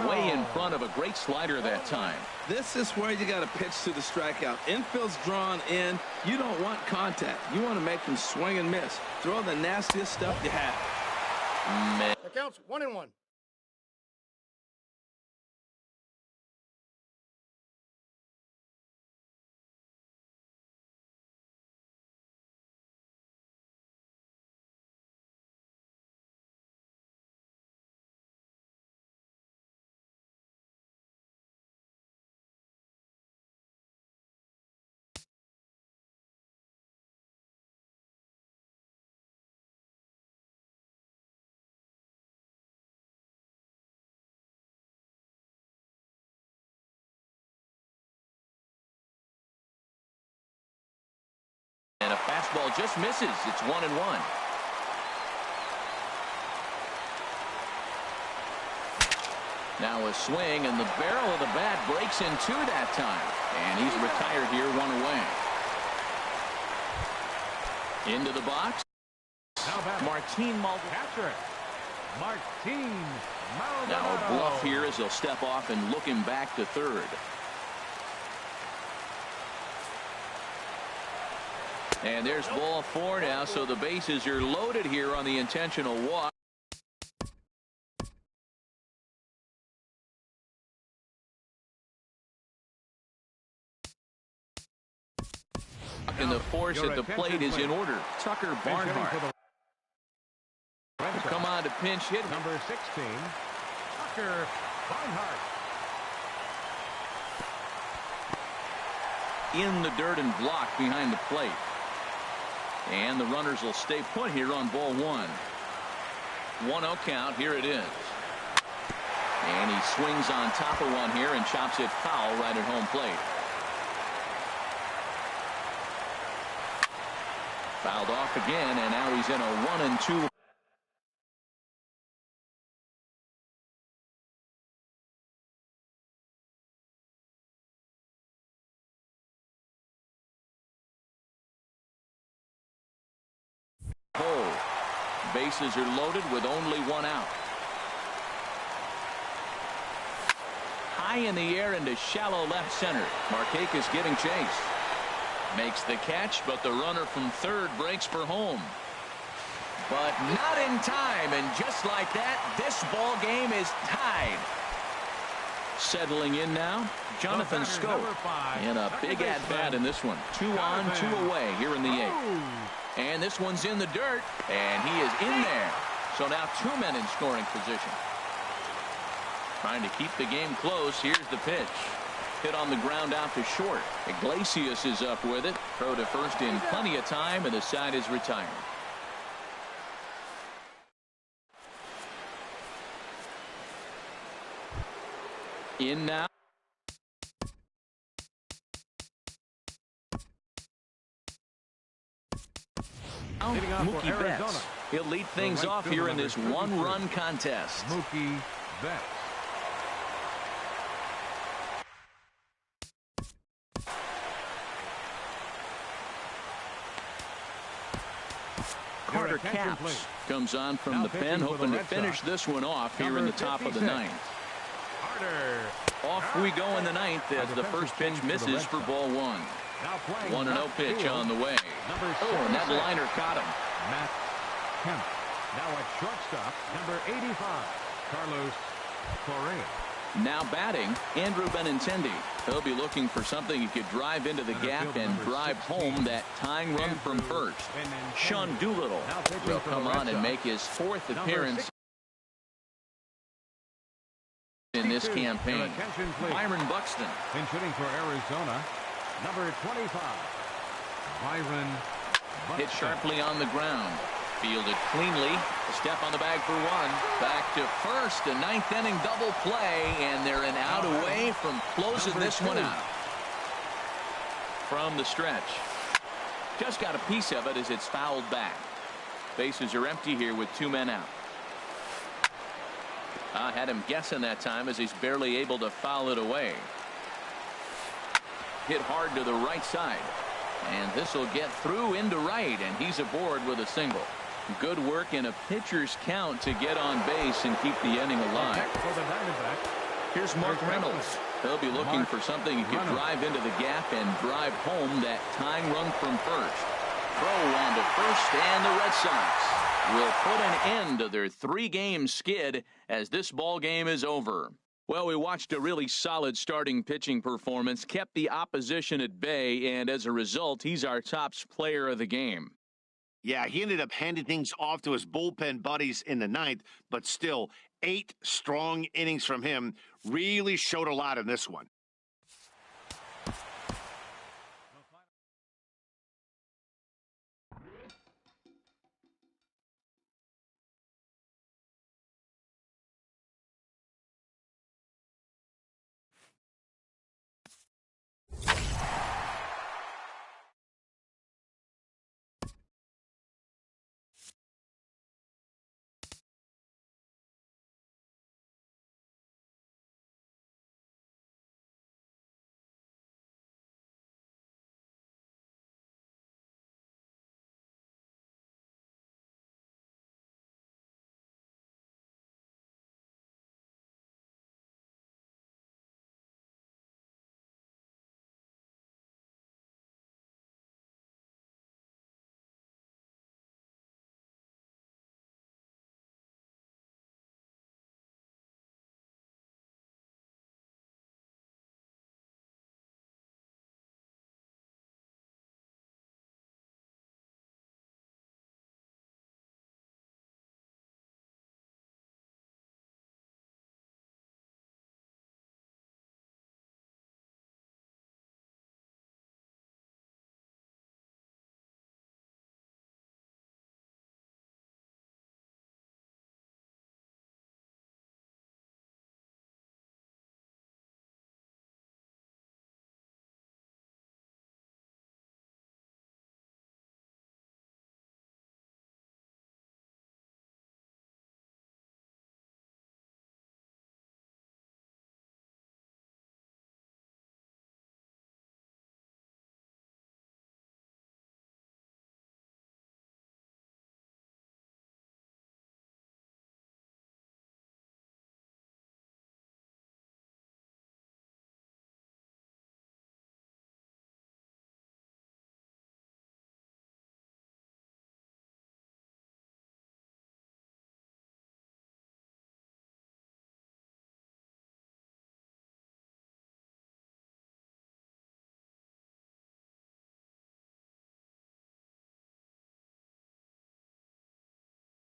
Way in front of a great slider that time. This is where you got to pitch to the strikeout. Infield's drawn in. You don't want contact. You want to make him swing and miss. Throw the nastiest stuff you have. Man. That counts 1-1. And a fastball just misses. It's 1-1. Now a swing, and the barrel of the bat breaks in two that time. And he's retired here, 1 away. Into the box. Martin Maldonado. Martin Maldonado. Now a bluff here as he'll step off and look him back to third. And there's ball 4 now, so the bases are loaded here on the intentional walk. And the force at the plate is in order. Tucker Barnhart. Come on to pinch hit. Number 16, Tucker Barnhart. In the dirt and blocked behind the plate. And the runners will stay put here on ball 1. 1-0 count. Here it is. And he swings on top of one here and chops it foul right at home plate. Fouled off again, and now he's in a 1-2. Hole. Bases are loaded with only 1 out. High in the air into shallow left center. Markakis getting chased. Makes the catch, but the runner from third breaks for home. But not in time, and just like that, this ball game is tied. Settling in now, Jonathan Scope. And a big at-bat in this one. 2 on, 2 away here in the 8th. And this one's in the dirt, and he is in there. So now 2 men in scoring position. Trying to keep the game close. Here's the pitch. Hit on the ground out to short. Iglesias is up with it. Throw to first in plenty of time, and the side is retired. In now. Mookie Betts. He'll lead things off here in this 1-run contest. Mookie Betts. Carter Capps comes on from the pen, hoping to finish this one off here in the top of the 9th. Off we go in the 9th as the first pitch misses for ball 1. 1-0 pitch on the way. Oh, and that liner caught him. Matt Kemp. Now at shortstop, number 85, Carlos Correa. Now batting, Andrew Benintendi. He'll be looking for something he could drive into the gap and drive home that tying run from first. Sean Doolittle will come on and make his 4th appearance in this campaign. Byron Buxton. Pinch hitting for Arizona, number 25, Byron Buxton. Hit sharply on the ground. Fielded cleanly. A step on the bag for 1. Back to first. A 9th inning double play, and they're an out away from closing this one out. From the stretch. Just got a piece of it as it's fouled back. Bases are empty here with 2 men out. Had him guessing that time as he's barely able to foul it away. Hit hard to the right side. And this will get through into right, and he's aboard with a single. Good work in a pitcher's count to get on base and keep the inning alive. Here's Mark Reynolds. He'll be looking for something he can drive into the gap and drive home that tying run from first. Throw on to first, and the Red Sox will put an end to their 3-game skid as this ball game is over. Well, we watched a really solid starting pitching performance, kept the opposition at bay, and as a result, he's our top player of the game. Yeah, he ended up handing things off to his bullpen buddies in the 9th, but still, 8 strong innings from him really showed a lot in this one.